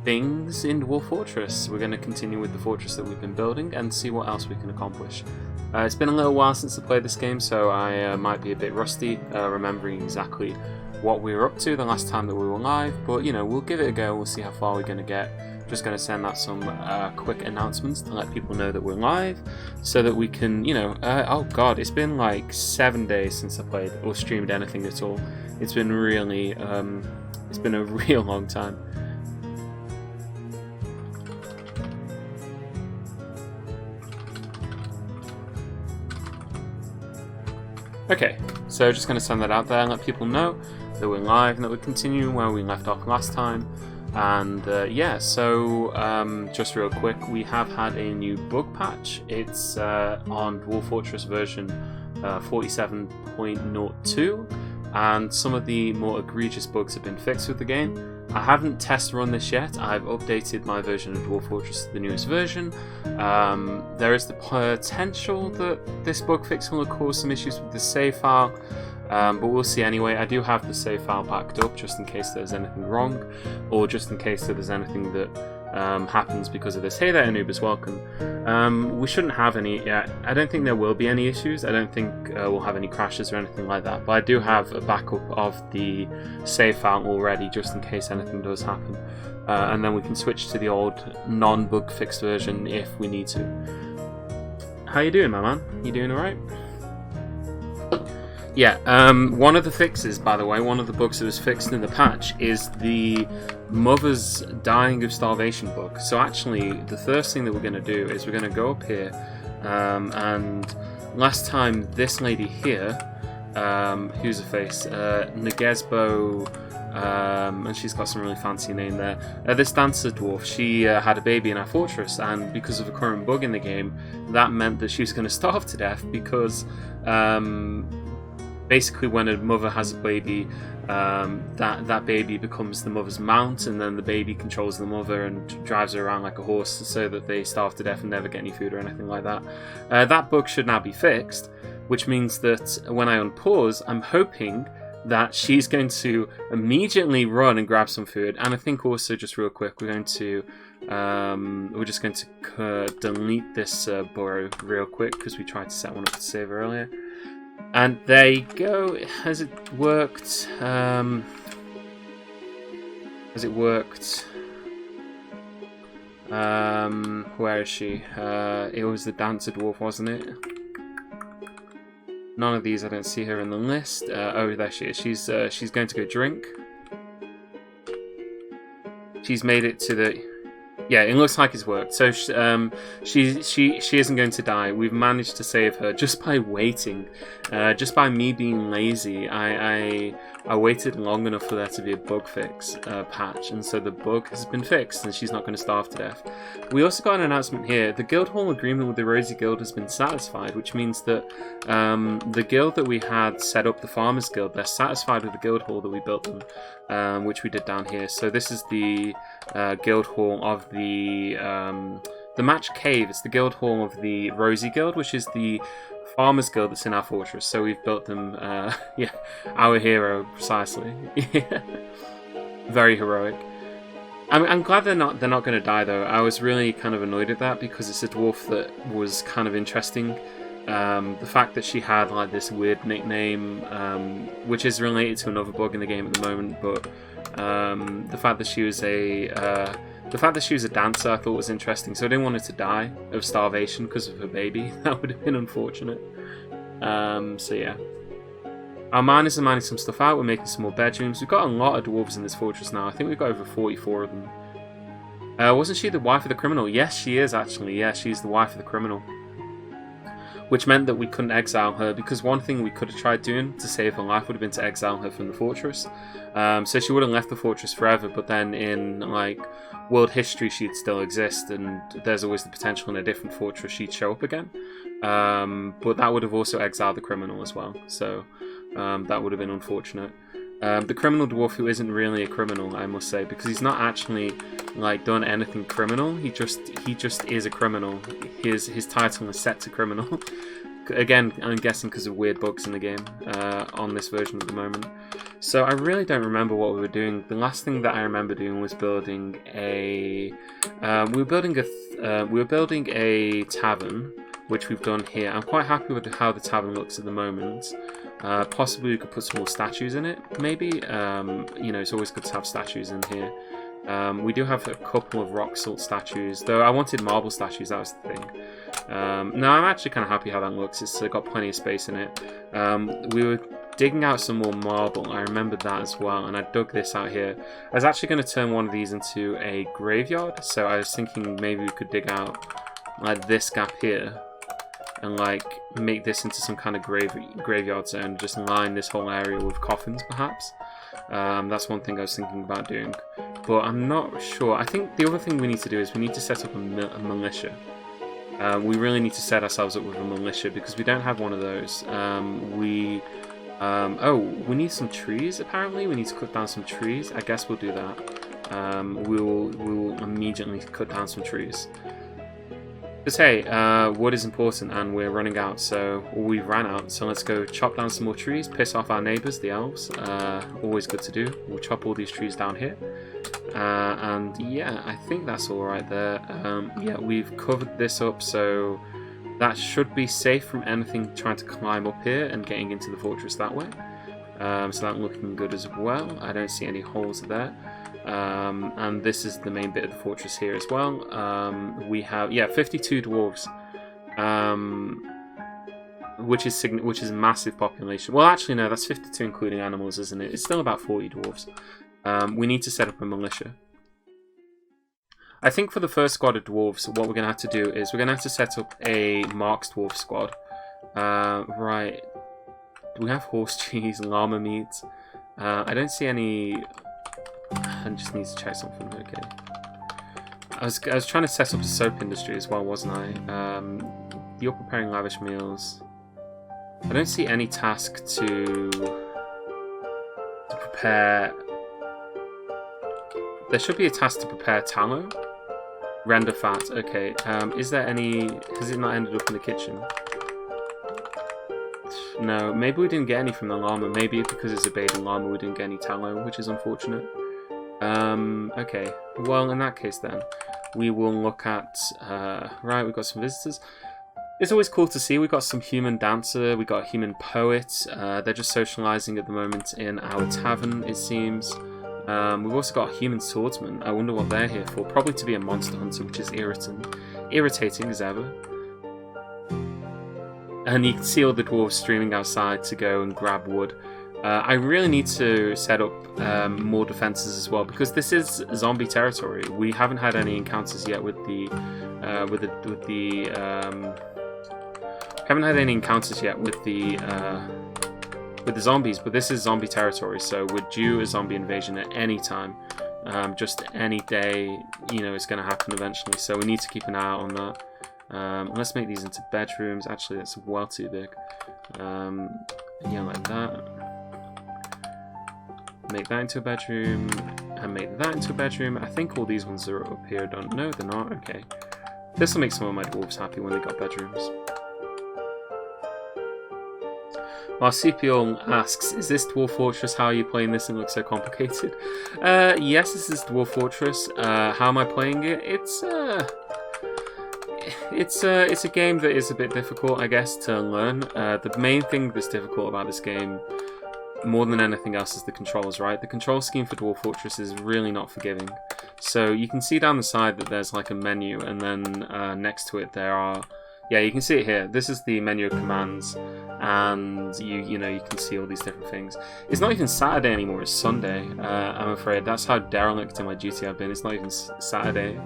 things in Dwarf Fortress. We're going to continue with the fortress that we've been building and see what else we can accomplish. It's been a little while since I played this game, so I might be a bit rusty remembering exactly what we were up to the last time that we were live, but you know, we'll give it a go, we'll see how far we're going to get. Just going to send out some quick announcements to let people know that we're live, so that we can, you know, oh god, it's been like 7 days since I played or streamed anything at all. It's been really, it's been a real long time. Okay, so just going to send that out there and let people know that we're live and that we're continuing where we left off last time. And yeah, so just real quick, we have had a new bug patch. It's on Dwarf Fortress version 47.02, and some of the more egregious bugs have been fixed with the game. I haven't test run this yet. I've updated my version of Dwarf Fortress to the newest version. There is the potential that this bug fix will cause some issues with the save file, but we'll see anyway. I do have the save file backed up just in case there's anything wrong, or just in case that there's anything that happens because of this. Hey there, Anubis, welcome. We shouldn't have any. I don't think there will be any issues. I don't think we'll have any crashes or anything like that. But I do have a backup of the save file already, just in case anything does happen. And then we can switch to the old non-bug fixed version if we need to. How you doing, my man? You doing alright? Yeah, one of the fixes, by the way, one of the bugs that was fixed in the patch is the mothers dying of starvation bug. So actually, the first thing that we're going to do is we're going to go up here, and last time this lady here, who's a face, Nagezbo, and she's got some really fancy name there. This dancer dwarf, she had a baby in our fortress, and because of a current bug in the game, that meant that she was going to starve to death because basically, when a mother has a baby, that baby becomes the mother's mount, and then the baby controls the mother and drives her around like a horse so that they starve to death and never get any food or anything like that. That bug should now be fixed, which means that when I unpause, I'm hoping that she's going to immediately run and grab some food. And I think also, just real quick, we're just going to delete this burrow real quick because we tried to set one up to save earlier. And there you go. Has it worked? Has it worked? Where is she? It was the dancer dwarf, wasn't it? None of these. I don't see her in the list. Oh, there she is. She's going to go drink. She's made it to the. Yeah, it looks like it's worked. So she isn't going to die. We've managed to save her just by waiting, just by me being lazy. I waited long enough for there to be a bug fix patch, and so the bug has been fixed, and she's not going to starve to death. We also got an announcement here. The Guildhall agreement with the Rosie Guild has been satisfied, which means that the guild that we had set up, the Farmers Guild, they're satisfied with the Guildhall that we built them, which we did down here. So this is the Guildhall of the Match Cave. It's the Guildhall of the Rosie Guild, which is the Farmers Guild that's in our fortress. So we've built them, yeah, our hero, precisely. Very heroic. I'm glad they're not going to die though. I was really kind of annoyed at that because it's a dwarf that was kind of interesting. The fact that she had like this weird nickname, which is related to another bug in the game at the moment, but the fact that she was a dancer I thought was interesting. So I didn't want her to die of starvation because of her baby. That would have been unfortunate. So yeah. Our miners are mining some stuff out. We're making some more bedrooms. We've got a lot of dwarves in this fortress now. I think we've got over 44 of them. Wasn't she the wife of the criminal? Yes, she is actually. Yeah, she's the wife of the criminal. Which meant that we couldn't exile her, because one thing we could have tried doing to save her life would have been to exile her from the fortress. So she would have left the fortress forever, but then in like world history she'd still exist, and there's always the potential in a different fortress she'd show up again. But that would have also exiled the criminal as well, so that would have been unfortunate. The criminal dwarf, who isn't really a criminal, I must say, because he's not actually like done anything criminal. He just is a criminal. His title is set to criminal again, I'm guessing because of weird bugs in the game on this version at the moment. So I really don't remember what we were doing. The last thing that I remember doing was building a we were building a tavern, which we've done here. I'm quite happy with how the tavern looks at the moment. Possibly we could put some more statues in it, maybe. You know, it's always good to have statues in here. We do have a couple of rock salt statues, though I wanted marble statues, that was the thing. No, I'm actually kind of happy how that looks. It's got plenty of space in it. We were digging out some more marble, I remember that as well, and I dug this out here. I was actually going to turn one of these into a graveyard, so I was thinking maybe we could dig out like this gap here and like make this into some kind of graveyard zone, just line this whole area with coffins perhaps. That's one thing I was thinking about doing, but I'm not sure. I think the other thing we need to do is we need to set up a militia. We really need to set ourselves up with a militia because we don't have one of those. Oh, we need some trees apparently. We need to cut down some trees. I guess we'll do that. We will immediately cut down some trees. Because hey, wood is important and we're running out, so we've ran out, so let's go chop down some more trees, piss off our neighbours, the elves. Always good to do. We'll chop all these trees down here. And yeah, I think that's all right there. Yeah, we've covered this up, so that should be safe from anything trying to climb up here and getting into the fortress that way. So that's looking good as well. I don't see any holes there. And this is the main bit of the fortress here as well. We have 52 dwarves, which is a massive population. Well, actually no, that's 52 including animals, isn't it? It's still about 40 dwarves. We need to set up a militia. I think for the first squad of dwarves, what we're going to have to do is we're going to have to set up a Marks dwarf squad. Right. Do we have horse cheese, llama meat? I don't see any. I just need to check something. Okay. I was trying to set up a soap industry as well, wasn't I? You're preparing lavish meals. I don't see any task to prepare. There should be a task to prepare tallow. Render fat. Okay. Is there any? Has it not ended up in the kitchen? No. Maybe we didn't get any from the llama. Maybe because it's a baby llama, we didn't get any tallow, which is unfortunate. Okay, well in that case then, we will look at, right, we've got some visitors. It's always cool to see, we've got some human dancer, we got a human poet, they're just socialising at the moment in our tavern, it seems. We've also got a human swordsman, I wonder what they're here for, probably to be a monster hunter, which is irritating as ever. And you can see all the dwarves streaming outside to go and grab wood. I really need to set up more defenses as well because this is zombie territory. We haven't had any encounters yet with the zombies, but this is zombie territory, so we're due a zombie invasion at any time. Just any day, you know, it's going to happen eventually. So we need to keep an eye out on that. Let's make these into bedrooms. Actually, that's well too big. Yeah, like that. Make that into a bedroom, and make that into a bedroom. I think all these ones are up here done. No, they're not. Okay. This will make some of my dwarves happy when they got bedrooms. Marsupial asks, is this Dwarf Fortress? How are you playing this? It looks so complicated. Yes, this is Dwarf Fortress. How am I playing it? It's a game that is a bit difficult, I guess, to learn. The main thing that's difficult about this game, more than anything else, is the controls, right? The control scheme for Dwarf Fortress is really not forgiving. So you can see down the side that there's like a menu, and then next to it there are... Yeah, you can see it here. This is the menu of commands, and you know, you can see all these different things. It's not even Saturday anymore, it's Sunday, I'm afraid. That's how derelict in my duty I've been. It's not even Saturday.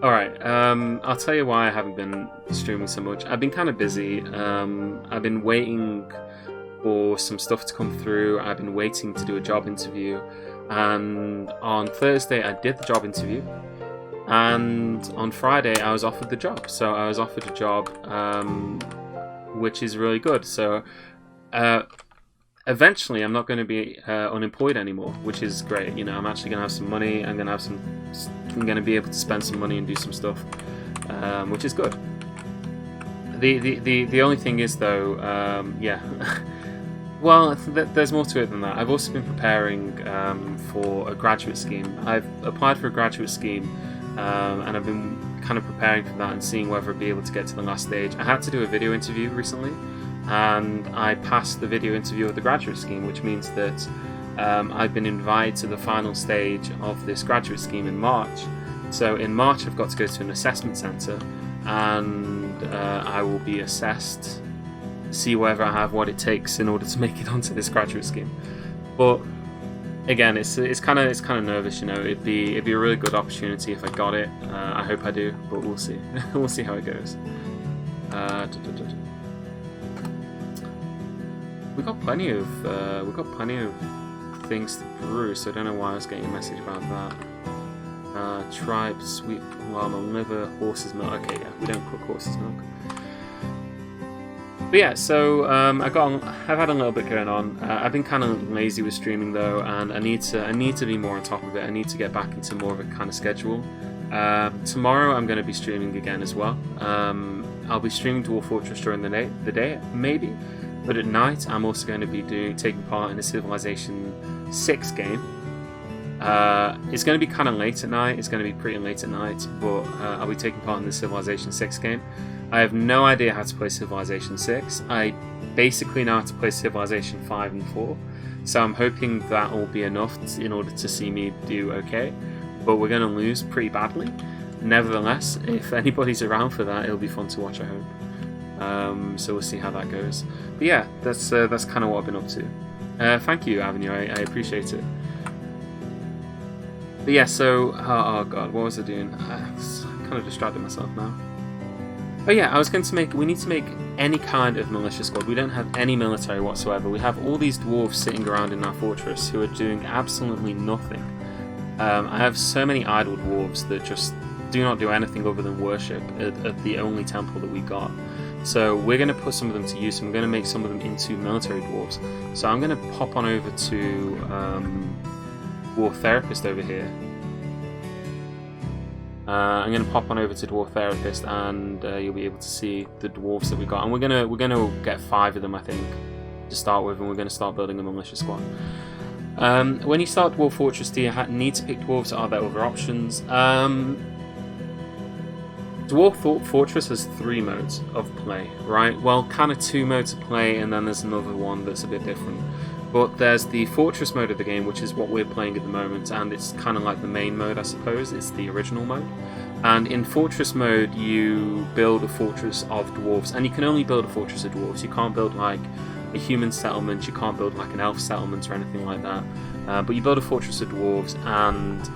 Alright, I'll tell you why I haven't been streaming so much. I've been kind of busy. I've been waiting for some stuff to come through. I've been waiting to do a job interview. And on Thursday, I did the job interview. And on Friday, I was offered the job. So I was offered a job, which is really good. So eventually, I'm not going to be unemployed anymore, which is great. You know, I'm actually going to have some money. I'm going to be able to spend some money and do some stuff, which is good. The only thing is though, yeah. Well, there's more to it than that. I've also been preparing for a graduate scheme. I've applied for a graduate scheme, and I've been kind of preparing for that and seeing whether I'd be able to get to the last stage. I had to do a video interview recently, and I passed the video interview of the graduate scheme, which means that I've been invited to the final stage of this graduate scheme in March. So in March I've got to go to an assessment centre, and I will be assessed, see whether I have what it takes in order to make it onto this graduate scheme. But again, it's kind of nervous, you know. It'd be a really good opportunity if I got it. I hope I do, but we'll see. We'll see how it goes. We got plenty of things to brew, so I don't know why I was getting a message about that. Tribe, sweet llama, liver, horse's milk. Okay, yeah, we don't cook horse's milk. But yeah, so I've had a little bit going on. I've been kind of lazy with streaming though, and I need to be more on top of it. I need to get back into more of a kind of schedule. Tomorrow I'm going to be streaming again as well. I'll be streaming Dwarf Fortress during the day maybe, but at night I'm also going to be taking part in a Civilization 6 game. It's going to be kind of late at night. It's going to be pretty late at night, but I'll be taking part in the Civilization 6 game. I have no idea how to play Civilization 6. I basically know how to play Civilization 5 and 4, so I'm hoping that will be enough in order to see me do okay, but we're going to lose pretty badly. Nevertheless, if anybody's around for that, it'll be fun to watch, I hope. So we'll see how that goes. But yeah, that's kind of what I've been up to. Thank you, Avenue, I appreciate it. But yeah, so, oh god, what was I doing? I kind of distracted myself now. Oh yeah, I was going to we need to make any kind of militia squad. We don't have any military whatsoever. We have all these dwarves sitting around in our fortress who are doing absolutely nothing. I have so many idle dwarves that just do not do anything other than worship at the only temple that we got. So we're going to put some of them to use, and we're going to make some of them into military dwarves. So I'm going to pop on over to Dwarf Therapist over here. I'm going to pop on over to Dwarf Therapist, and you'll be able to see the dwarves that we got. And we're gonna get 5 of them, I think, to start with, and we're going to start building a militia squad. When you start Dwarf Fortress, do you need to pick dwarves? Are there other options? Dwarf Fortress has 3 modes of play, right? Well, kind of 2 modes of play, and then there's another one that's a bit different. But there's the Fortress mode of the game, which is what we're playing at the moment, and it's kind of like the main mode, I suppose. It's the original mode. And in Fortress mode, you build a fortress of dwarves, and you can only build a fortress of dwarves. You can't build like a human settlement, you can't build like an elf settlement or anything like that. But you build a fortress of dwarves, and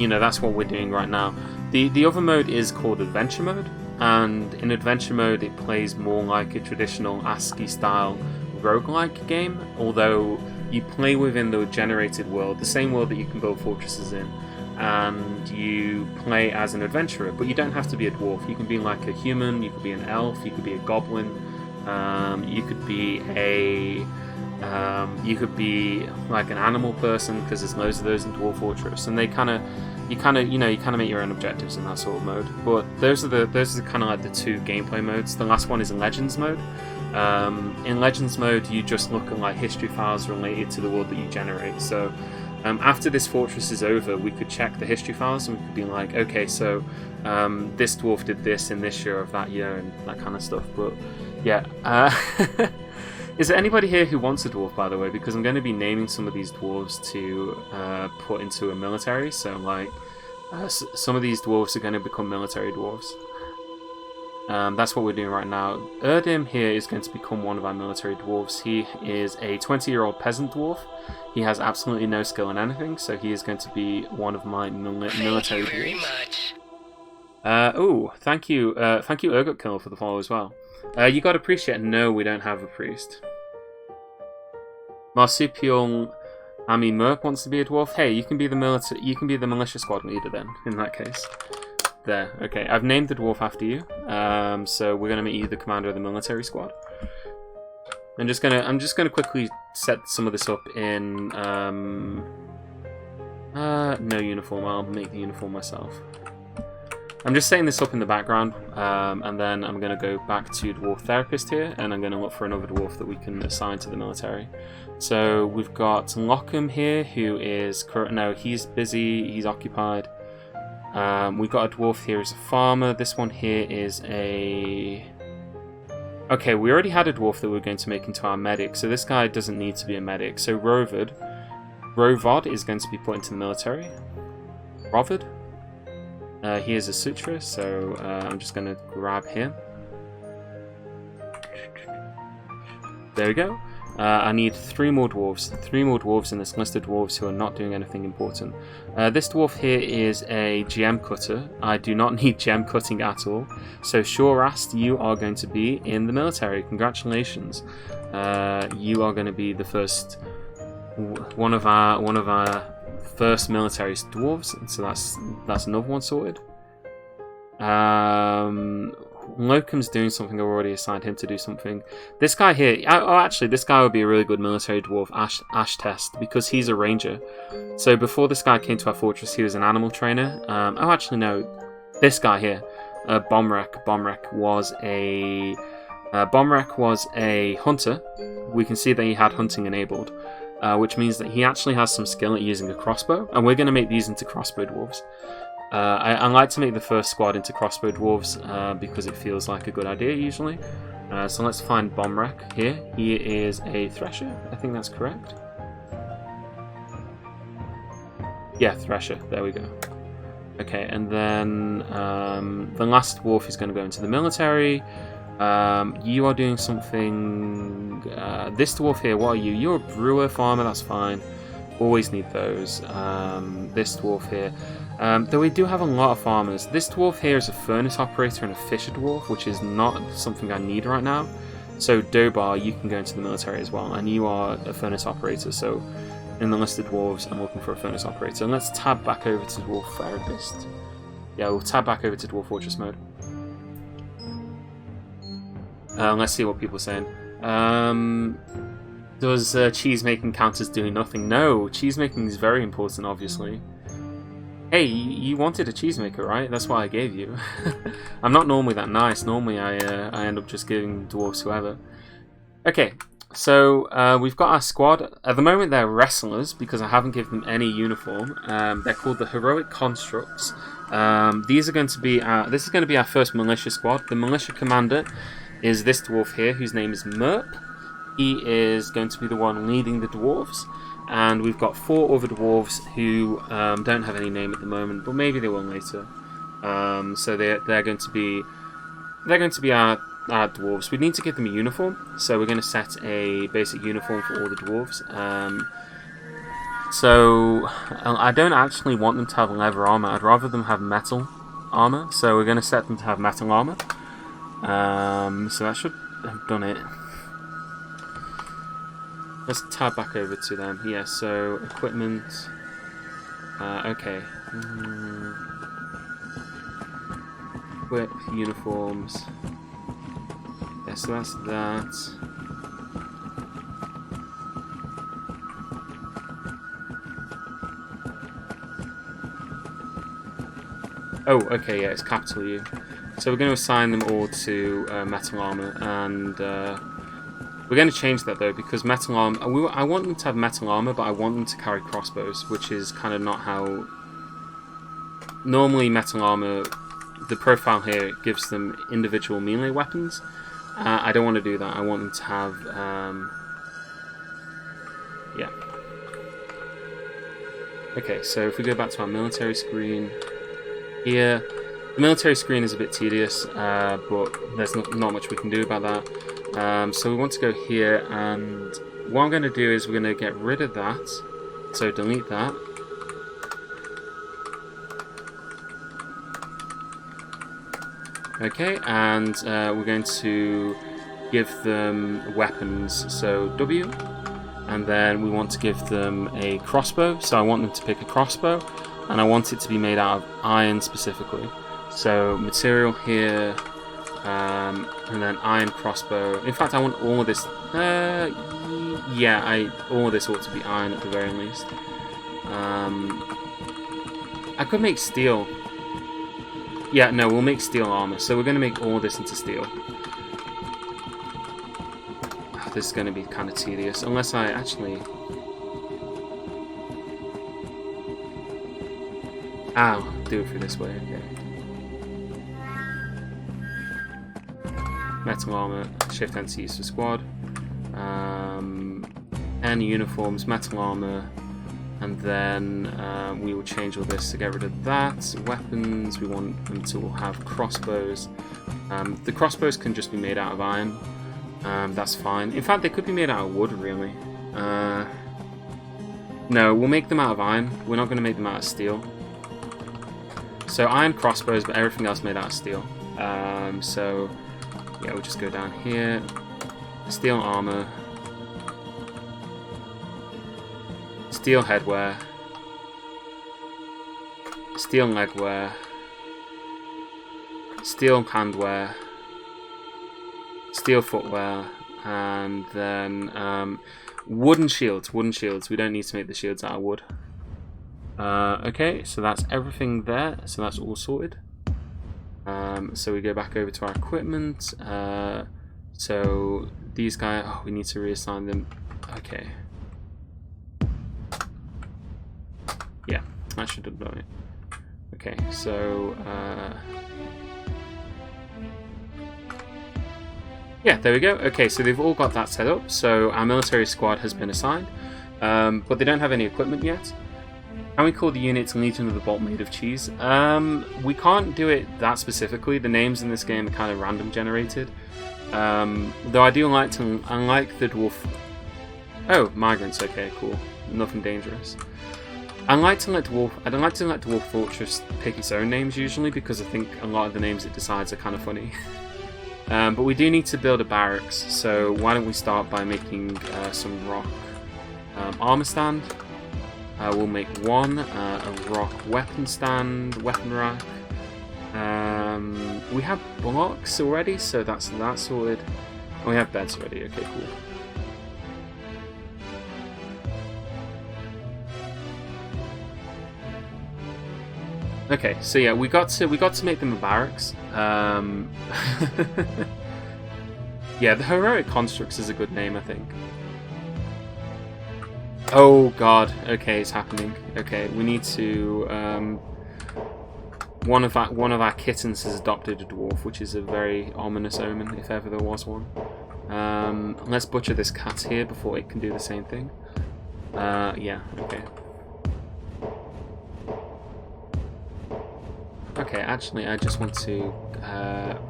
you know, that's what we're doing right now. The other mode is called Adventure mode, and in Adventure mode, it plays more like a traditional ASCII style roguelike game, although you play within the generated world, the same world that you can build fortresses in, and you play as an adventurer, but you don't have to be a dwarf. You can be like a human, you could be an elf, you could be a goblin, you could be like an animal person, because there's loads of those in Dwarf Fortress, and you kind of make your own objectives in that sort of mode. But those are kind of like the 2 gameplay modes. The last one is Legends mode. In Legends mode, you just look at like history files related to the world that you generate. So after this fortress is over, we could check the history files, and we could be like, okay, so this dwarf did this in this year of that year, and that kind of stuff. But yeah, is there anybody here who wants a dwarf, by the way? Because I'm going to be naming some of these dwarves to put into a military. So like some of these dwarves are going to become military dwarves. That's what we're doing right now. Erdim here is going to become one of our military dwarves. He is a 20-year-old peasant dwarf. He has absolutely no skill in anything, so he is going to be one of my military dwarves. Oh, thank you, Urgot Killer, for the follow as well. You got to appreciate. No, we don't have a priest. Marsupial Ami Merc wants to be a dwarf. Hey, you can be the militia squad leader then. In that case. There, okay. I've named the dwarf after you, so we're gonna make you the commander of the military squad. I'm just gonna quickly set some of this up in no uniform. I'll make the uniform myself. I'm just setting this up in the background, and then I'm going to go back to Dwarf Therapist here, and I'm going to look for another dwarf that we can assign to the military. So we've got Lockham here, who is no, he's busy, he's occupied. We've got a dwarf here as a farmer. This one here is a... Okay, we already had a dwarf that we were going to make into our medic, so this guy doesn't need to be a medic. So Rovod is going to be put into the military. Rovod. He is a suture, so I'm just going to grab him. There we go. I need 3 more dwarves. 3 more dwarves in this list of dwarves who are not doing anything important. This dwarf here is a gem cutter. I do not need gem cutting at all. So Shorast, you are going to be in the military. Congratulations. You are going to be the first one of our first military dwarves. So that's another one sorted. Lokam's doing something. I've already assigned him to do something. This guy here, actually, this guy would be a really good military dwarf, Ash Test, because he's a ranger. So before this guy came to our fortress, he was an animal trainer. Actually, no, this guy here, Bomrek was a hunter. We can see that he had hunting enabled, which means that he actually has some skill at using a crossbow, and we're going to make these into crossbow dwarves. I like to make the first squad into crossbow dwarves because it feels like a good idea usually. So let's find Bomrek here. He is a thresher, I think that's correct. Yeah, thresher, there we go. Okay, and then the last dwarf is going to go into the military. You are doing something... this dwarf here, what are you? You're a brewer farmer, that's fine. Always need those. This dwarf here... though we do have a lot of farmers. This dwarf here is a furnace operator and a fisher dwarf, which is not something I need right now. So Dobar, you can go into the military as well, and you are a furnace operator, so in the list of dwarves I'm looking for a furnace operator. And let's tab back over to Dwarf Therapist. Yeah, we'll tab back over to Dwarf Fortress mode. Let's see what people are saying. Does cheese making count as doing nothing? No, cheese making is very important, obviously. Hey, you wanted a cheesemaker, right? That's what I gave you. I'm not normally that nice. Normally I end up just giving dwarves whoever. Okay, so we've got our squad. At the moment they're wrestlers because I haven't given them any uniform. They're called the Heroic Constructs. These are going to be this is going to be our first militia squad. The militia commander is this dwarf here, whose name is Merp. He is going to be the one leading the dwarves. And we've got 4 other dwarves who don't have any name at the moment, but maybe they will later. So they're going to be our dwarves. We need to give them a uniform, so we're going to set a basic uniform for all the dwarves. So I don't actually want them to have leather armor. I'd rather them have metal armor. So we're going to set them to have metal armor. So that should have done it. Let's tab back over to them. Yeah, so equipment. Okay. Equip, uniforms. Yeah, so that's that. Oh, okay, yeah, it's capital U. So we're going to assign them all to metal armor, and we're going to change that though, because metal armor... I want them to have metal armor, but I want them to carry crossbows, which is kind of not how... Normally metal armor, the profile here gives them individual melee weapons. I don't want to do that. I want them to have... yeah. Okay, so if we go back to our military screen here, the military screen is a bit tedious, but there's not much we can do about that. So we want to go here, and what I'm going to do is we're going to get rid of that, so delete that. Okay, and we're going to give them weapons, so W, and then we want to give them a crossbow, so I want them to pick a crossbow, and I want it to be made out of iron specifically. So material here, and then iron crossbow. In fact, I want all of this. Yeah, all of this ought to be iron at the very least. I could make steel. Yeah, no, we'll make steel armor. So we're going to make all this into steel. This is going to be kind of tedious, unless I actually... Ow, do it through this way, okay. Metal armor, shift enter use for squad. And uniforms, metal armor, and then we will change all this to get rid of that. Weapons, we want them to have crossbows. The crossbows can just be made out of iron. That's fine. In fact, they could be made out of wood, really. No, we'll make them out of iron. We're not going to make them out of steel. So iron crossbows, but everything else made out of steel. So yeah, we'll just go down here. Steel armor. Steel headwear. Steel legwear. Steel handwear. Steel footwear. And then wooden shields. Wooden shields. We don't need to make the shields out of wood. Okay, so that's everything there. So that's all sorted. So we go back over to our equipment. So these guys, oh, we need to reassign them. Okay. Yeah, I should have done it. Okay, so yeah, there we go. Okay, so they've all got that set up. So our military squad has been assigned, but they don't have any equipment yet. Can we call the units Legion of the Bolt made of cheese? We can't do it that specifically. The names in this game are kind of random generated. Though I do like to, unlike the dwarf... Oh, migrants, okay, cool. Nothing dangerous. I don't like to let Dwarf Fortress pick its own names usually, because I think a lot of the names it decides are kind of funny. But we do need to build a barracks, so why don't we start by making some rock armor stand. We'll make one, a rock weapon stand, weapon rack. We have blocks already, so that's that sorted. Oh, we have beds already, okay, cool. Okay, so yeah, we got to make them a barracks. Yeah, the Heroic Constructs is a good name, I think. Oh god, okay, it's happening. Okay, we need to one of our kittens has adopted a dwarf, which is a very ominous omen, if ever there was one. Let's butcher this cat here before it can do the same thing. Yeah, okay. Okay, actually, I just want to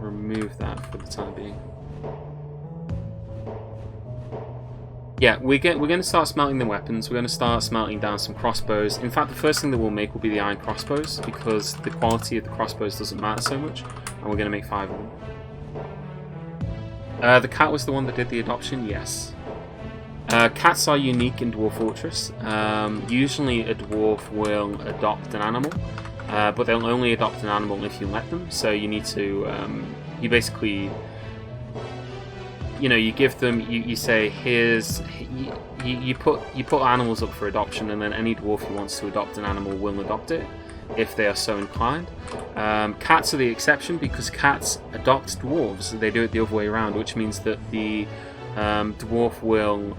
remove that for the time being. Yeah, we're going to start smelting the weapons. We're going to start smelting down some crossbows. In fact, the first thing that we'll make will be the iron crossbows, because the quality of the crossbows doesn't matter so much, and we're going to make 5 of them. The cat was the one that did the adoption? Yes. Cats are unique in Dwarf Fortress. Usually a dwarf will adopt an animal, but they'll only adopt an animal if you let them, so you need to, you basically... You know, you give them, you say, here's, you put animals up for adoption, and then any dwarf who wants to adopt an animal will adopt it, if they are so inclined. Cats are the exception, because cats adopt dwarves. They do it the other way around, which means that the dwarf will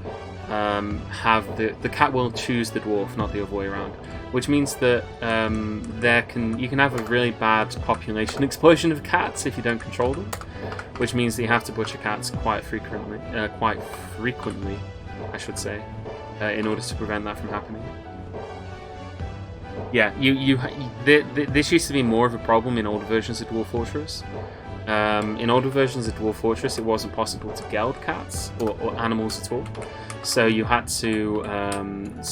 have, the cat will choose the dwarf, not the other way around. Which means that you can have a really bad population explosion of cats if you don't control them. Which means that you have to butcher cats quite frequently, I should say, in order to prevent that from happening. Yeah, this used to be more of a problem in older versions of Dwarf Fortress. In older versions of Dwarf Fortress, it wasn't possible to geld cats or animals at all. So you had to,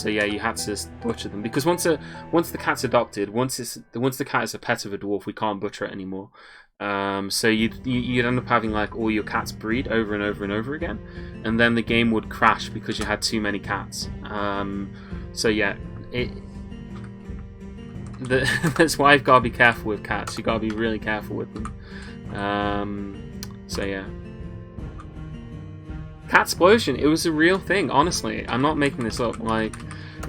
you had to butcher them, because once the cat's adopted, once the cat is a pet of a dwarf, we can't butcher it anymore. So you'd end up having like all your cats breed over and over and over again, and then the game would crash because you had too many cats. So yeah, that's why you've got to be careful with cats. You got to be really careful with them. So yeah. Cat explosion, it was a real thing, honestly. I'm not making this up. Like,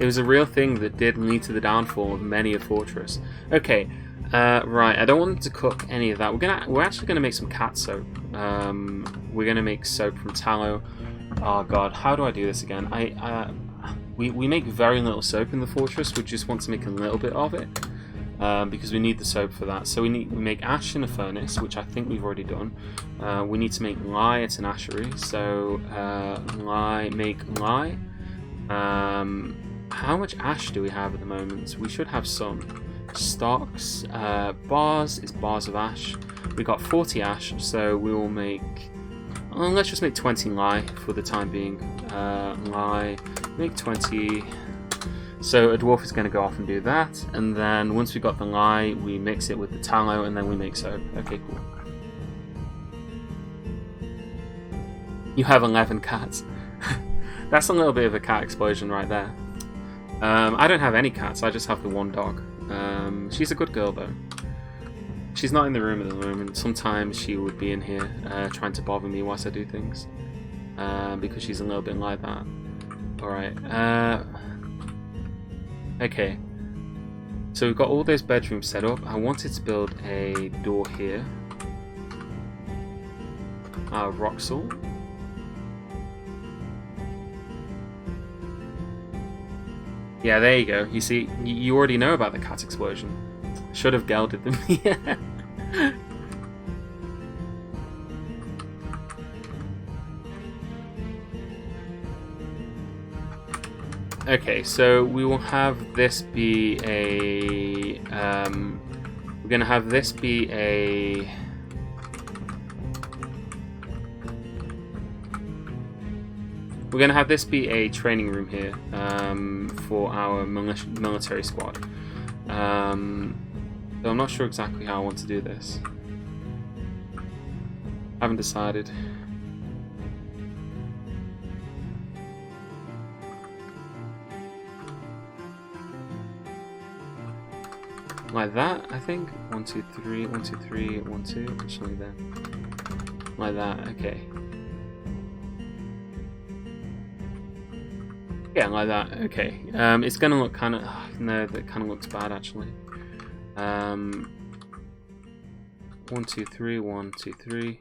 It was a real thing that did lead to the downfall of many a fortress. Okay, right. I don't want to cook any of that. We're actually gonna make some cat soap. We're gonna make soap from tallow. Oh god, how do I do this again? We make very little soap in the fortress. We just want to make a little bit of it. Because we need the soap for that. So we make ash in a furnace, which I think we've already done. We need to make lye at an ashery. So make lye. How much ash do we have at the moment? We should have some. Stocks. Bars is bars of ash. We got 40 ash, so we will make... let's just make 20 lye for the time being. Lye. Make 20... So a dwarf is going to go off and do that, and then once we got the lye, we mix it with the tallow, and then we make soap. Okay, cool. You have 11 cats. That's a little bit of a cat explosion right there. I don't have any cats, I just have the one dog. She's a good girl though. She's not in the room at the moment. Sometimes she would be in here trying to bother me whilst I do things. Because she's a little bit like that. Alright. Okay, so we've got all those bedrooms set up. I wanted to build a door here. Rock salt. Yeah, there you go. You see, you already know about the cat explosion. Should have gelded them. Yeah. Okay, so we will have this be a... we're going to have this be a... We're going to have this be a training room here for our military squad. So I'm not sure exactly how I want to do this. I haven't decided. Like that, I think. 1, 2, 3, 1, 2, 3, 1, 2. Actually, there. Like that. Okay. Yeah, like that. Okay. It's gonna look kind of. No, that kind of looks bad actually. 1, 2, 3, 1, 2, 3.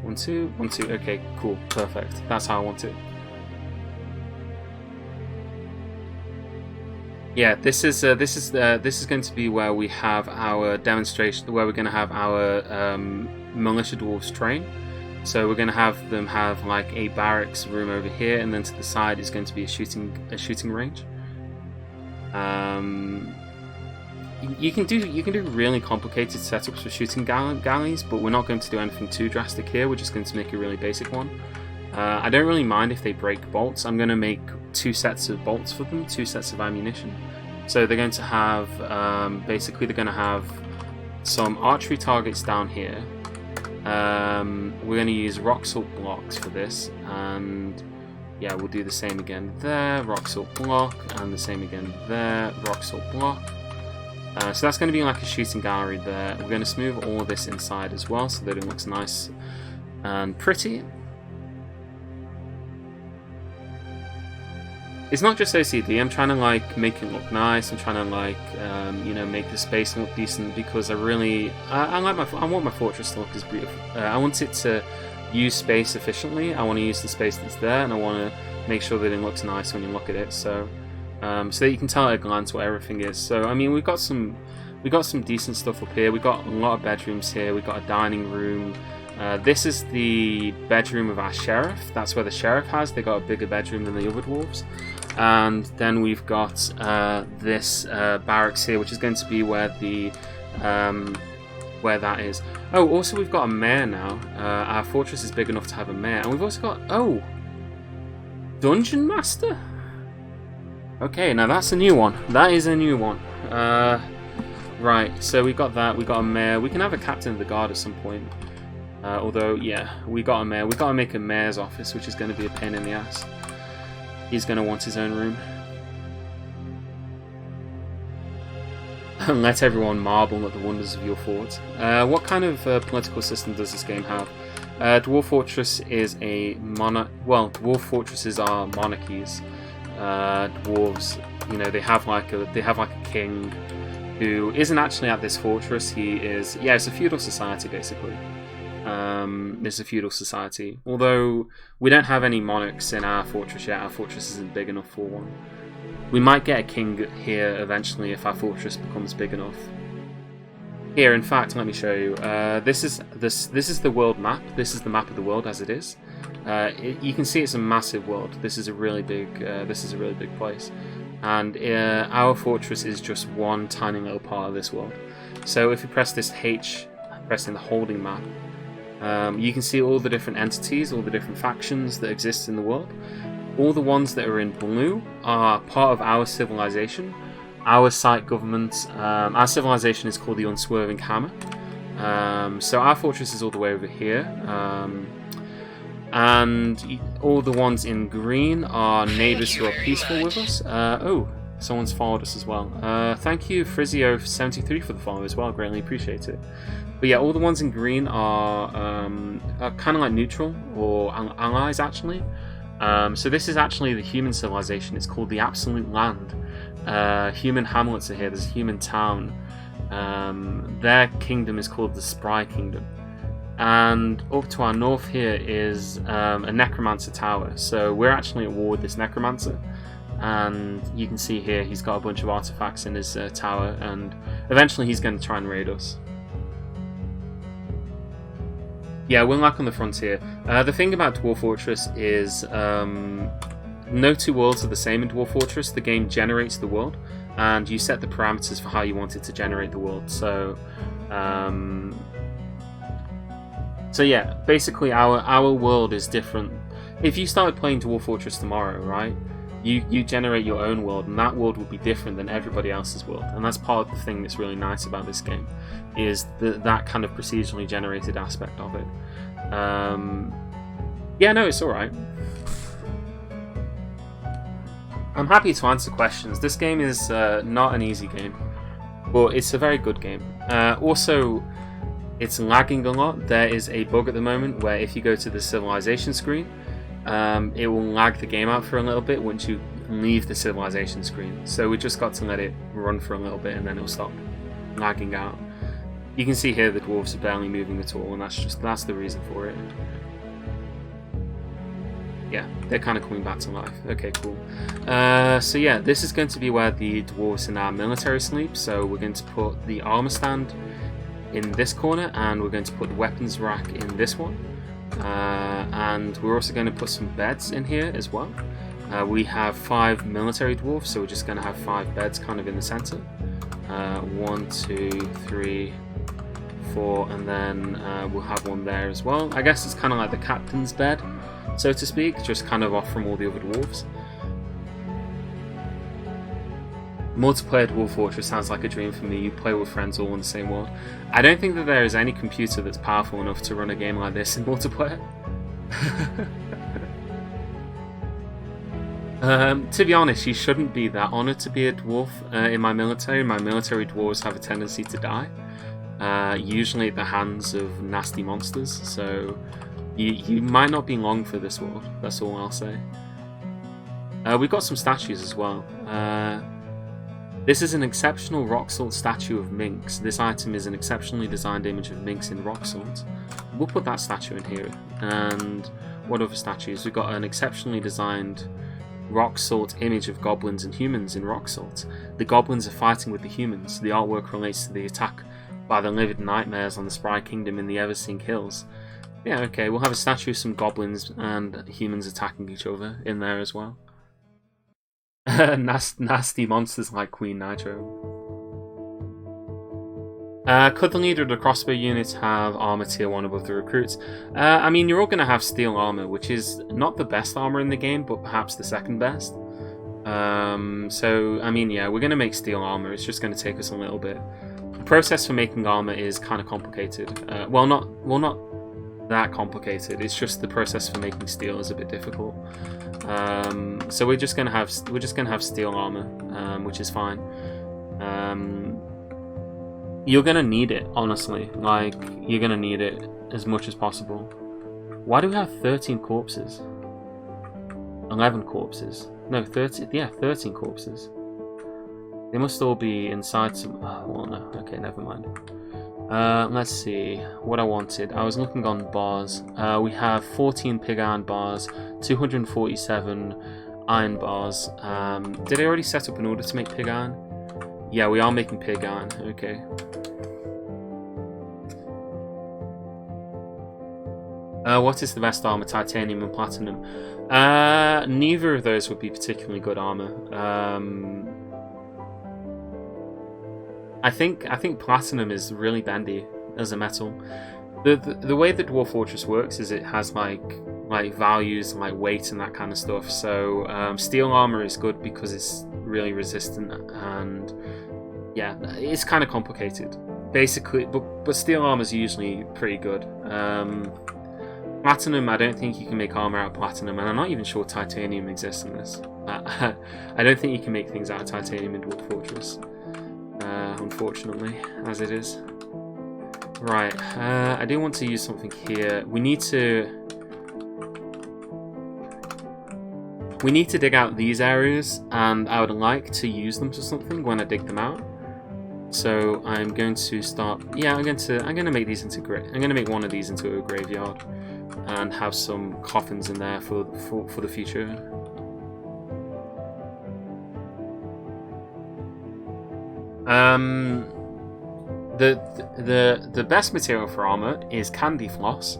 One, two, 1, 2. Okay, cool, perfect. That's how I want it. Yeah, this is going to be where we have our demonstration, where we're going to have our militia dwarves train. So we're going to have them have like a barracks room over here, and then to the side is going to be a shooting range. You can do really complicated setups for shooting galleys, but we're not going to do anything too drastic here. We're just going to make a really basic one. I don't really mind if they break bolts. I'm going to make 2 sets of bolts for them, 2 sets of ammunition. So they're going to have, basically they're going to have some archery targets down here. We're going to use rock salt blocks for this, and yeah, we'll do the same again there, rock salt block, and the same again there, rock salt block. So that's going to be like a shooting gallery there. We're going to smooth all of this inside as well so that it looks nice and pretty. It's not just OCD, I'm trying to like make it look nice, I'm trying to like, you know, make the space look decent, because I want my fortress to look as beautiful. I want it to use space efficiently, I want to use the space that's there, and I want to make sure that it looks nice when you look at it, so that you can tell at a glance what everything is. So I mean, we got some decent stuff up here. We got a lot of bedrooms here, we got a dining room. This is the bedroom of our sheriff. That's where the sheriff has. They got a bigger bedroom than the other dwarves. And then we've got this barracks here, which is going to be where the where that is. Oh, also we've got a mayor now. Our fortress is big enough to have a mayor, and we've also got dungeon master. Okay, now that's a new one. That is a new one. Right, so we got that. We got a mayor. We can have a captain of the guard at some point. Although, yeah, we got a mayor. We got to make a mayor's office, which is going to be a pain in the ass. He's going to want his own room. And let everyone marvel at the wonders of your fort. What kind of political system does this game have? Dwarf Fortress is a well, Dwarf Fortresses are monarchies. Dwarves, you know, they have like a king who isn't actually at this fortress. He is, yeah, it's a feudal society basically. It's a feudal society. Although we don't have any monarchs in our fortress yet. Our fortress isn't big enough for one. We might get a king here eventually if our fortress becomes big enough. Here, in fact, let me show you. This is the world map. This is the map of the world as it is. You can see it's a massive world. This is a really big place, and our fortress is just one tiny little part of this world. So if you press this H, pressing the holding map, you can see all the different entities, all the different factions that exist in the world. All the ones that are in blue are part of our civilization. Our site government, our civilization is called the Unswerving Hammer. So our fortress is all the way over here. And all the ones in green are neighbours who are peaceful with us. Oh, someone's followed us as well. Thank you, Frizio73, for the follow as well. Greatly appreciate it. But yeah, all the ones in green are kind of like neutral, or allies actually. So this is actually the human civilization. It's called the Absolute Land. Human hamlets are here. There's a human town. Their kingdom is called the Spry Kingdom. And up to our north here is a necromancer tower. So we're actually at war with this necromancer. And you can see here he's got a bunch of artifacts in his tower. And eventually he's going to try and raid us. Yeah, we're like on the frontier. The thing about Dwarf Fortress is no two worlds are the same in Dwarf Fortress. The game generates the world, and you set the parameters for how you want it to generate the world. So yeah, basically our world is different. If you started playing Dwarf Fortress tomorrow, right, you generate your own world, and that world will be different than everybody else's world. And that's part of the thing that's really nice about this game, is that kind of procedurally generated aspect of it. Yeah, no, it's alright. I'm happy to answer questions. This game is not an easy game, but it's a very good game. Also, it's lagging a lot. There is a bug at the moment where if you go to the civilization screen, it will lag the game out for a little bit once you leave the civilization screen. So we just got to let it run for a little bit and then it'll stop lagging out. You can see here the dwarves are barely moving at all, and that's the reason for it. Yeah, they're kind of coming back to life. Okay, cool. So yeah, this is going to be where the dwarves in our military sleep. So we're going to put the armor stand in this corner, and we're going to put the weapons rack in this one. And we're also going to put some beds in here as well. We have 5 military dwarves, so we're just going to have 5 beds kind of in the center. 1, 2, 3, 4, and then we'll have one there as well. I guess it's kind of like the captain's bed, so to speak, just kind of off from all the other dwarves. Multiplayer Dwarf Fortress sounds like a dream for me. You play with friends all in the same world. I don't think that there is any computer that's powerful enough to run a game like this in multiplayer. To be honest, you shouldn't be that honoured to be a dwarf in my military. My military dwarves have a tendency to die, usually at the hands of nasty monsters, so you might not be long for this world, that's all I'll say. We've got some statues as well. This is an exceptional rock salt statue of minks. This item is an exceptionally designed image of minks in rock salt. We'll put that statue in here. And what other statues? We've got an exceptionally designed rock salt image of goblins and humans in rock salt. The goblins are fighting with the humans. The artwork relates to the attack by the livid nightmares on the Spry Kingdom in the Eversink Hills. Yeah, okay, we'll have a statue of some goblins and humans attacking each other in there as well. Nasty monsters like Queen Nitro. Could the leader of the crossbow unit have armor tier 1 above the recruits? I mean, you're all going to have steel armor, which is not the best armor in the game, but perhaps the second best. So, I mean, yeah, we're going to make steel armor. It's just going to take us a little bit. The process for making armor is kind of complicated. Well, not that complicated. It's just the process for making steel is a bit difficult. So we're just gonna have steel armor, which is fine. You're gonna need it, honestly. Like, you're gonna need it as much as possible. Why do we have 13 corpses? 11 corpses. No, 13. Yeah, 13 corpses. They must all be inside some... Oh, well, no. Okay, never mind. Let's see what I wanted. I was looking on bars. We have 14 pig iron bars, 247 iron bars. Did I already set up an order to make pig iron? Yeah, we are making pig iron. Okay. What is the best armor? Titanium and platinum. Neither of those would be particularly good armor. I think platinum is really bendy as a metal. The way that Dwarf Fortress works is it has like values like weight and that kind of stuff. So steel armor is good because it's really resistant, and yeah, it's kind of complicated. Basically, but steel armor is usually pretty good. Platinum, I don't think you can make armor out of platinum, and I'm not even sure titanium exists in this. I don't think you can make things out of titanium in Dwarf Fortress. Unfortunately, as it is. Right, I do want to use something here. We need to dig out these areas, and I would like to use them for something when I dig them out. So I'm going to start. Yeah, I'm going to make these into I'm going to make one of these into a graveyard, and have some coffins in there for the future. The best material for armor is candy floss.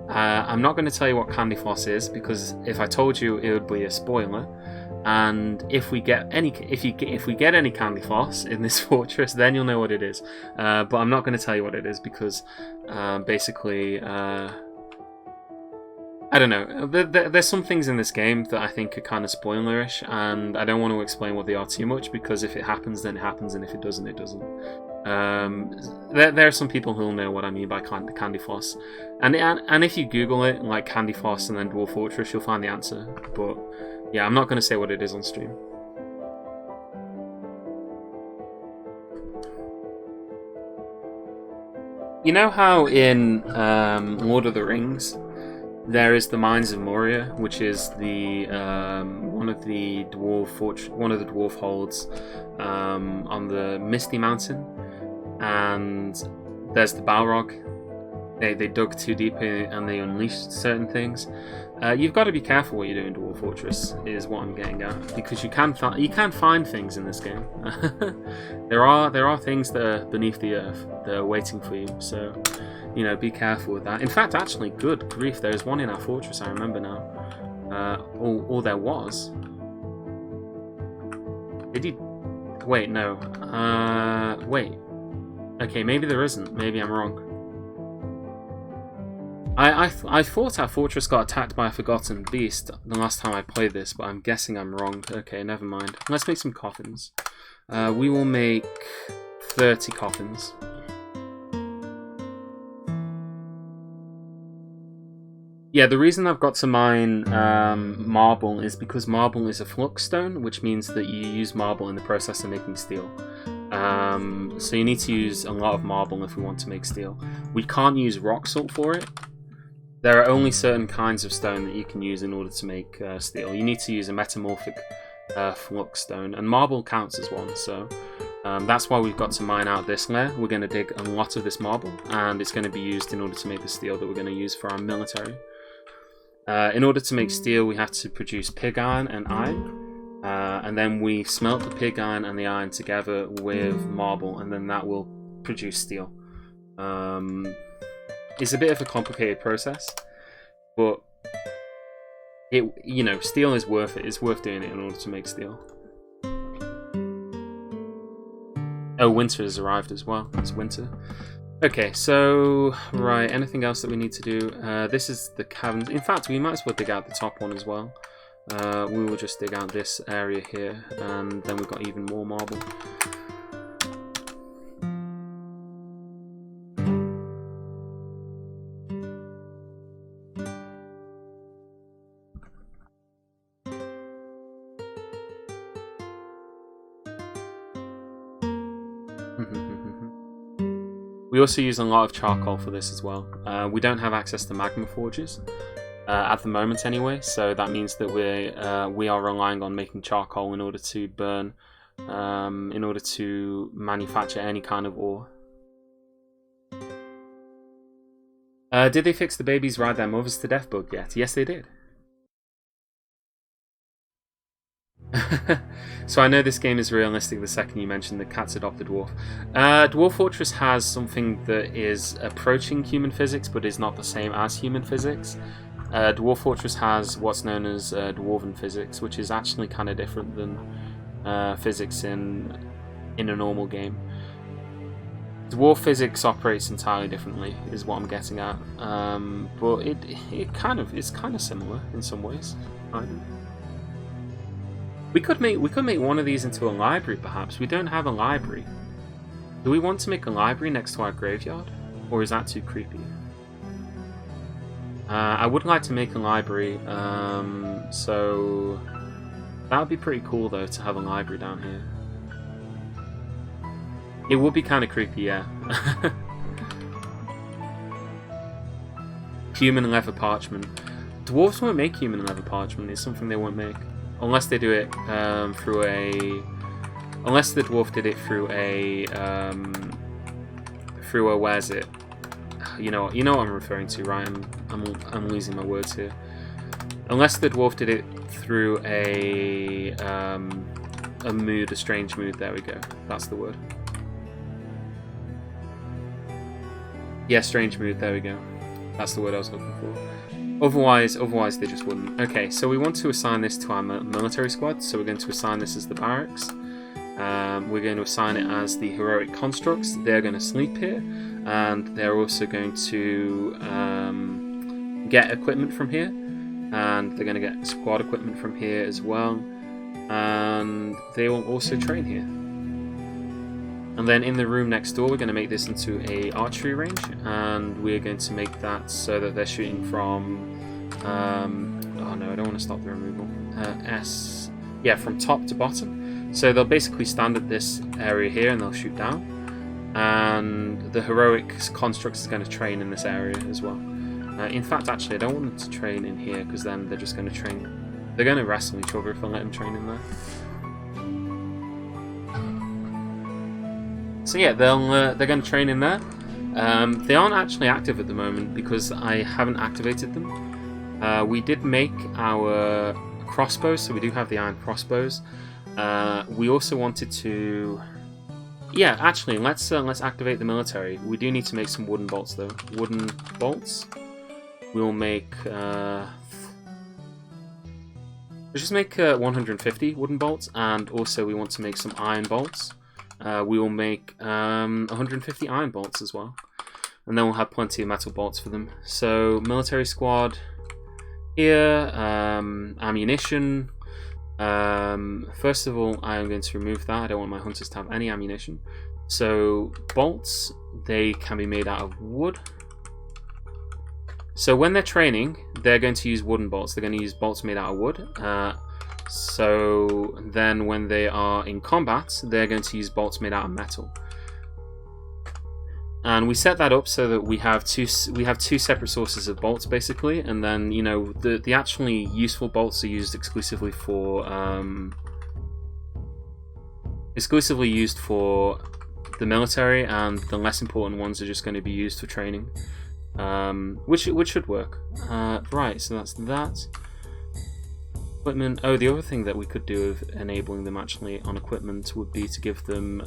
I'm not going to tell you what candy floss is, because if I told you, it would be a spoiler. And if we get any candy floss in this fortress, then you'll know what it is. But I'm not going to tell you what it is because basically, I don't know. There's some things in this game that I think are kind of spoilerish, and I don't want to explain what they are too much, because if it happens, then it happens, and if it doesn't, it doesn't. There are some people who'll know what I mean by candy floss, and if you Google it, like candy floss and then Dwarf Fortress, you'll find the answer. But yeah, I'm not going to say what it is on stream. You know how in Lord of the Rings there is the Mines of Moria, which is the one of the dwarf holds on the Misty Mountain, and there's the Balrog. They dug too deep and they unleashed certain things. You've got to be careful what you do in Dwarf Fortress, is what I'm getting at, because you can find things in this game. there are things that are beneath the earth that are waiting for you. So, you know, be careful with that. In fact, actually, good grief, there's one in our fortress, I remember now. Or there was. Did you... Wait, no. Wait. Okay, maybe there isn't. Maybe I'm wrong. I thought our fortress got attacked by a forgotten beast the last time I played this, but I'm guessing I'm wrong. Okay, never mind. Let's make some coffins. We will make 30 coffins. Yeah, the reason I've got to mine marble is because marble is a flux stone, which means that you use marble in the process of making steel. So you need to use a lot of marble if we want to make steel. We can't use rock salt for it. There are only certain kinds of stone that you can use in order to make steel. You need to use a metamorphic flux stone, and marble counts as one, so that's why we've got to mine out this layer. We're going to dig a lot of this marble, and it's going to be used in order to make the steel that we're going to use for our military. In order to make steel, we have to produce pig iron and iron, and then we smelt the pig iron and the iron together with marble, and then that will produce steel. It's a bit of a complicated process, but steel is worth it. It's worth doing it in order to make steel. Oh, winter has arrived as well. It's winter. Okay, so, right, anything else that we need to do? This is the caverns. In fact, we might as well dig out the top one as well. We will just dig out this area here, and then we've got even more marble. We also use a lot of charcoal for this as well. We don't have access to magma forges at the moment anyway, so that means that we are relying on making charcoal in order to burn, in order to manufacture any kind of ore. Did they fix the babies ride their mothers to death bug yet? Yes, they did. So I know this game is realistic the second you mentioned the cats adopt a dwarf. Dwarf Fortress has something that is approaching human physics but is not the same as human physics. Dwarf Fortress has what's known as dwarven physics, which is actually kind of different than physics in a normal game. Dwarf physics operates entirely differently, is what I'm getting at. But it's kind of similar in some ways. We could make one of these into a library, perhaps. We don't have a library. Do we want to make a library next to our graveyard, or is that too creepy? I would like to make a library, so that would be pretty cool though to have a library down here. It would be kind of creepy, yeah. Human leather parchment. Dwarves won't make human leather parchment. It's something they won't make. Unless they do it through a... Unless the dwarf did it through a... where's it? You know what I'm referring to, right? I'm losing my words here. Unless the dwarf did it through a mood, a strange mood. There we go. That's the word. Yeah, strange mood. There we go. That's the word I was looking for. Otherwise they just wouldn't. Okay, so we want to assign this to our military squad. So we're going to assign this as the barracks. We're going to assign it as the heroic constructs. They're going to sleep here, and they're also going to get equipment from here, and they're going to get squad equipment from here as well, and they will also train here. And then in the room next door, we're going to make this into a archery range, and we're going to make that so that they're shooting from oh no, I don't want to stop the removal. From top to bottom. So they'll basically stand at this area here and they'll shoot down. And the heroic constructs is going to train in this area as well. In fact, actually, I don't want them to train in here because then they're just going to train. They're going to wrestle each other if I let them train in there. So yeah, they're going to train in there. They aren't actually active at the moment because I haven't activated them. We did make our crossbows, so we do have the iron crossbows. We also wanted to... Yeah, actually, let's activate the military. We do need to make some wooden bolts, though. Wooden bolts. We'll make... let's just make 150 wooden bolts, and also we want to make some iron bolts. We will make 150 iron bolts as well. And then we'll have plenty of metal bolts for them. So, military squad here, ammunition. First of all, I am going to remove that. I don't want my hunters to have any ammunition. So, bolts, they can be made out of wood. So when they're training, they're going to use wooden bolts. They're going to use bolts made out of wood. So then when they are in combat, they're going to use bolts made out of metal. And we set that up so that we have two separate sources of bolts basically, and then the actually useful bolts are used exclusively for the military, and the less important ones are just going to be used for training, which should work. Right, so that's that. Equipment. Oh, the other thing that we could do of enabling them actually on equipment would be to give them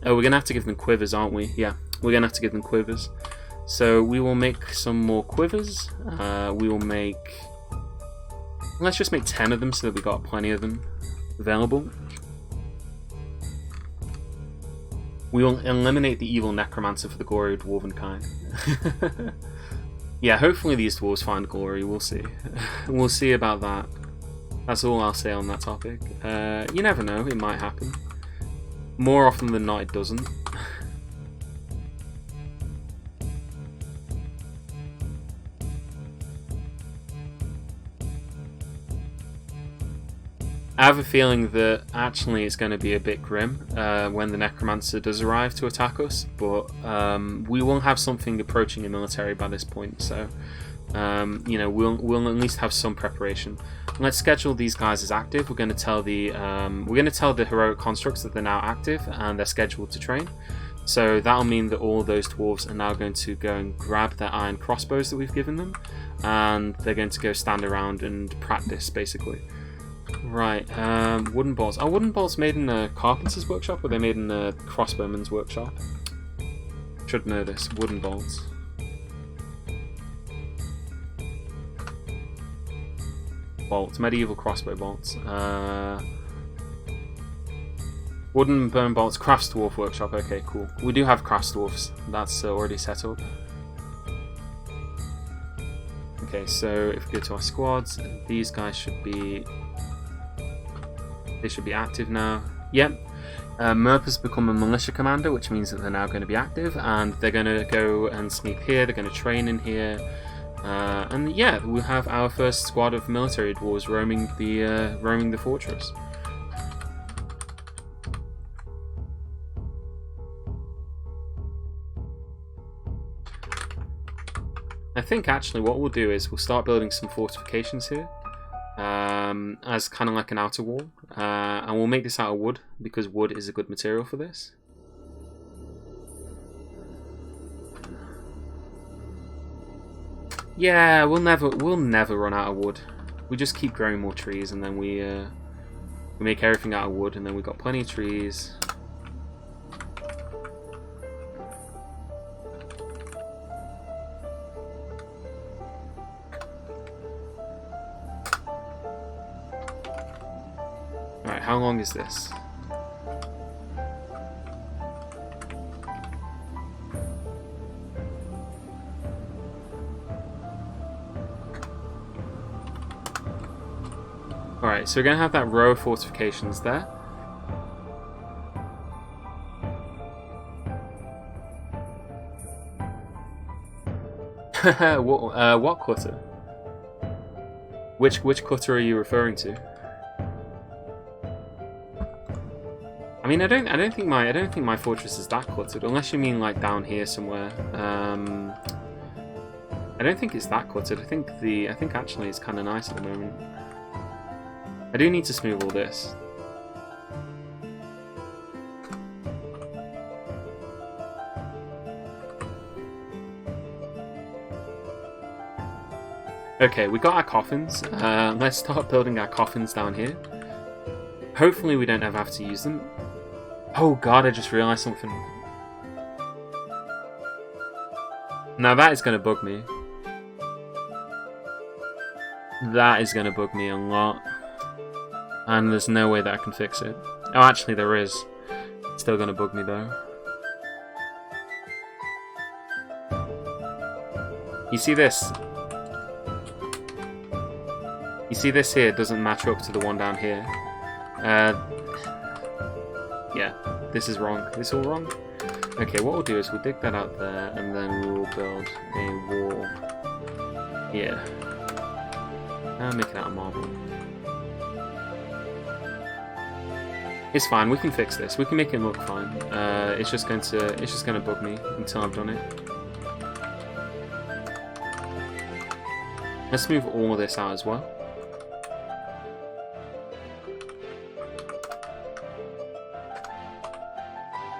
oh, we're gonna have to give them quivers, aren't we? Yeah, we're gonna have to give them quivers. So we will make some more quivers. We will make... Let's just make 10 of them so that we got plenty of them available. We will eliminate the evil necromancer for the glory of dwarven kind. Yeah, hopefully these dwarves find glory. We'll see. We'll see about that. That's all I'll say on that topic. You never know, it might happen. More often than not, it doesn't. I have a feeling that actually it's going to be a bit grim when the Necromancer does arrive to attack us, but we will have something approaching a military by this point, so you know, we'll at least have some preparation. Let's schedule these guys as active. We're going to tell the heroic constructs that they're now active and they're scheduled to train. So that'll mean that all those dwarves are now going to go and grab their iron crossbows that we've given them, and they're going to go stand around and practice, basically. Right, wooden bolts. Are wooden bolts made in a carpenter's workshop, or are they made in a crossbowman's workshop? Should know this. Wooden bolts. Bolts. Medieval crossbow bolts. Wooden bone bolts. Crafts dwarf workshop. Okay, cool. We do have crafts dwarfs. That's already set up. Okay, so if we go to our squads, these guys should be... They should be active now. Yep. Merp has become a militia commander, which means that they're now going to be active, and they're going to go and sneak here, they're going to train in here, and yeah, we'll have our first squad of military dwarves roaming the fortress. I think actually what we'll do is we'll start building some fortifications here. As kind of like an outer wall, and we'll make this out of wood because wood is a good material for this. Yeah, we'll never run out of wood. We just keep growing more trees, and then we make everything out of wood, and then we've got plenty of trees. Alright, how long is this? Alright, so we're going to have that row of fortifications there. What cutter? Which cutter are you referring to? I mean, I don't think my fortress is that cluttered, unless you mean like down here somewhere. I don't think it's that cluttered. I think actually it's kind of nice at the moment. I do need to smooth all this. Okay, we got our coffins. Let's start building our coffins down here. Hopefully we don't ever have to use them. Oh god, I just realised something. Now that is going to bug me. That is going to bug me a lot. And there's no way that I can fix it. Oh, actually there is. It's still going to bug me though. You see this? You see this here doesn't match up to the one down here. Yeah, this is wrong. This is all wrong. Okay, what we'll do is we'll dig that out there, and then we will build a wall here. And make it out of marble. It's fine. We can fix this. We can make it look fine. It's just going to bug me until I've done it. Let's move all of this out as well.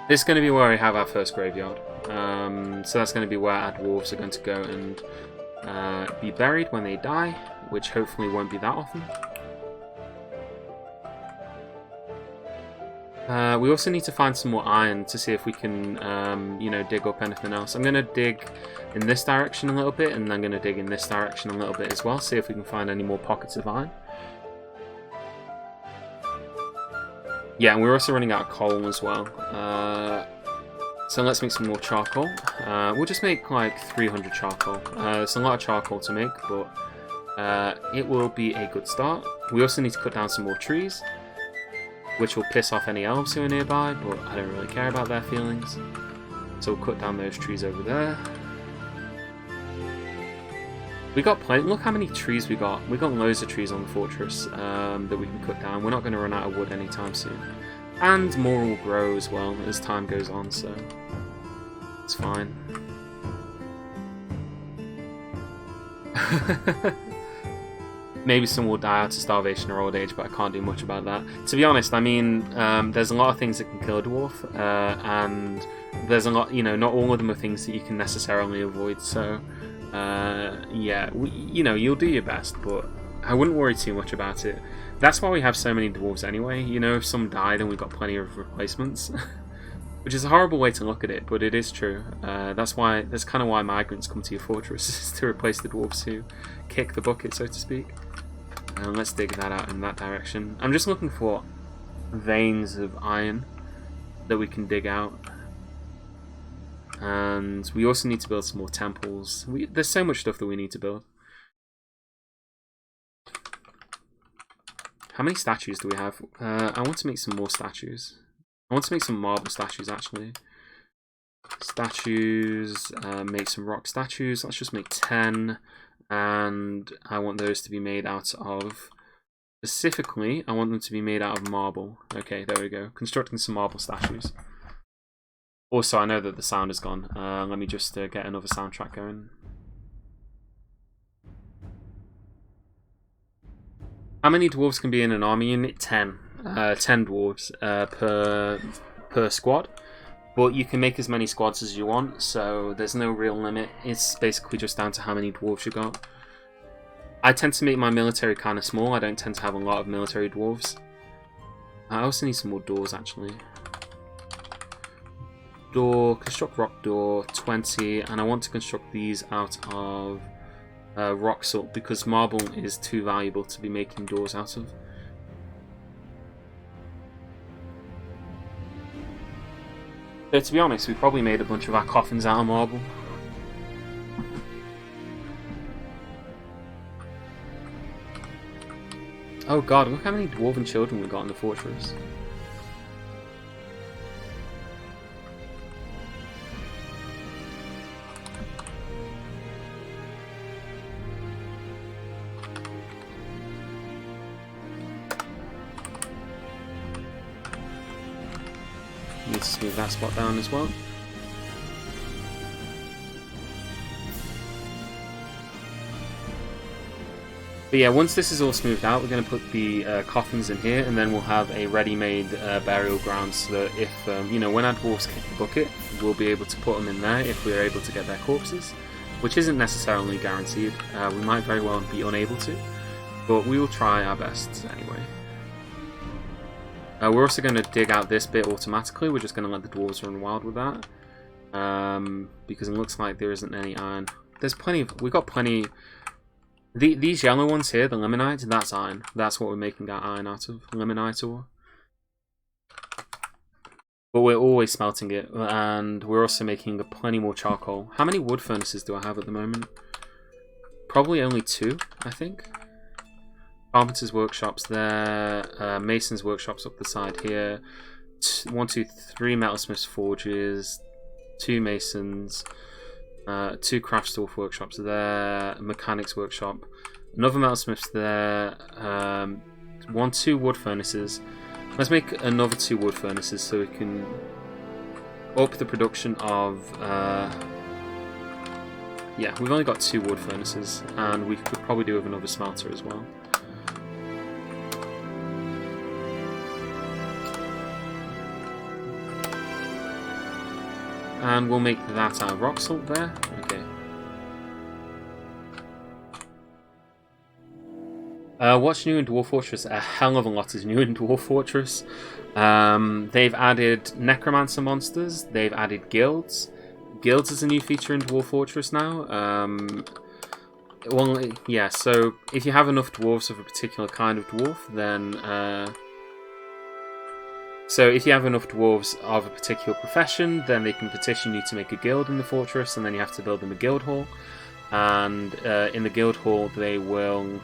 This is going to be where we have our first graveyard. So that's going to be where our dwarves are going to go and be buried when they die, which hopefully won't be that often. We also need to find some more iron to see if we can, you know, dig up anything else. I'm going to dig in this direction a little bit, and I'm going to dig in this direction a little bit as well, see if we can find any more pockets of iron. Yeah, and we're also running out of coal as well. So let's make some more charcoal. We'll just make like 300 charcoal. It's a lot of charcoal to make, but it will be a good start. We also need to cut down some more trees, which will piss off any elves who are nearby, but I don't really care about their feelings. So we'll cut down those trees over there. We got plenty. Look how many trees we got. We got loads of trees on the fortress that we can cut down. We're not going to run out of wood anytime soon. And more will grow as well as time goes on, so it's fine. Maybe some will die out of starvation or old age, but I can't do much about that. To be honest, I mean, there's a lot of things that can kill a dwarf, and there's a lot, you know, not all of them are things that you can necessarily avoid, so, yeah, you know, you'll do your best, but I wouldn't worry too much about it. That's why we have so many dwarves anyway, you know, if some die, then we've got plenty of replacements. Which is a horrible way to look at it, but it is true. That's kind of why migrants come to your fortress, is to replace the dwarves who kick the bucket, so to speak. And let's dig that out in that direction. I'm just looking for veins of iron that we can dig out. And we also need to build some more temples. There's so much stuff that we need to build. How many statues do we have? I want to make some more statues. I want to make some marble statues, actually. Statues, make some rock statues. Let's just make 10. And I want those to be made out of... Specifically, I want them to be made out of marble. Okay, there we go. Constructing some marble statues. Also, I know that the sound is gone. Let me just get another soundtrack going. How many dwarves can be in an army unit? 10. 10 dwarves per squad. But you can make as many squads as you want, so there's no real limit. It's basically just down to how many dwarves you got. I tend to make my military kind of small. I don't tend to have a lot of military dwarves. I also need some more doors, actually. Door, construct rock door, 20, and I want to construct these out of rock salt because marble is too valuable to be making doors out of. So to be honest, we probably made a bunch of our coffins out of marble. Oh god, look how many dwarven children we got in the fortress. Need to smooth that spot down as well. But yeah, once this is all smoothed out, we're going to put the coffins in here, and then we'll have a ready-made burial ground so that if, you know, when our dwarves kick the bucket, we'll be able to put them in there if we're able to get their corpses, which isn't necessarily guaranteed. We might very well be unable to, but we will try our best anyway. We're also going to dig out this bit automatically. We're just going to let the dwarves run wild with that. Because it looks like there isn't any iron. There's plenty of... We've got plenty... These yellow ones here, the limonite, that's iron. That's what we're making our iron out of. Limonite ore. But we're always smelting it. And we're also making plenty more charcoal. How many wood furnaces do I have at the moment? Probably only 2, I think. Carpenter's workshops there, Mason's workshops up the side here, 1, 2, 3 metalsmiths forges, 2 masons, 2 craftsdwarf workshops there, mechanics workshop, another metalsmiths there, 1, 2 wood furnaces. Let's make another 2 wood furnaces so we can up the production of... yeah, we've only got 2 wood furnaces, and we could probably do with another smelter as well. And we'll make that out of rock salt there. Okay. What's new in Dwarf Fortress? A hell of a lot is new in Dwarf Fortress. They've added necromancer monsters. They've added guilds. Guilds is a new feature in Dwarf Fortress now. Well, yeah, so if you have enough dwarves of a particular kind of dwarf, then... So if you have enough dwarves of a particular profession, then they can petition you to make a guild in the fortress, and then you have to build them a guild hall. And in the guild hall, they will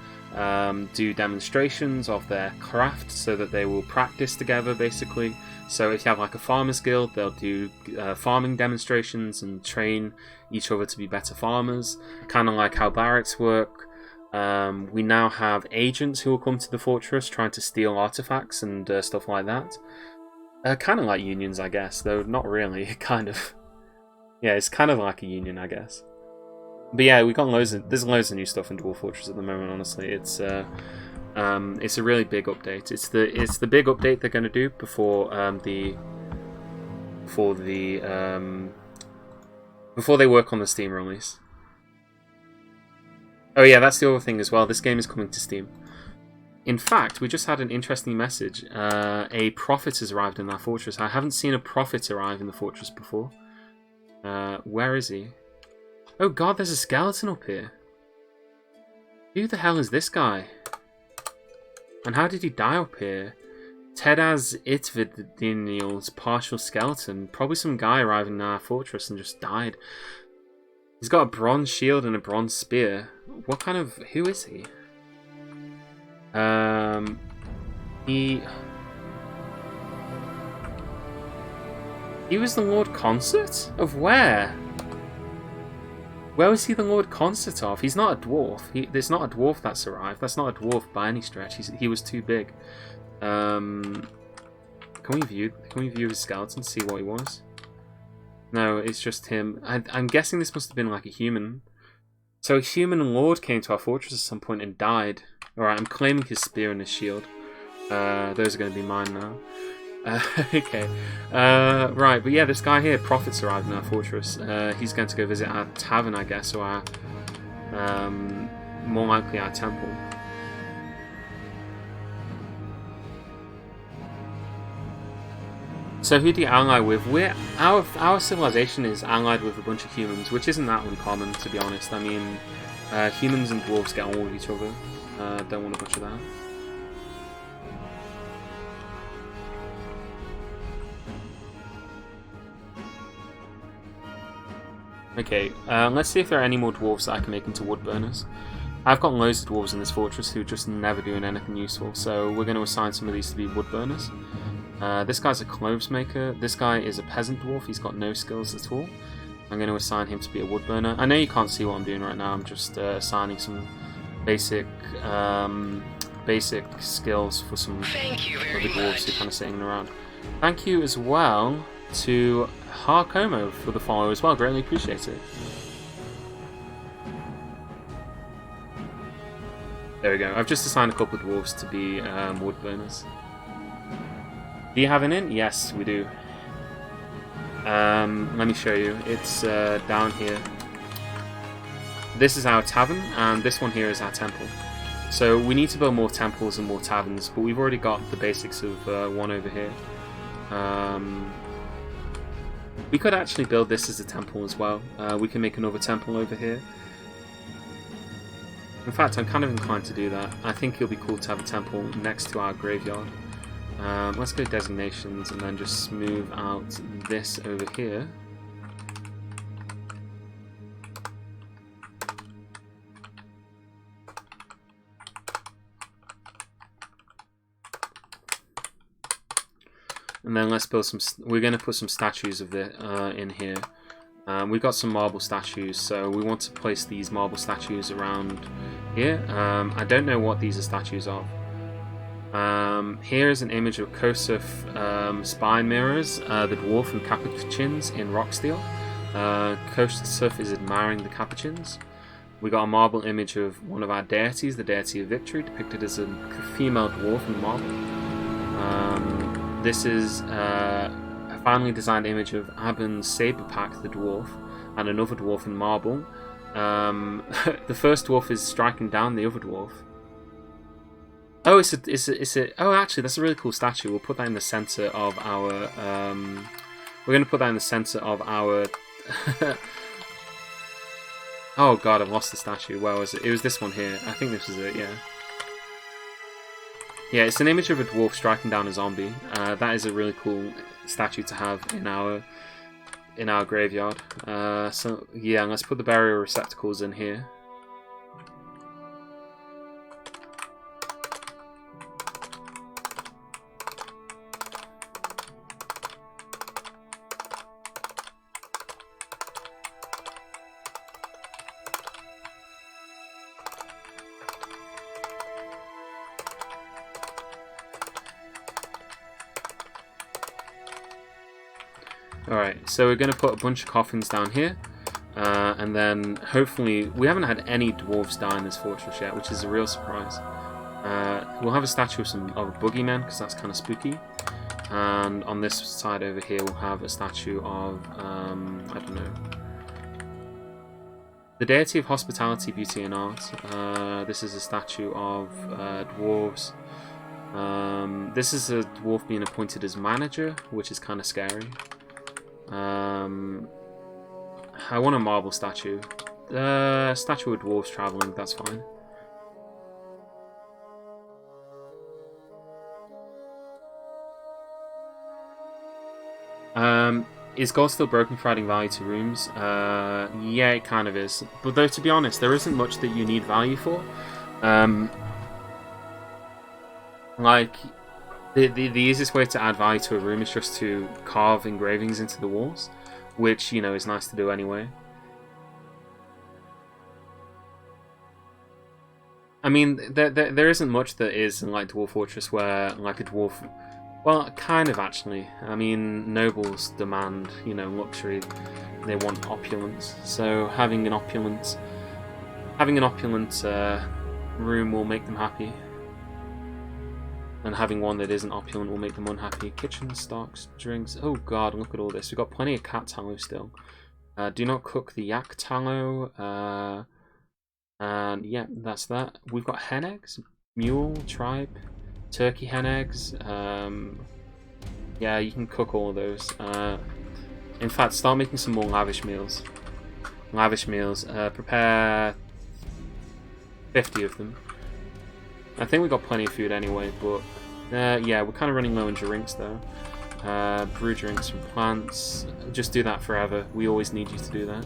do demonstrations of their craft so that they will practice together, basically. So if you have like a farmers guild, they'll do farming demonstrations and train each other to be better farmers, kind of like how barracks work. We now have agents who will come to the fortress trying to steal artifacts and stuff like that. Kind of like unions, I guess, though not really. Kind of. Yeah, it's kind of like a union, I guess. But yeah, we got there's loads of new stuff in Dwarf Fortress at the moment. Honestly, it's a really big update. It's the big update they're going to do before they work on the Steam release. Oh yeah, that's the other thing as well. This game is coming to Steam. In fact, we just had an interesting message. A prophet has arrived in our fortress. I haven't seen a prophet arrive in the fortress before. Where is he? Oh god, there's a skeleton up here. Who the hell is this guy? And how did he die up here? Tedaz Itvidinial's partial skeleton. Probably some guy arrived in our fortress and just died. He's got a bronze shield and a bronze spear. What kind of... who is he? He was the Lord Consort? Of where? Where was he the Lord Consort of? He's not a dwarf. There's not a dwarf that's arrived. That's not a dwarf by any stretch. He was too big. Can we view his skeleton, see what he was? No, it's just him. I'm guessing this must have been like a human. So a human lord came to our fortress at some point and died. Alright, I'm claiming his spear and his shield. Those are going to be mine now. Okay. Right, but yeah, this guy here, Prophet's arrived in our fortress. He's going to go visit our tavern, I guess, or our, more likely our temple. So who do you ally with? Our civilization is allied with a bunch of humans, which isn't that uncommon, to be honest. I mean, humans and dwarves get on with each other. Don't want a bunch of that. Okay, let's see if there are any more dwarves that I can make into wood burners. I've got loads of dwarves in this fortress who are just never doing anything useful, so we're going to assign some of these to be wood burners. This guy's a cloves maker. This guy is a peasant dwarf. He's got no skills at all. I'm going to assign him to be a wood burner. I know you can't see what I'm doing right now. I'm just assigning some basic skills for some of the dwarves who are kind of sitting around. Thank you as well to Harkomo for the follow as well. Greatly appreciate it. There we go. I've just assigned a couple of dwarves to be wood burners. Do you have an inn? Yes, we do. Let me show you. It's down here. This is our tavern, and this one here is our temple. So we need to build more temples and more taverns, but we've already got the basics of one over here. We could actually build this as a temple as well. We can make another temple over here. In fact, I'm kind of inclined to do that. I think it'll be cool to have a temple next to our graveyard. Let's go designations and then just smooth out this over here. And then let's build some. We're going to put some statues of it in here. We've got some marble statues, so we want to place these marble statues around here. I don't know what these are statues of. Here is an image of Kosuf spine mirrors, the dwarf and capuchins in rock steel. Kosuf is admiring the capuchins. We got a marble image of one of our deities, the deity of victory, depicted as a female dwarf in marble. This is a finely designed image of Aben's Saberpack, the dwarf, and another dwarf in marble. The first dwarf is striking down the other dwarf. Oh, it's a. Oh, actually, that's a really cool statue. We'll put that in the center of our. We're going to put that in the center of our. Oh god, I've lost the statue. Where was it? It was this one here. I think this is it. Yeah. Yeah, it's an image of a dwarf striking down a zombie. That is a really cool statue to have in our graveyard. So yeah, let's put the burial receptacles in here. Alright, so we're going to put a bunch of coffins down here. And then, hopefully, we haven't had any dwarves die in this fortress yet, which is a real surprise. We'll have a statue of a boogeyman, because that's kind of spooky. And on this side over here, we'll have a statue of, I don't know, the deity of hospitality, beauty, and art. This is a statue of dwarves. This is a dwarf being appointed as manager, which is kind of scary. I want a marble statue. Statue of dwarves traveling, that's fine. Is gold still broken for adding value to rooms? Yeah, it kind of is. But though, to be honest, there isn't much that you need value for. Like, the easiest way to add value to a room is just to carve engravings into the walls, which, you know, is nice to do anyway. I mean, there isn't much that is in, like, Dwarf Fortress where, like, a dwarf... Well, kind of, actually. I mean, nobles demand, you know, luxury. They want opulence. So having an opulent room will make them happy. And having one that isn't opulent will make them unhappy. Kitchen, stocks, drinks. Oh god, look at all this. We've got plenty of cat tallow still. Do not cook the yak tallow. And yeah, that's that. We've got hen eggs, mule, tripe, turkey hen eggs. Yeah, you can cook all of those. In fact, start making some more lavish meals. Prepare 50 of them. I think we got plenty of food anyway, but yeah, we're kind of running low on drinks though. Brew drinks from plants. Just do that forever. We always need you to do that.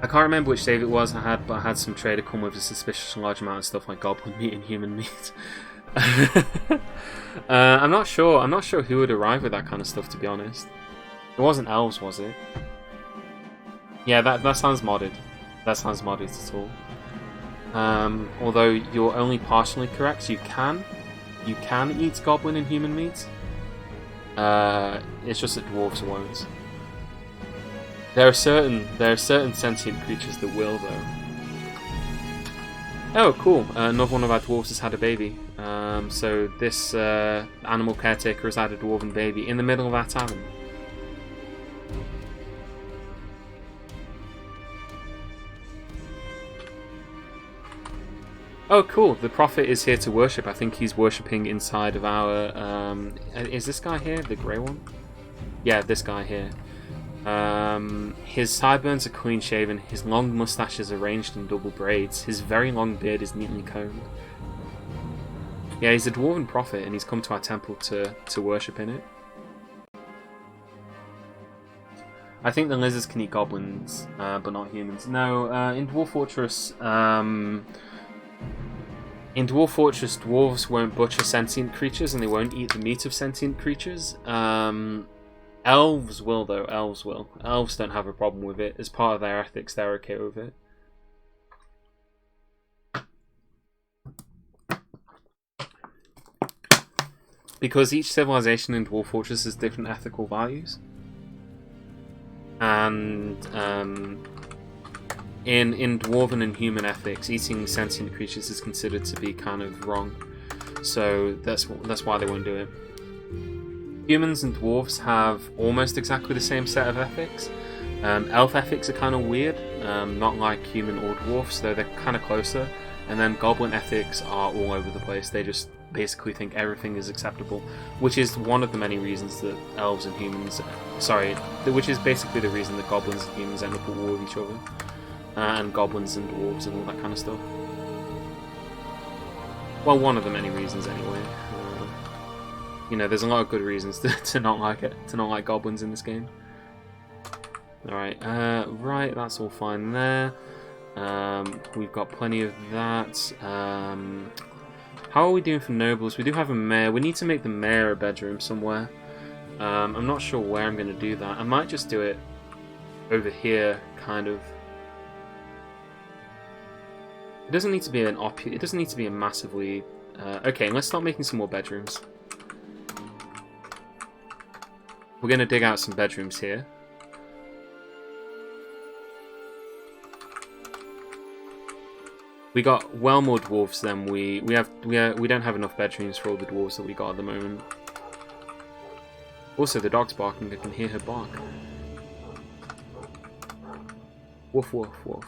I can't remember which save it was I had, but I had some trader come with a suspicious large amount of stuff like goblin meat and human meat. I'm not sure who would arrive with that kind of stuff, to be honest. It wasn't elves, was it? Yeah, that sounds modded. That sounds modded at all. Although you're only partially correct. You can eat goblin and human meat. It's just that dwarves won't. There are certain sentient creatures that will, though. Oh, cool! Another one of our dwarves has had a baby. So this animal caretaker has had a dwarven baby in the middle of our tavern. Oh, cool! The prophet is here to worship. I think he's worshipping inside of our. Is this guy here the grey one? Yeah, this guy here. His sideburns are clean shaven, his long moustache is arranged in double braids, his very long beard is neatly combed. Yeah, he's a dwarven prophet and he's come to our temple to worship in it. I think the lizards can eat goblins, but not humans. No, in Dwarf Fortress, dwarves won't butcher sentient creatures and they won't eat the meat of sentient creatures. Elves will, though. Elves will. Elves don't have a problem with it. As part of their ethics, they're okay with it. Because each civilization in Dwarf Fortress has different ethical values. And in Dwarven and human ethics, eating sentient creatures is considered to be kind of wrong. So that's why they won't do it. Humans and dwarves have almost exactly the same set of ethics. Elf ethics are kind of weird, not like human or dwarfs, though they're kind of closer. And then goblin ethics are all over the place. They just basically think everything is acceptable, which is one of the many reasons that elves and humans... which is basically the reason that goblins and humans end up at war with each other. And goblins and dwarves and all that kind of stuff. Well, one of the many reasons anyway. You know, there's a lot of good reasons to not like it, to not like goblins in this game. Alright, right, that's all fine there. We've got plenty of that. How are we doing for nobles? We do have a mayor. We need to make the mayor a bedroom somewhere. I'm not sure where I'm going to do that. I might just do it over here, kind of. It doesn't need to be it doesn't need to be a massively Okay, let's start making some more bedrooms. We're going to dig out some bedrooms here. We got well more dwarves than we don't have enough bedrooms for all the dwarves that we got at the moment. Also, the dog's barking. I can hear her bark. Woof woof woof.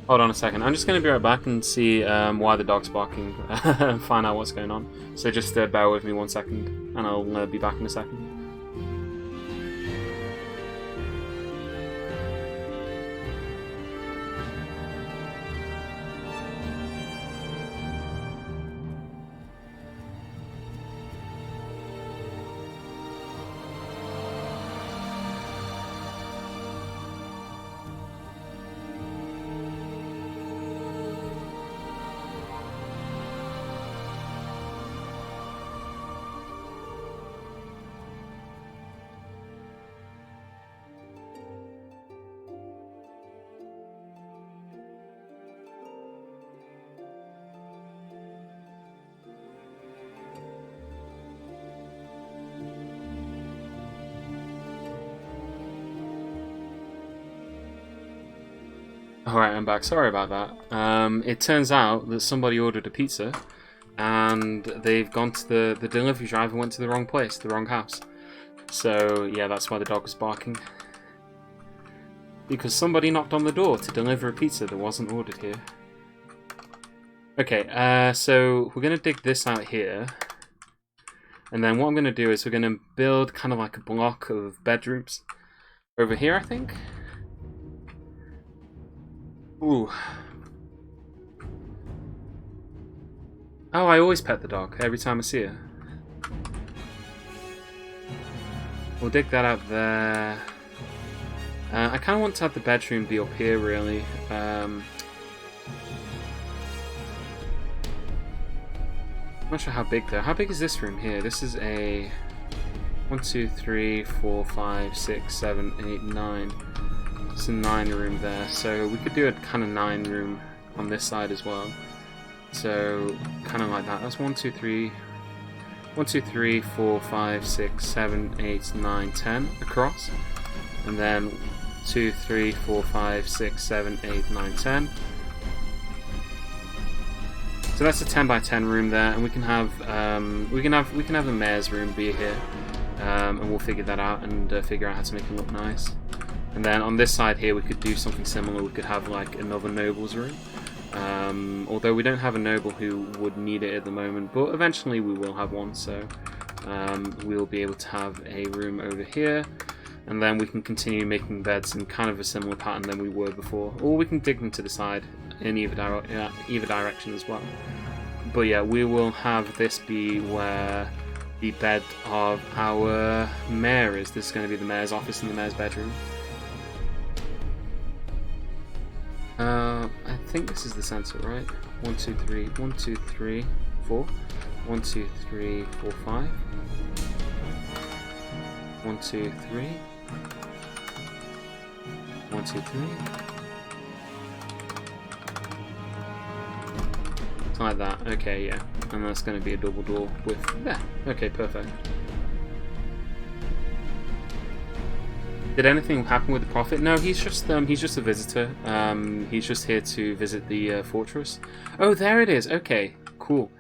Hold on a second. I'm just going to be right back and see why the dog's barking and find out what's going on. So just bear with me 1 second, and I'll be back in a second. Alright, I'm back. Sorry about that. It turns out that somebody ordered a pizza and they've gone to the delivery driver went to the wrong place, the wrong house. So, yeah, that's why the dog was barking. Because somebody knocked on the door to deliver a pizza that wasn't ordered here. Okay, so we're going to dig this out here. And then what I'm going to do is we're going to build kind of like a block of bedrooms over here, I think. Ooh. Oh, I always pet the dog every time I see her. We'll dig that out there. I kind of want to have the bedroom be up here, really. I'm not sure how big though. How big is this room here? This is a 1, 2, 3, 4, 5, 6, 7, 8, 9. It's a 9 room there, so we could do a kind of 9 room on this side as well. So kind of like that. That's 1, 2, 3, 1, 2, 3, 4, 5, 6, 7, 8, 9, 10 across, and then 2, 3, 4, 5, 6, 7, 8, 9, 10. So that's a 10 by 10 room there, and we can have the mayor's room be here, and we'll figure that out and figure out how to make it look nice. And then on this side here, we could do something similar. We could have like another noble's room, although we don't have a noble who would need it at the moment, but eventually we will have one. So we'll be able to have a room over here, and then we can continue making beds in kind of a similar pattern than we were before, or we can dig them to the side in either direction as well. But yeah, we will have this be where the bed of our mayor is. This is going to be the mayor's office and the mayor's bedroom. I think this is the center, right? 1, 2, 3, 1, 2, 3, 4. 1, 2, 3, 4, 5. 1, 2, 3. 1, 2, 3. Something like that. Okay, yeah. And that's going to be a double door with there. Okay, perfect. Did anything happen with the prophet? No, he's just a visitor. He's just here to visit the fortress. Oh, there it is. Okay, cool.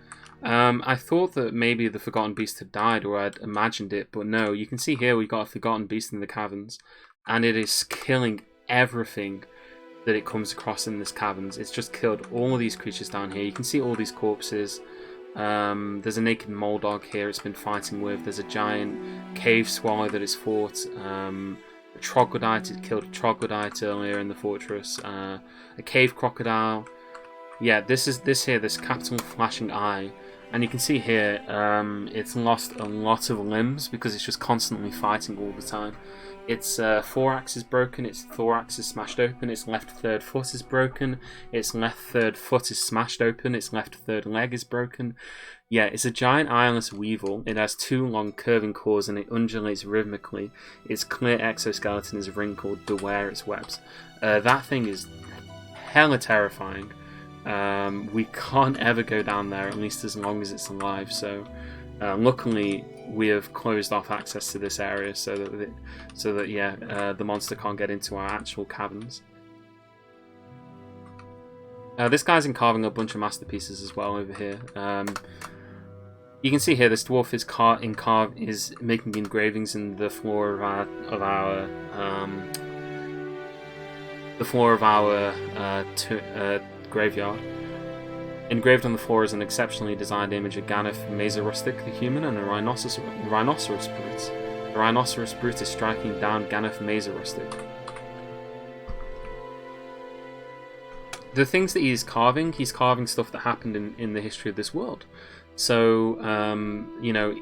I thought that maybe the forgotten beast had died, or I'd imagined it, but no. You can see here we've got a forgotten beast in the caverns, and it is killing everything that it comes across in this caverns. It's just killed all of these creatures down here. You can see all these corpses. There's a naked mole dog here it's been fighting with. There's a giant cave swallow that it's fought. A troglodyte, it killed a troglodyte earlier in the fortress. A cave crocodile. Yeah, this capital flashing eye And you can see here, it's lost a lot of limbs because it's just constantly fighting all the time. Its thorax is broken, its thorax is smashed open, its left third foot is broken, its left third foot is smashed open, its left third leg is broken. Yeah, it's a giant eyeless weevil. It has 2 long curving claws and it undulates rhythmically. Its clear exoskeleton is wrinkled to wear its webs. That thing is hella terrifying. We can't ever go down there, at least as long as it's alive, so luckily we have closed off access to this area so that the monster can't get into our actual caverns. This guy's carving a bunch of masterpieces as well over here. You can see here this dwarf is making engravings in the floor of our graveyard. Engraved on the floor is an exceptionally designed image of Ganef Mesa Rustic, the human, and a rhinoceros brute. The rhinoceros brute is striking down Ganef Mesa Rustic. The things that he's carving stuff that happened in the history of this world. So, you know,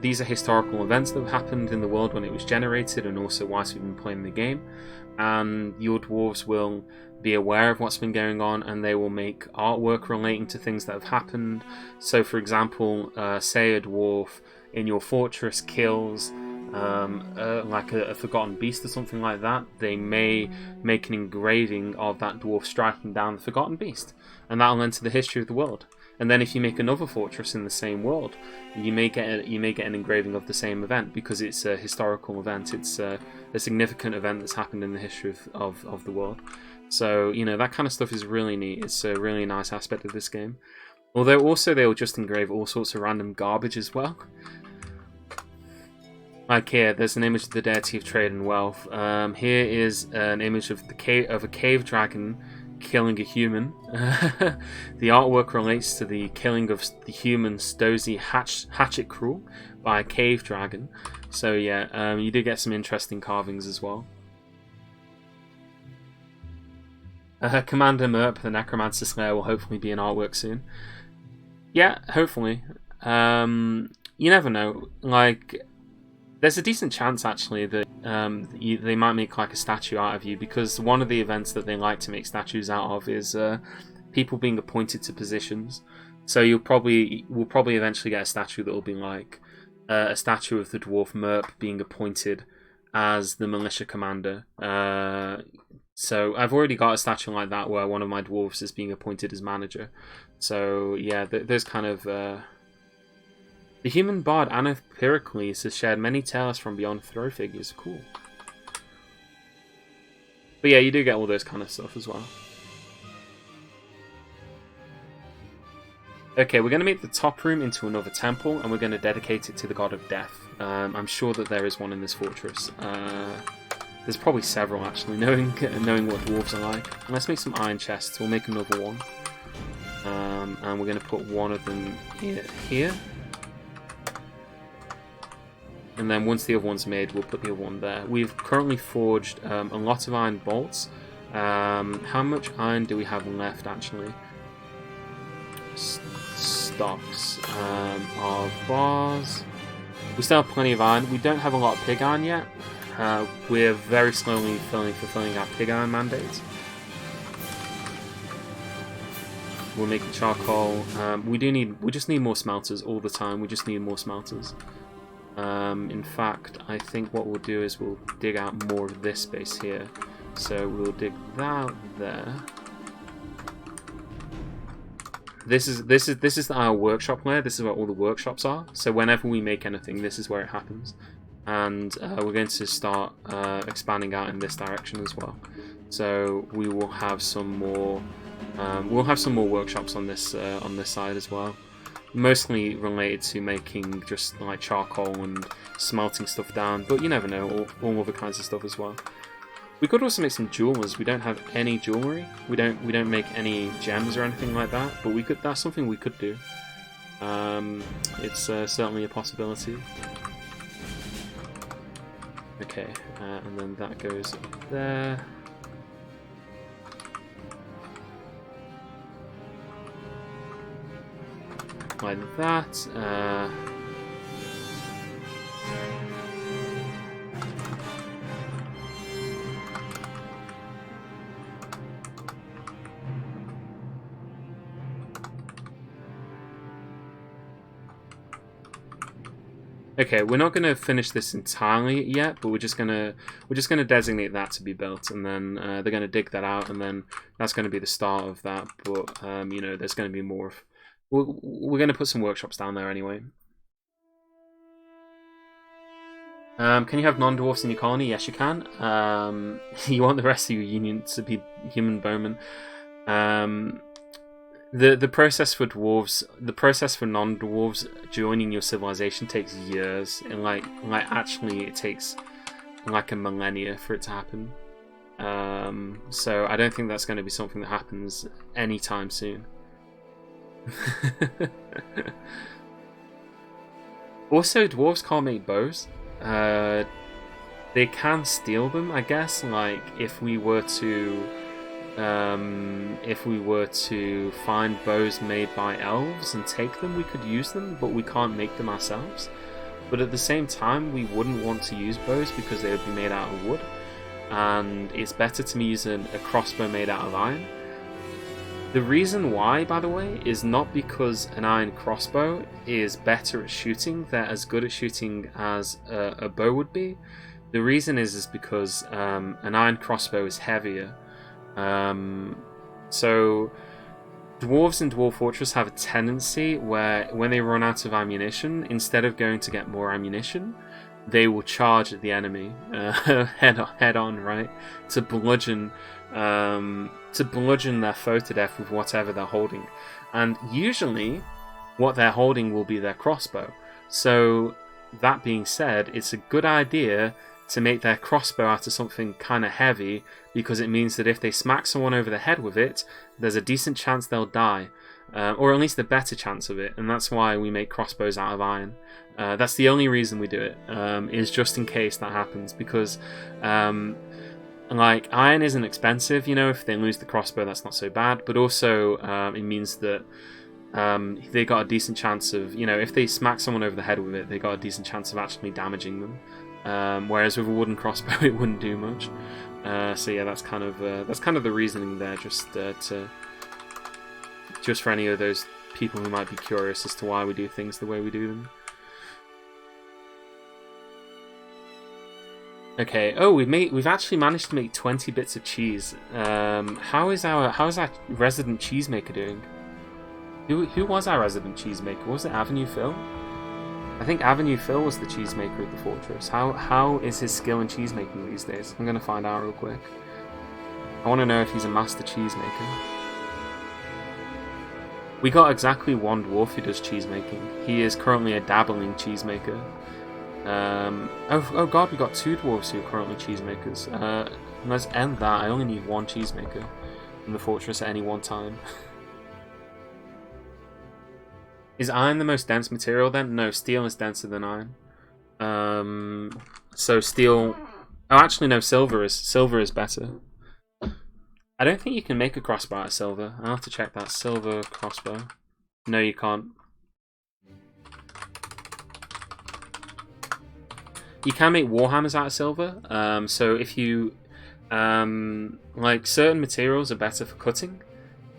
these are historical events that have happened in the world when it was generated and also whilst we've been playing the game. And your dwarves will be aware of what's been going on and they will make artwork relating to things that have happened. So, for example, say a dwarf in your fortress kills like a forgotten beast or something like that, they may make an engraving of that dwarf striking down the forgotten beast. And that'll enter the history of the world. And then if you make another fortress in the same world, you may get an engraving of the same event because it's a historical event. It's a significant event that's happened in the history of the world. So, you know, that kind of stuff is really neat. It's a really nice aspect of this game. Although also they'll just engrave all sorts of random garbage as well. Like here, there's an image of the deity of trade and wealth. Here is an image of a cave dragon killing a human. The artwork relates to the killing of the human Stozy Hatchet Cruel by a cave dragon. So yeah, you do get some interesting carvings as well. Commander Merp, the Necromancer Slayer, will hopefully be an artwork soon. Yeah, hopefully. You never know. Like, there's a decent chance actually that they might make like a statue out of you, because one of the events that they like to make statues out of is people being appointed to positions. So we'll probably eventually get a statue that will be like a statue of the dwarf Merp being appointed as the militia commander. So I've already got a statue like that where one of my dwarves is being appointed as manager. So yeah, there's kind of... The human bard Anna Pericles has shared many tales from beyond throw figures. Cool. But yeah, you do get all those kind of stuff as well. Okay, we're going to make the top room into another temple, and we're going to dedicate it to the god of death. I'm sure that there is one in this fortress. There's probably several, actually, knowing what dwarves are like. Let's make some iron chests. We'll make another one. And we're going to put one of them here. And then once the other one's made, we'll put the other one there. We've currently forged a lot of iron bolts. How much iron do we have left, actually? Stocks. Our bars. We still have plenty of iron. We don't have a lot of pig iron yet. We're very slowly fulfilling our pig iron mandates. We're making charcoal. We just need more smelters all the time. We just need more smelters. In fact, I think what we'll do is we'll dig out more of this space here. So we'll dig that out there. This is our workshop layer. This is where all the workshops are. So whenever we make anything, this is where it happens. And we're going to start expanding out in this direction as well. So we will have some more. We'll have some more workshops on this side as well. Mostly related to making just like charcoal and smelting stuff down, but you never know, all other kinds of stuff as well. We could also make some jewelers. We don't have any jewelry. We don't make any gems or anything like that, but we could. That's something we could do. It's certainly a possibility. Okay, and then that goes up there. like that. Okay, we're not gonna finish this entirely yet, but we're just gonna designate that to be built, and then they're gonna dig that out, and then that's gonna be the start of that. But you know, there's gonna be more. We're gonna put some workshops down there anyway. Can you have non-dwarfs in your colony? Yes, you can. You want the rest of your union to be human bowmen. The process for dwarves, the process for non-dwarves joining your civilization takes years, and like actually it takes like a millennia for it to happen. So I don't think that's going to be something that happens anytime soon. Also, dwarves can't make bows. They can steal them, I guess. Like if we were to find bows made by elves and take them, we could use them, but we can't make them ourselves. But at the same time, we wouldn't want to use bows because they would be made out of wood, and it's better to me use a crossbow made out of iron. The reason why, by the way, is not because an iron crossbow is better at shooting. They're as good at shooting as a bow would be. The reason is because an iron crossbow is heavier. So dwarves in Dwarf Fortress have a tendency where when they run out of ammunition, instead of going to get more ammunition, they will charge at the enemy head on, right, to bludgeon their foe to death with whatever they're holding. And usually what they're holding will be their crossbow. So that being said, it's a good idea to make their crossbow out of something kind of heavy, because it means that if they smack someone over the head with it, there's a decent chance they'll die, or at least a better chance of it. And that's why we make crossbows out of iron. That's the only reason we do it, is just in case that happens, because like iron isn't expensive, you know. If they lose the crossbow, that's not so bad, but also it means that they got a decent chance of, you know, if they smack someone over the head with it, they got a decent chance of actually damaging them. Whereas with a wooden crossbow, it wouldn't do much. So yeah, that's kind of the reasoning there, just for any of those people who might be curious as to why we do things the way we do them. Okay. Oh, we've actually managed to make 20 bits of cheese. How is our resident cheesemaker doing? Who was our resident cheesemaker? Was it Avenue Phil? I think Avenue Phil was the cheesemaker of the fortress. How is his skill in cheesemaking these days? I'm going to find out real quick. I want to know if he's a master cheesemaker. We got exactly one dwarf who does cheesemaking. He is currently a dabbling cheesemaker. Oh god, we got two dwarves who are currently cheesemakers. Let's end that. I only need one cheesemaker in the fortress at any one time. Is iron the most dense material then? No, steel is denser than iron. So steel... Oh, actually no, silver is better. I don't think you can make a crossbow out of silver. I'll have to check that. Silver crossbow. No, you can't. You can make warhammers out of silver. So if you... like, certain materials are better for cutting,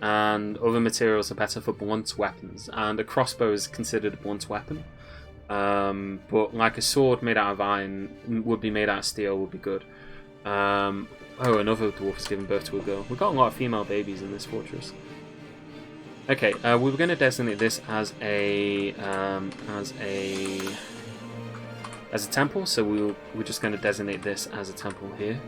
and other materials are better for blunt weapons, and a crossbow is considered a blunt weapon, but like a sword made out of iron would be made out of steel would be good. Oh, another dwarf has given birth to a girl. We've got a lot of female babies in this fortress. Okay, we were going to designate this as a temple, so we're just going to designate this as a temple here.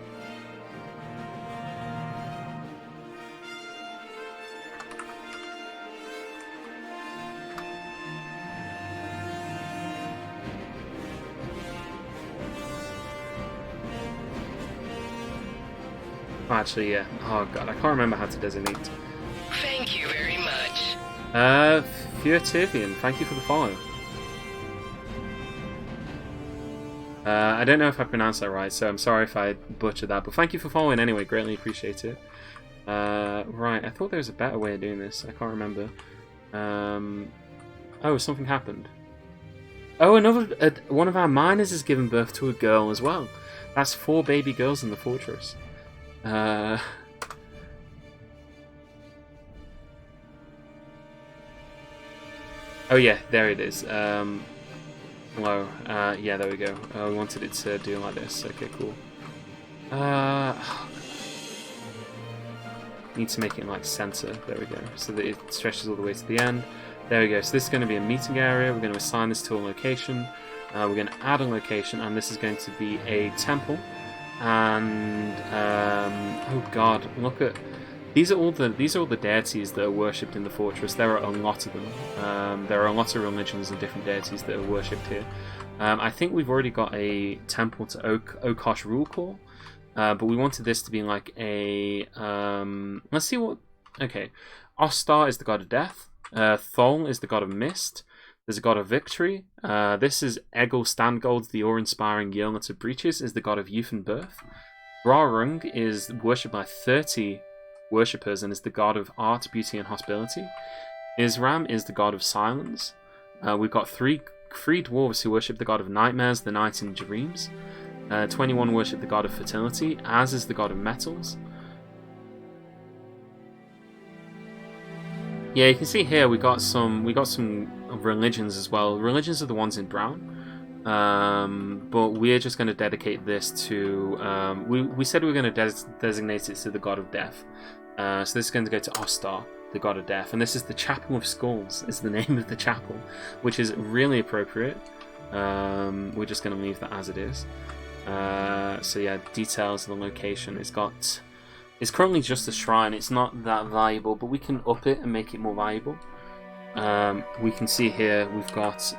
Actually, yeah. Oh god, I can't remember how to designate. Thank you very much. Furtivian, thank you for the follow. I don't know if I pronounced that right, so I'm sorry if I butchered that, but thank you for following anyway, greatly appreciate it. Right, I thought there was a better way of doing this, I can't remember. Oh, something happened. Oh, another one of our miners has given birth to a girl as well. That's 4 baby girls in the fortress. Oh yeah, there it is. Hello. Yeah, there we go. We wanted it to do like this. Okay, cool. Need to make it like center. There we go. So that it stretches all the way to the end. There we go. So this is going to be a meeting area. We're going to assign this to a location. We're going to add a location, and this is going to be a temple. And oh god, look at these are all the deities that are worshipped in the fortress. There are a lot of them. There are a lot of religions and different deities that are worshipped here. I think we've already got a temple to Okosh Rule Call, but we wanted this to be like a let's see what. Okay, Ostar is the god of death. Thol is the god of mist. There's a god of victory. This is Egil Standgold, the awe-inspiring Yearlet of Breaches, is the god of youth and birth. Brarung is worshipped by 30 worshippers and is the god of art, beauty, and hospitality. Isram is the god of silence. We've got three dwarves who worship the god of nightmares, the night, and dreams. 21 worship the god of fertility. Az is the god of metals. Yeah, you can see here we got some religions as well. Religions are the ones in brown, but we're just going to dedicate this to. We said we were going to designate it to the god of death. So this is going to go to Ostar, the god of death, and this is the Chapel of Skulls. Is the name of the chapel, which is really appropriate. We're just going to leave that as it is. So yeah, details of the location. It's currently just a shrine. It's not that valuable, but we can up it and make it more valuable. We can see here we've got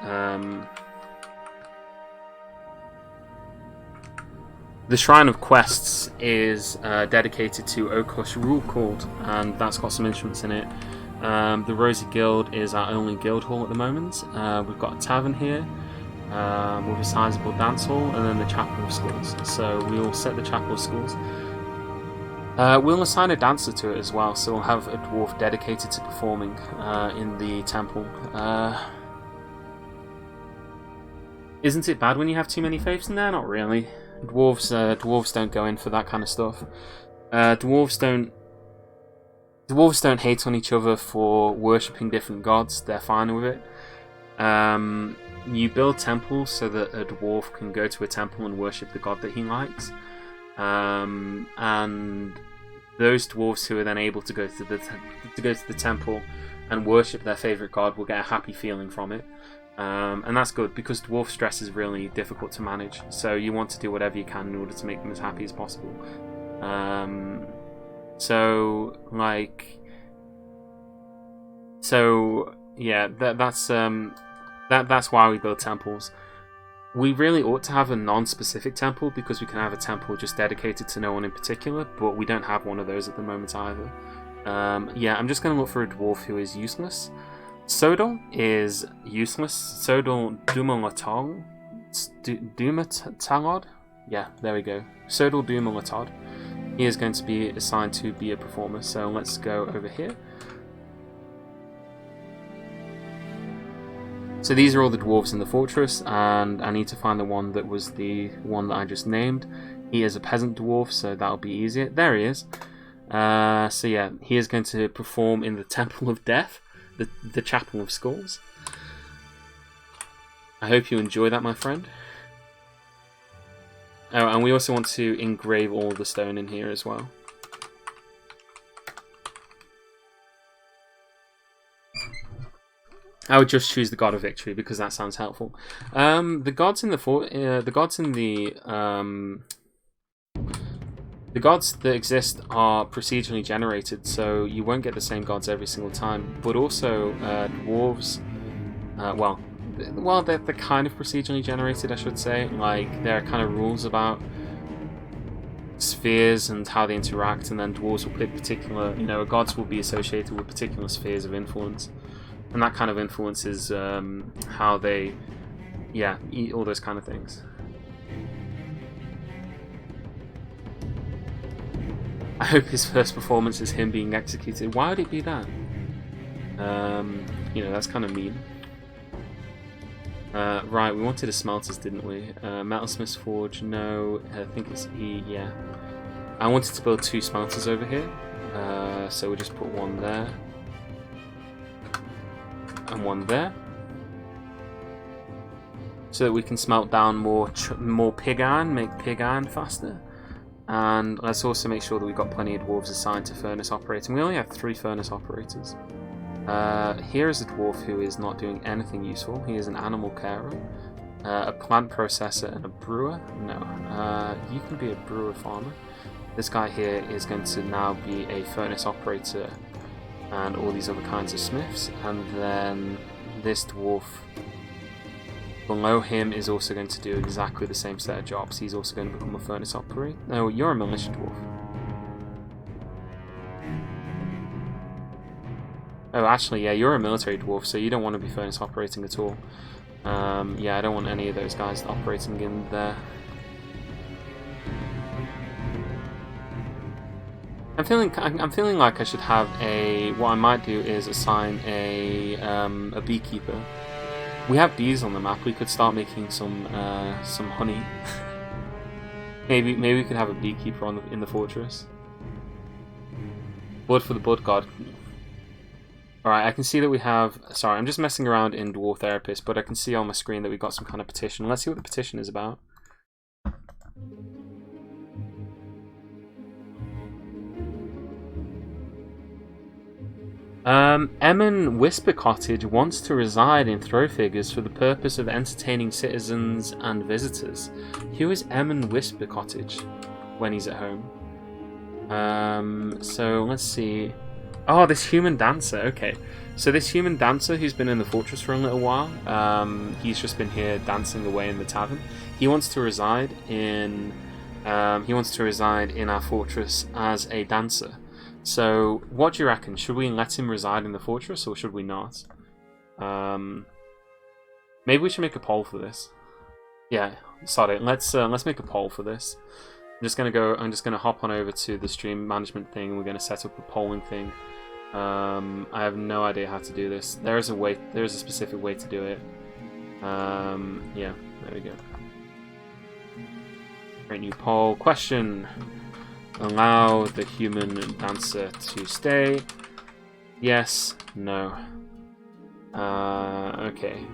the Shrine of Quests is dedicated to Okosh Rule Called, and that's got some instruments in it. The Rosy Guild is our only guild hall at the moment. We've got a tavern here with a sizable dance hall, and then the Chapel of Skulls. So we will set the Chapel of Skulls. We'll assign a dancer to it as well, so we'll have a dwarf dedicated to performing in the temple. Isn't it bad when you have too many faiths in there? Not really. Dwarves don't go in for that kind of stuff. Dwarves don't hate on each other for worshipping different gods. They're fine with it. You build temples so that a dwarf can go to a temple and worship the god that he likes. And those dwarves who are then able to go to the temple and worship their favorite god will get a happy feeling from it, and that's good because dwarf stress is really difficult to manage. So you want to do whatever you can in order to make them as happy as possible. So yeah, that's why we build temples. We really ought to have a non-specific temple because we can have a temple just dedicated to no one in particular, but we don't have one of those at the moment either. Yeah, I'm just going to look for a dwarf who is useless. Sodal is useless. Sodal Dumatalod? Yeah, there we go. Sodal Dumalatod. He is going to be assigned to be a performer, so let's go over here. So these are all the dwarves in the fortress, and I need to find the one that was the one that I just named. He is a peasant dwarf, so that'll be easier. There he is. So yeah, he is going to perform in the Temple of Death, the Chapel of Skulls. I hope you enjoy that, my friend. Oh, and we also want to engrave all the stone in here as well. I would just choose the God of Victory because that sounds helpful. The gods that exist are procedurally generated, so you won't get the same gods every single time. But also dwarves, well, they're kind of procedurally generated, I should say. Like there are kind of rules about spheres and how they interact, and then dwarves will pick particular, gods will be associated with particular spheres of influence. And that kind of influences how they, eat all those kind of things. I hope his first performance is him being executed. Why would it be that? That's kind of mean. Right, we wanted a smelters, didn't we? Metalsmith's Forge, no. I think it's E, yeah. I wanted to build 2 smelters over here. So we'll just put one there. And one there. So that we can smelt down more pig iron, make pig iron faster. And let's also make sure that we've got plenty of dwarves assigned to furnace operating. We only have 3 furnace operators. Here is a dwarf who is not doing anything useful. He is an animal carer, a plant processor, and a brewer. No, you can be a brewer farmer. This guy here is going to now be a furnace operator and all these other kinds of smiths. And then this dwarf below him is also going to do exactly the same set of jobs. He's also going to become a furnace operator. No, you're a militia dwarf. Oh, actually, yeah, you're a military dwarf, so you don't want to be furnace operating at all. Yeah, I don't want any of those guys operating in there. I'm feeling like I should have a. What I might do is assign a beekeeper. We have bees on the map. We could start making some honey. maybe we could have a beekeeper in the fortress. Blood for the blood god. Alright, I can see that we have... Sorry, I'm just messing around in Dwarf Therapist, but I can see on my screen that we've got some kind of petition. Let's see what the petition is about. Emmon Whisper Cottage wants to reside in Throwfigures for the purpose of entertaining citizens and visitors. Who is Emmon Whisper Cottage when he's at home? So let's see... Oh, this human dancer. Okay, so this human dancer who's been in the fortress for a little while, he's just been here dancing away in the tavern. He wants to reside in our fortress as a dancer. So, what do you reckon? Should we let him reside in the fortress, or should we not? Maybe we should make a poll for this. Yeah, sorry. Let's make a poll for this. I'm just gonna hop on over to the stream management thing. And we're gonna set up a polling thing. I have no idea how to do this. There is a specific way to do it. Yeah, there we go. Create new poll. Question: allow the human dancer to stay? Yes. No. Okay.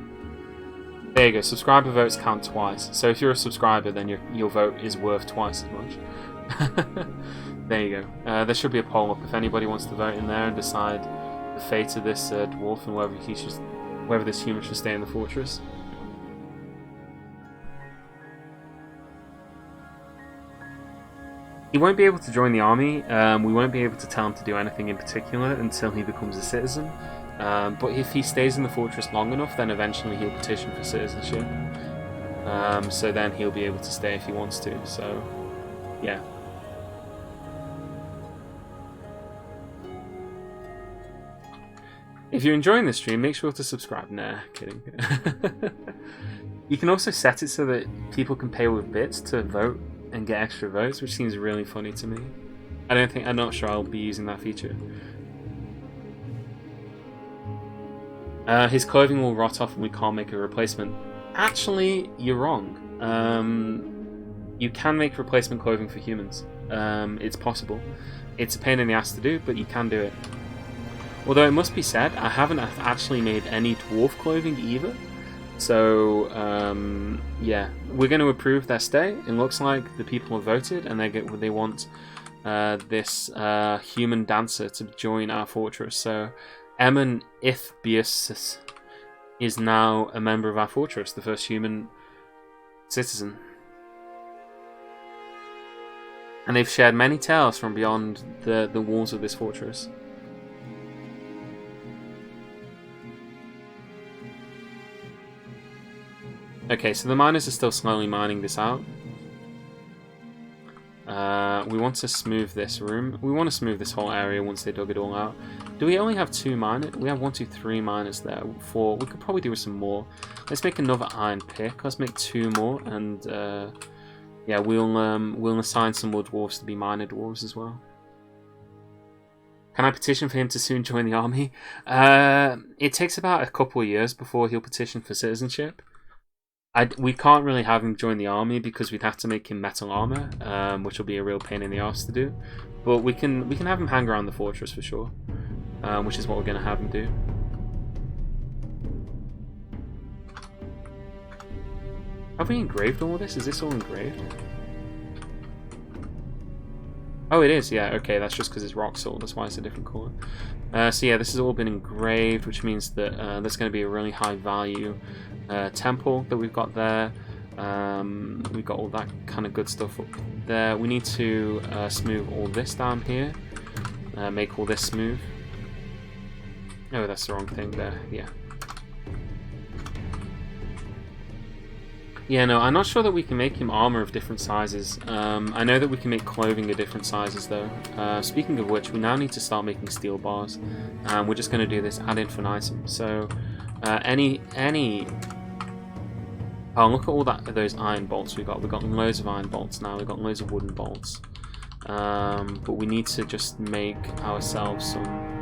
There you go. Subscriber votes count twice. So if you're a subscriber, then your vote is worth twice as much. There you go. There should be a poll up if anybody wants to vote in there and decide the fate of this dwarf and whether this human should stay in the fortress. He won't be able to join the army. We won't be able to tell him to do anything in particular until he becomes a citizen. But if he stays in the fortress long enough, then eventually he'll petition for citizenship. So then he'll be able to stay if he wants to. So, yeah. If you're enjoying this stream, make sure to subscribe. Nah, kidding. You can also set it so that people can pay with bits to vote and get extra votes, which seems really funny to me. I'm not sure I'll be using that feature. His clothing will rot off and we can't make a replacement. Actually, you're wrong. You can make replacement clothing for humans. It's possible. It's a pain in the ass to do, but you can do it. Although it must be said, I haven't actually made any dwarf clothing either. So, yeah, we're going to approve their stay. It looks like the people have voted, and they want this human dancer to join our fortress. So, Emmon Ithbius is now a member of our fortress, the first human citizen. And they've shared many tales from beyond the walls of this fortress. Okay, so the miners are still slowly mining this out. We want to smooth this room. We want to smooth this whole area once they dug it all out. Do we only have 2 miners? We have 1, 2, 3 miners there. 4. We could probably do with some more. Let's make another iron pick. Let's make 2 more, and yeah, we'll assign some more dwarves to be miner dwarves as well. Can I petition for him to soon join the army? It takes about a couple of years before he'll petition for citizenship. We can't really have him join the army because we'd have to make him metal armor, which will be a real pain in the arse to do. But we can have him hang around the fortress for sure, which is what we're going to have him do. Have we engraved all this? Is this all engraved? Oh, it is, yeah, okay, that's just because it's rock salt, that's why it's a different colour. So yeah, this has all been engraved, which means that there's going to be a really high value temple that we've got there. We've got all that kind of good stuff up there. We need to smooth all this down here, make all this smooth. Oh, that's the wrong thing there, yeah. Yeah, no, I'm not sure that we can make him armor of different sizes. I know that we can make clothing of different sizes, though. Speaking of which, we now need to start making steel bars. We're just going to do this ad infinitum. So, oh, look at all those iron bolts we've got. We've got loads of iron bolts now. We've got loads of wooden bolts. But we need to just make ourselves some...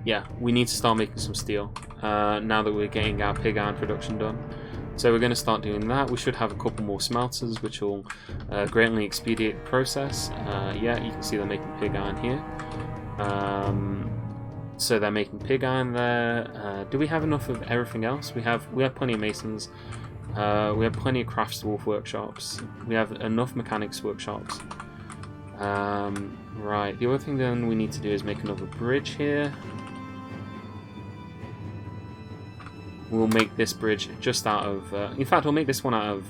Yeah, we need to start making some steel now that we're getting our pig iron production done. So we're going to start doing that. We should have a couple more smelters, which will greatly expedite the process. Yeah, you can see they're making pig iron here. So they're making pig iron there. Do we have enough of everything else? We have plenty of masons. We have plenty of crafts dwarf workshops. We have enough mechanics workshops. Right, the other thing then we need to do is make another bridge here. We'll make this bridge just out of... in fact, we'll make this one out of...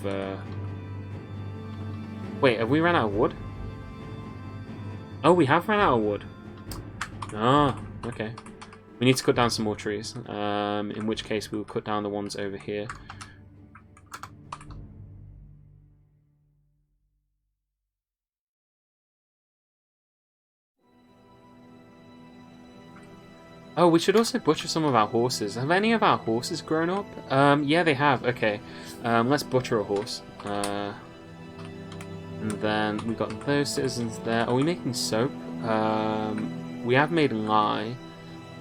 Wait, have we run out of wood? Oh, we have run out of wood. Ah, okay. We need to cut down some more trees. In which case, we'll cut down the ones over here. Oh, we should also butcher some of our horses. Have any of our horses grown up? Yeah, they have. Okay. Let's butcher a horse. And then we've got those citizens there. Are we making soap? We have made lye.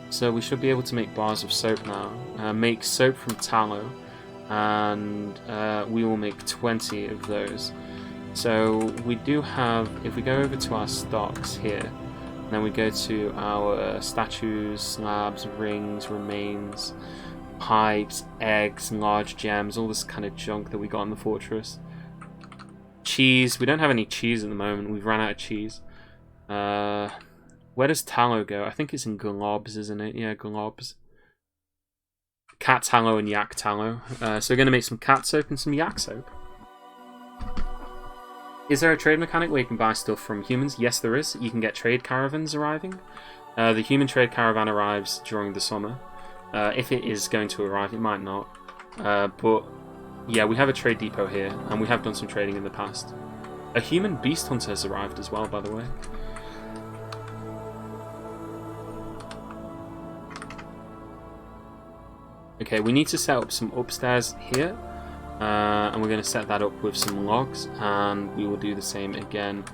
So we should be able to make bars of soap now. Make soap from tallow. And we will make 20 of those. So we do have... If we go over to our stocks here... Then we go to our statues, slabs, rings, remains, pipes, eggs, large gems, all this kind of junk that we got in the fortress. Cheese. We don't have any cheese at the moment. We've run out of cheese. Where does tallow go? I think it's in globs, isn't it? Yeah, globs. Cat tallow and yak tallow. So we're going to make some cat soap and some yak soap. Is there a trade mechanic where you can buy stuff from humans? Yes, there is. You can get trade caravans arriving. The human trade caravan arrives during the summer. If it is going to arrive, it might not. But yeah, we have a trade depot here, and we have done some trading in the past. A human beast hunter has arrived as well, by the way. Okay, we need to set up some upstairs here. And we're going to set that up with some logs, and we will do the same again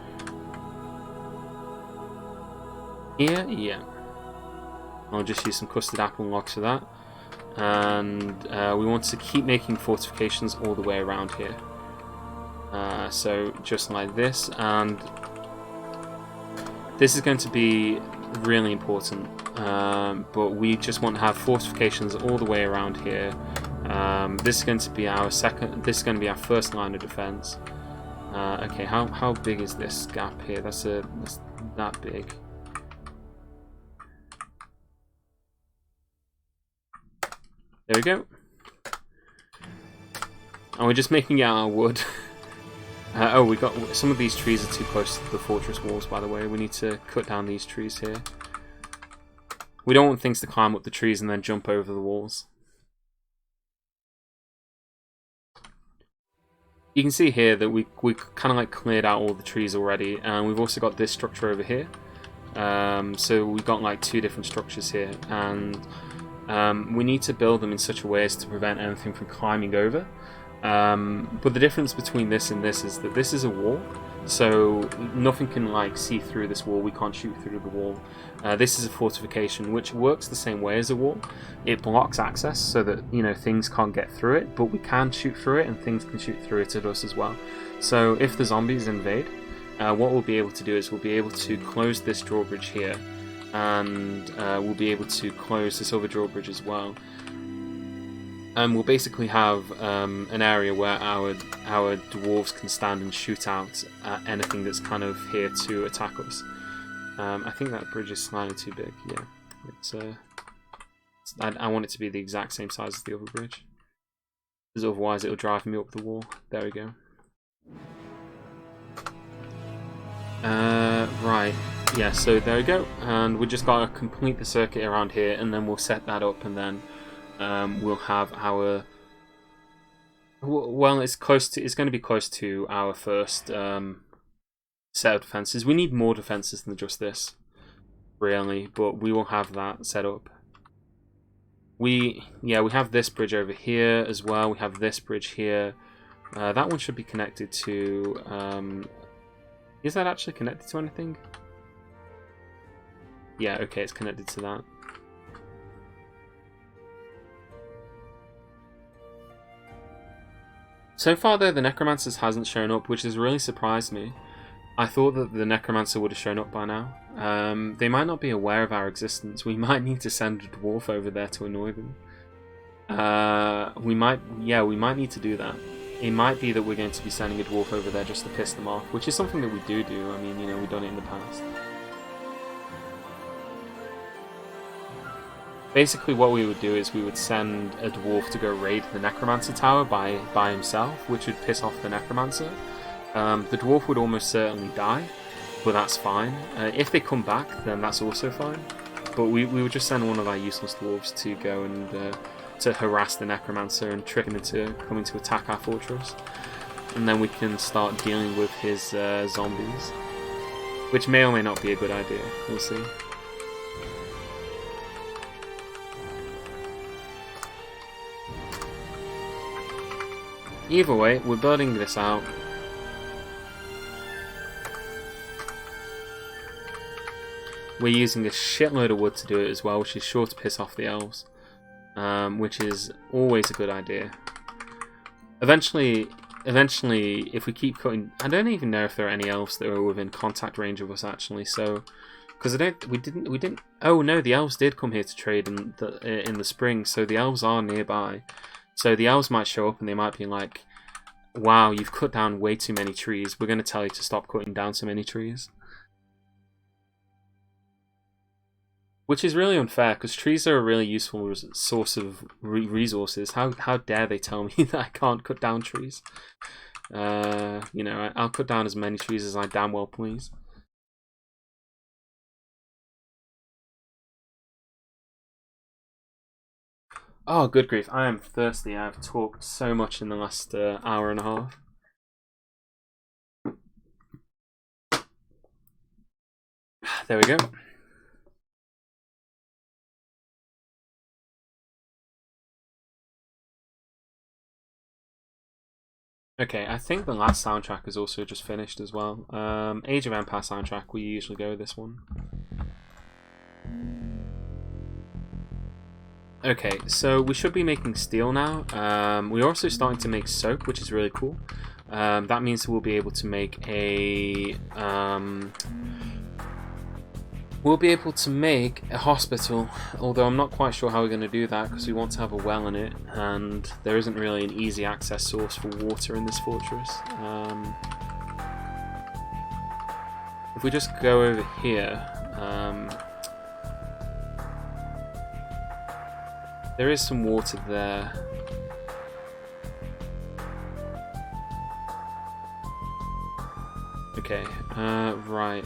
here. Yeah, I'll just use some custard apple logs for that, and we want to keep making fortifications all the way around here. So just like this, and this is going to be really important, but we just want to have fortifications all the way around here. This is going to be our This is going to be our first line of defense. Okay, how big is this gap here? That's that big. There we go. And we're just making it out of wood. Oh, we got some of these trees are too close to the fortress walls. By the way, we need to cut down these trees here. We don't want things to climb up the trees and then jump over the walls. You can see here that we kind of like cleared out all the trees already, and we've also got this structure over here. So we've got like two different structures here, and we need to build them in such a way as to prevent anything from climbing over. But the difference between this and this is that this is a wall, so nothing can like see through this wall. We can't shoot through the wall. This is a fortification, which works the same way as a wall. It blocks access so that, you know, things can't get through it, but we can shoot through it, and things can shoot through it at us as well. So if the zombies invade, what we'll be able to do is we'll be able to close this drawbridge here, and we'll be able to close this other drawbridge as well. And we'll basically have an area where our dwarves can stand and shoot out at anything that's kind of here to attack us. I think that bridge is slightly too big. Yeah, I want it to be the exact same size as the other bridge, because otherwise it'll drive me up the wall. There we go. Right. Yeah. So there we go, and we just gotta complete the circuit around here, and then we'll set that up, and then. We'll have our it's going to be close to our first set of defenses. We need more defenses than just this, really, but we will have that set up. We have this bridge over here as well. We have this bridge here. That one should be connected to. Is that actually connected to anything? Yeah. Okay, it's connected to that. So far, though, the Necromancers hasn't shown up, which has really surprised me. I thought that the Necromancer would have shown up by now. They might not be aware of our existence. We might need to send a dwarf over there to annoy them. We might need to do that. It might be that we're going to be sending a dwarf over there just to piss them off, which is something that we do. I mean, you know, we've done it in the past. Basically, what we would do is we would send a dwarf to go raid the Necromancer Tower by himself, which would piss off the Necromancer. The dwarf would almost certainly die, but that's fine. If they come back, then that's also fine. But we would just send one of our useless dwarves to go and to harass the Necromancer and trick him into coming to attack our fortress. And then we can start dealing with his zombies, which may or may not be a good idea. We'll see. Either way, we're building this out. We're using a shitload of wood to do it as well, which is sure to piss off the elves, which is always a good idea. Eventually, if we keep cutting, I don't even know if there are any elves that are within contact range of us actually. So, because we didn't. Oh no, the elves did come here to trade in the spring, so the elves are nearby. So the elves might show up and they might be like, wow, you've cut down way too many trees. We're going to tell you to stop cutting down so many trees. Which is really unfair, because trees are a really useful source of resources. How dare they tell me that I can't cut down trees? You know, I'll cut down as many trees as I damn well please. Oh, good grief, I am thirsty. I've talked so much in the last hour and a half. There we go. Okay, I think the last soundtrack is also just finished as well. Age of Empire soundtrack, we usually go with this one. Okay, so we should be making steel now. We're also starting to make soap, which is really cool. That means we'll be able to make a hospital, although I'm not quite sure how we're going to do that, because we want to have a well in it, and there isn't really an easy access source for water in this fortress. If we just go over here, there is some water there. Okay, right.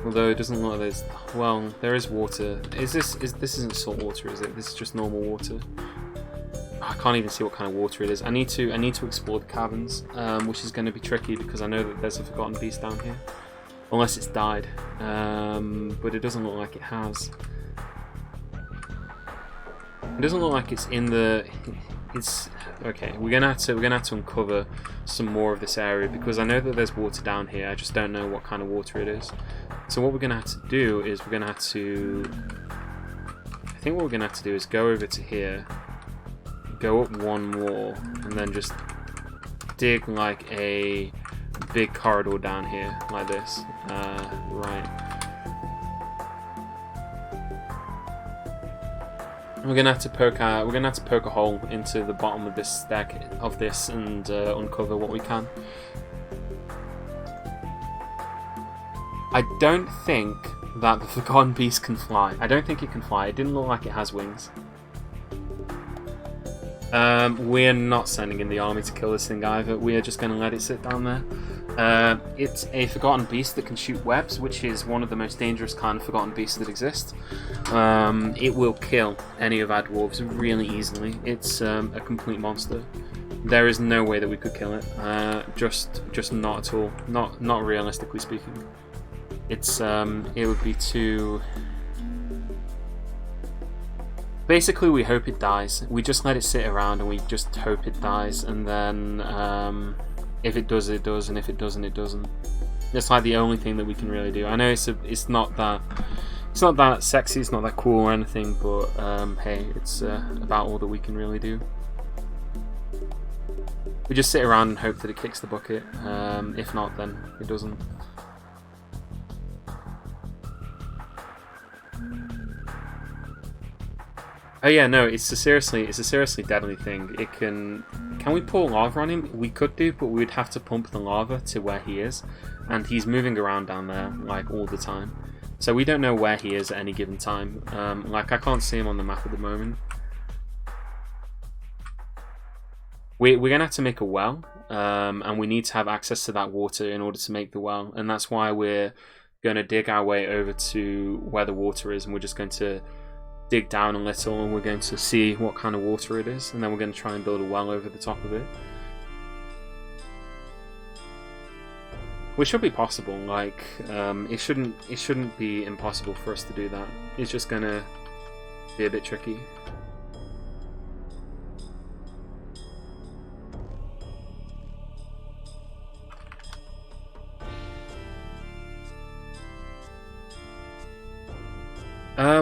Although it doesn't look like there's, well, there is water. This isn't salt water, is it? This is just normal water. I can't even see what kind of water it is. I need to explore the caverns, which is going to be tricky because I know that there's a forgotten beast down here. Unless it's died. But it doesn't look like it has. It doesn't look like it's in the... It's... Okay, we're gonna have to uncover some more of this area, because I know that there's water down here, I just don't know what kind of water it is. So what we're gonna have to do is we're gonna have to... I think what we're gonna have to do is go over to here, go up one more, and then just dig like a big corridor down here, like this. Right. We're gonna have to poke a hole into the bottom of this stack of this and uncover what we can. I don't think that the Forgotten Beast can fly. I don't think it can fly. It didn't look like it has wings. We're not sending in the army to kill this thing either. We are just going to let it sit down there. It's a Forgotten Beast that can shoot webs, which is one of the most dangerous kind of Forgotten Beasts that exist. It will kill any of our dwarves really easily. It's a complete monster. There is no way that we could kill it. Just not at all. Not realistically speaking. It's it would be too... Basically, we hope it dies. We just let it sit around and we just hope it dies, and then if it does, it does, and if it doesn't, it doesn't. It's like the only thing that we can really do. I know it's not that sexy, it's not that cool or anything, but hey, it's about all that we can really do. We just sit around and hope that it kicks the bucket. If not, then it doesn't. Oh yeah, no, it's a seriously deadly thing. It can we pour lava on him? We could do, but we would have to pump the lava to where he is, and he's moving around down there like all the time. So we don't know where he is at any given time. Like I can't see him on the map at the moment. We're gonna have to make a well, and we need to have access to that water in order to make the well, and that's why we're gonna dig our way over to where the water is, and we're just going to dig down a little and we're going to see what kind of water it is, and then we're going to try and build a well over the top of it. Which should be possible, like it shouldn't be impossible for us to do that. It's just going to be a bit tricky.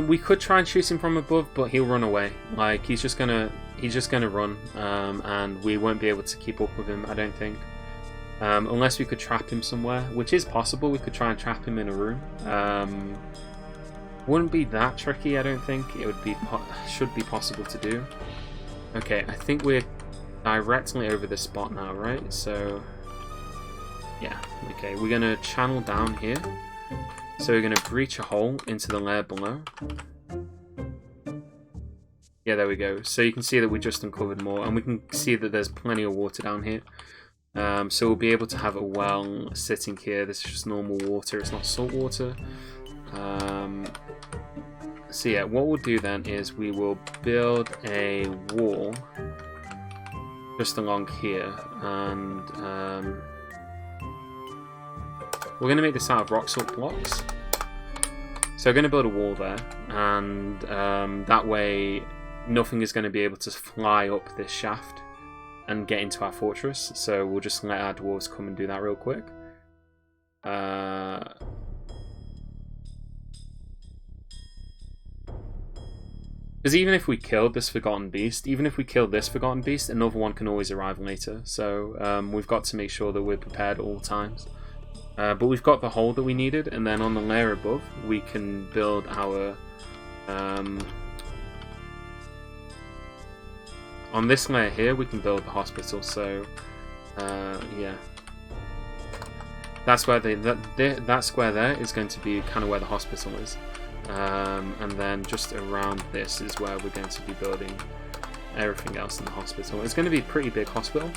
We could try and shoot him from above, but he'll run away. Like he's just gonna run, and we won't be able to keep up with him, I don't think. Unless we could trap him somewhere, which is possible. We could try and trap him in a room. Wouldn't be that tricky, I don't think. It would be should be possible to do. Okay, I think we're directly over this spot now, right? So yeah, okay, we're gonna channel down here. So we're going to breach a hole into the layer below. Yeah, there we go. So you can see that we just uncovered more, and we can see that there's plenty of water down here. So we'll be able to have a well sitting here. This is just normal water, it's not salt water. So yeah, what we'll do then is we will build a wall just along here, and we're going to make this out of rock salt blocks. So we're going to build a wall there, and that way nothing is going to be able to fly up this shaft and get into our fortress. So we'll just let our dwarves come and do that real quick. Because even if we killed this Forgotten Beast, another one can always arrive later. So we've got to make sure that we're prepared at all times. But we've got the hole that we needed, and then on the layer above we can build our on this layer here we can build the hospital. So yeah, that's where that square there is going to be kind of where the hospital is, and then just around this is where we're going to be building everything else in the hospital. It's going to be a pretty big hospital.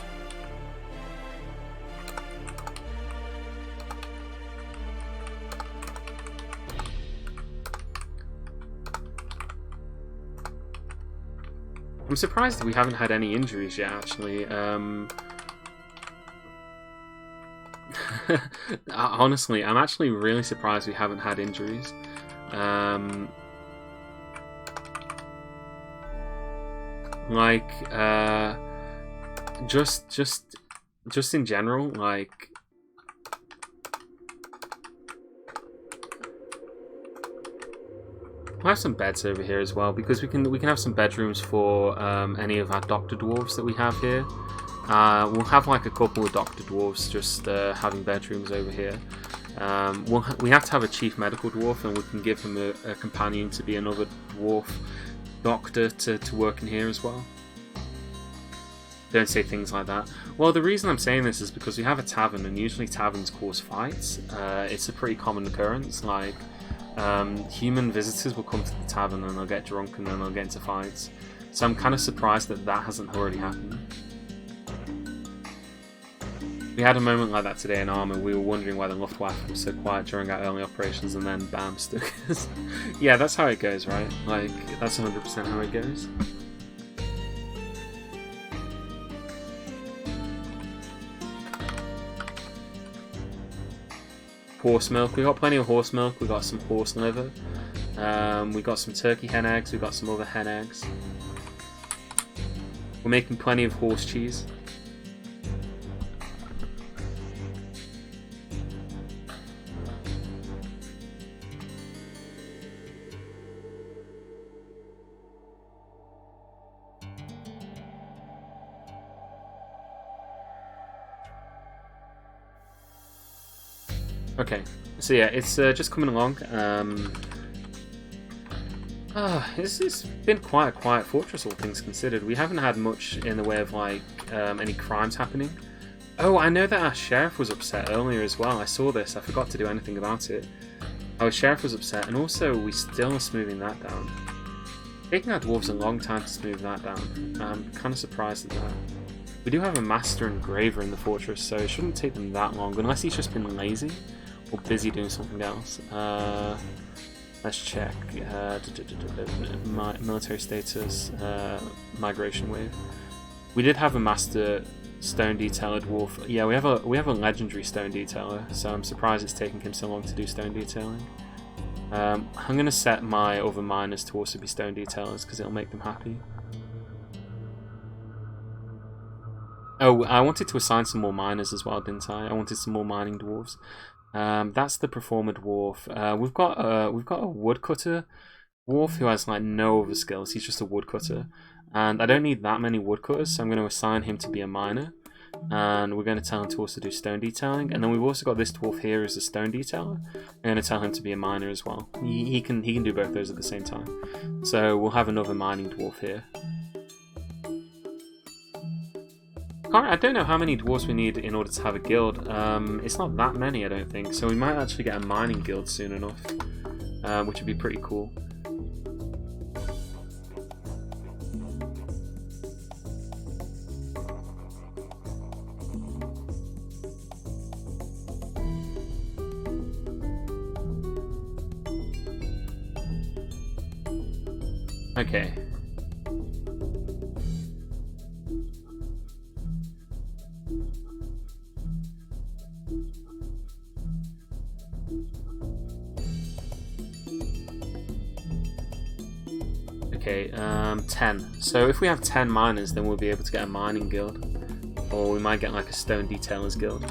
I'm surprised that we haven't had any injuries yet, actually. Honestly, I'm actually really surprised we haven't had injuries. Just in general, like. We'll have some beds over here as well, because we can have some bedrooms for any of our doctor dwarves that we have here. We'll have like a couple of doctor dwarves just having bedrooms over here. We have to have a chief medical dwarf, and we can give him a companion to be another dwarf doctor to work in here as well. Don't say things like that. Well, the reason I'm saying this is because we have a tavern, and usually taverns cause fights. It's a pretty common occurrence. Like, human visitors will come to the tavern and they'll get drunk and then they'll get into fights. So I'm kind of surprised that that hasn't already happened. We had a moment like that today in Armour. We were wondering why the Luftwaffe was so quiet during our early operations, and then bam, stuck us. Yeah, that's how it goes, right? Like, that's 100% how it goes. Horse milk. We got plenty of horse milk. We got some horse liver. We got some turkey hen eggs. We got some other hen eggs. We're making plenty of horse cheese. Okay, so yeah, it's just coming along. It's been quite a quiet fortress, all things considered. We haven't had much in the way of like any crimes happening. Oh, I know that our sheriff was upset earlier as well. I saw this. I forgot to do anything about it. Our sheriff was upset, and also we still are smoothing that down. Taking our dwarves a long time to smooth that down. I'm kind of surprised at that. We do have a master engraver in the fortress, so it shouldn't take them that long, unless he's just been lazy or busy doing something else. Let's check. Military status, migration wave. We did have a master stone detailer dwarf. Yeah, we have a legendary stone detailer, so I'm surprised it's taking him so long to do stone detailing. I'm gonna set my other miners to also be stone detailers because it'll make them happy. Oh, I wanted to assign some more miners as well, didn't I? I wanted some more mining dwarves. That's the performer dwarf. We've got a woodcutter dwarf who has like no other skills. He's just a woodcutter, and I don't need that many woodcutters, so I'm going to assign him to be a miner. And we're going to tell him to also do stone detailing. And then we've also got this dwarf here as a stone detailer. I'm going to tell him to be a miner as well. He can do both those at the same time. So we'll have another mining dwarf here. I don't know how many dwarves we need in order to have a guild. It's not that many, I don't think. So we might actually get a mining guild soon enough, which would be pretty cool. Okay. Okay, 10. So if we have 10 miners, then we'll be able to get a mining guild. Or we might get like a stone detailer's guild.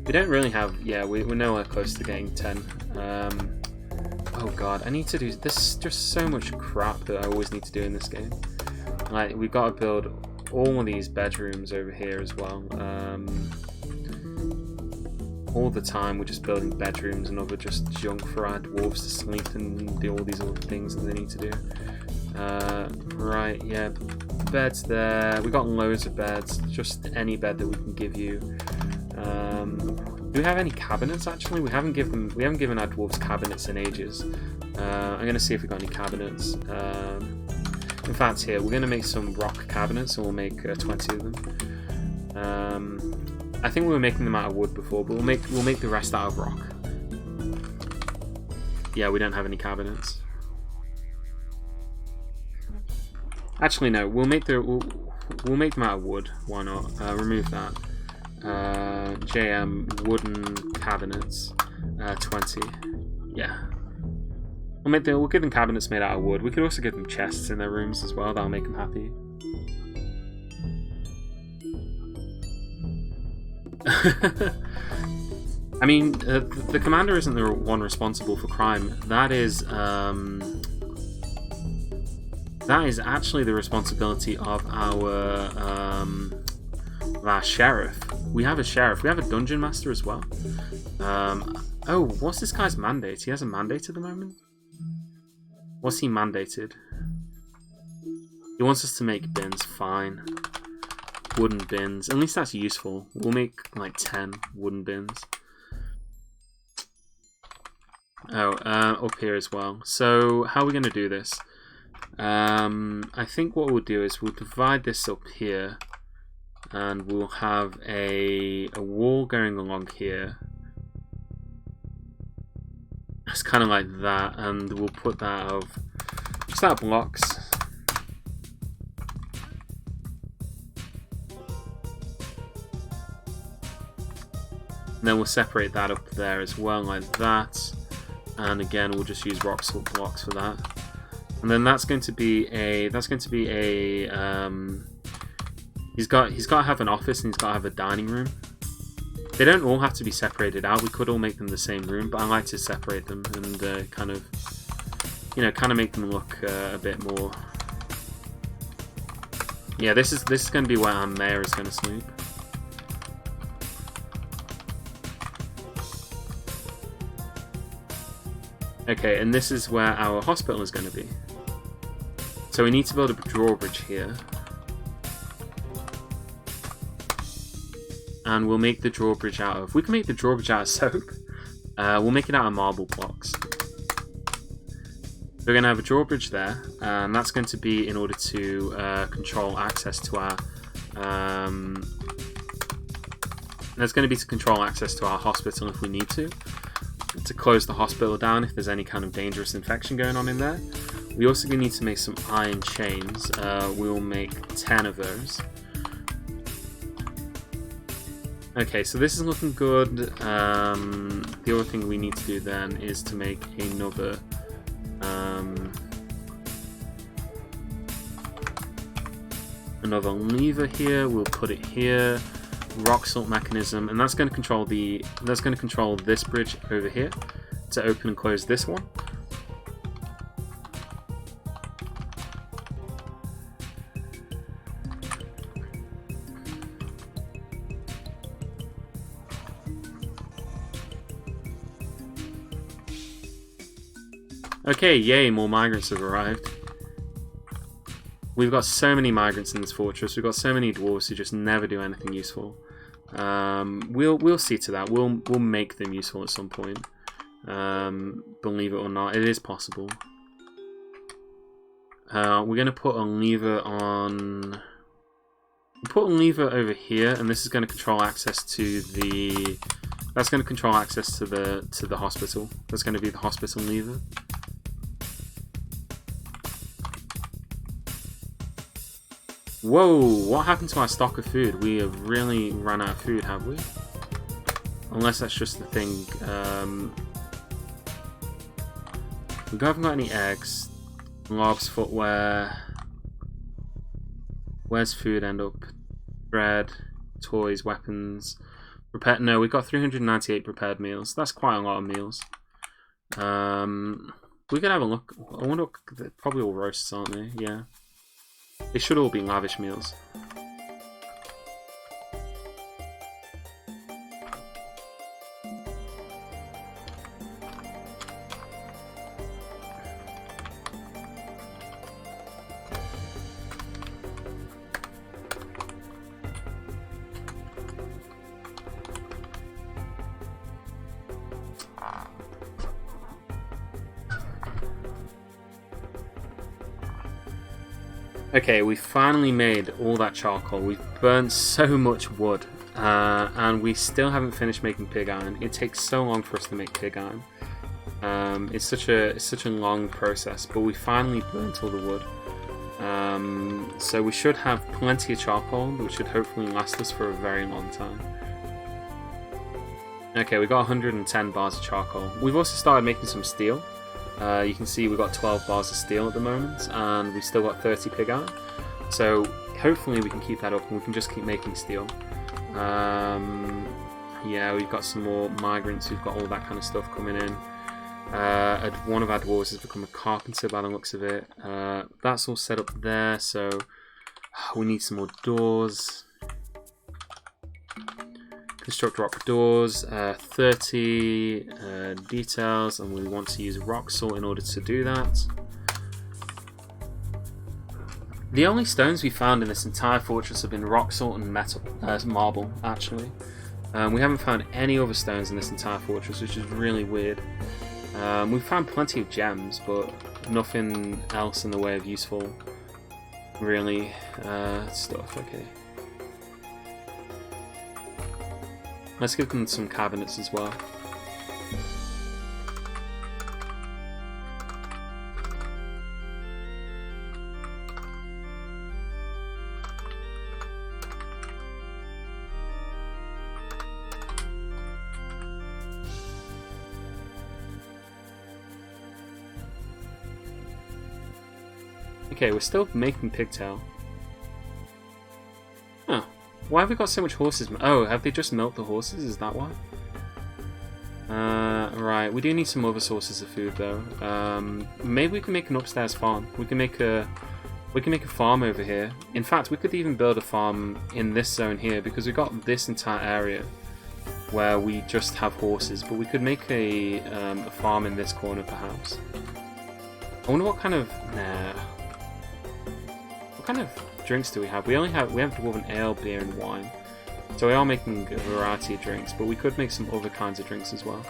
We don't really have... Yeah, we're nowhere close to getting 10. Oh god, I need to do... There's just so much crap that I always need to do in this game. Like, we've got to build all of these bedrooms over here as well. All the time we're just building bedrooms and other just junk for our dwarves to sleep and do all these other things that they need to do. Right, yeah, beds there. We got loads of beds, just any bed that we can give you. Do we have any cabinets actually? We haven't given our dwarves cabinets in ages. I'm gonna see if we got any cabinets. In fact, here we're gonna make some rock cabinets, and we'll make 20 of them. I think we were making them out of wood before, but we'll make the rest out of rock. Yeah, we don't have any cabinets. Actually, no. We'll make them out of wood. Why not? Remove that. JM wooden cabinets. 20. Yeah. We'll give them cabinets made out of wood. We could also give them chests in their rooms as well. That'll make them happy. I mean, the commander isn't the one responsible for crime. That is actually the responsibility of our sheriff. We have a sheriff. We have a dungeon master as well. Oh, what's this guy's mandate? He has a mandate at the moment? What's he mandated? He wants us to make bins. Fine. Wooden bins. At least that's useful. We'll make like 10 wooden bins. Oh, up here as well. So, how are we going to do this? I think what we'll do is we'll divide this up here. And we'll have a wall going along here. It's kind of like that, and we'll put that out of just out of blocks. And then we'll separate that up there as well, like that. And again, we'll just use rock salt blocks for that. And then that's going to be a he's got to have an office and he's got to have a dining room. They don't all have to be separated out. We could all make them the same room, but I like to separate them and kind of make them look a bit more. Yeah, this is going to be where our mayor is going to sleep. Okay, and this is where our hospital is going to be. So we need to build a drawbridge here. And we'll make the drawbridge out of... We can make the drawbridge out of soap. We'll make it out of marble blocks. We're going to have a drawbridge there. And that's going to be in order to control access to our... That's going to be to control access to our hospital if we need to. To close the hospital down if there's any kind of dangerous infection going on in there. We also need to make some iron chains. We'll make 10 of those. Okay, so this is looking good. The other thing we need to do then is to make another lever here. We'll put it here. Rock salt mechanism, and that's going to control this bridge over here to open and close this one. Okay, yay, more migrants have arrived. We've got so many migrants in this fortress. We've got so many dwarves who just never do anything useful. We'll see to that. We'll make them useful at some point. Believe it or not, it is possible. We're gonna put a lever on. We'll put a lever over here, and this is going to control access to the. That's going to control access to the hospital. That's going to be the hospital lever. Whoa, what happened to our stock of food? We have really run out of food, have we? Unless that's just the thing. We haven't got any eggs. Lobs, footwear. Where's food end up? Bread, toys, weapons. No, we've got 398 prepared meals. That's quite a lot of meals. We could have a look. I wonder, they're probably all roasts, aren't they? Yeah. They should all be lavish meals. Okay, we finally made all that charcoal. We've burnt so much wood, and we still haven't finished making pig iron. It takes so long for us to make pig iron. It's such a long process, but we finally burnt all the wood. So we should have plenty of charcoal, which should hopefully last us for a very long time. Okay, we got 110 bars of charcoal. We've also started making some steel. You can see we've got 12 bars of steel at the moment, and we've still got 30 pig iron. So hopefully we can keep that up, and we can just keep making steel. Yeah, we've got some more migrants. We've got all that kind of stuff coming in. One of our dwarves has become a carpenter by the looks of it. That's all set up there, so we need some more doors. Construct rock doors, 30 details, and we want to use rock salt in order to do that. The only stones we found in this entire fortress have been rock salt and metal, marble actually. We haven't found any other stones in this entire fortress, which is really weird. We've found plenty of gems, but nothing else in the way of useful, really, stuff. Okay. Let's give them some cabinets as well. Okay, we're still making pigtail. Huh. Why have we got so much horses? Oh, have they just milked the horses? Is that why? Right, we do need some other sources of food though. Maybe we can make an upstairs farm. We can make a farm over here. In fact, we could even build a farm in this zone here because we've got this entire area where we just have horses. But we could make a farm in this corner perhaps. I wonder what kind of what kind of drinks do we have? We have dwarven ale, beer, and wine. So we are making a variety of drinks, but we could make some other kinds of drinks as well.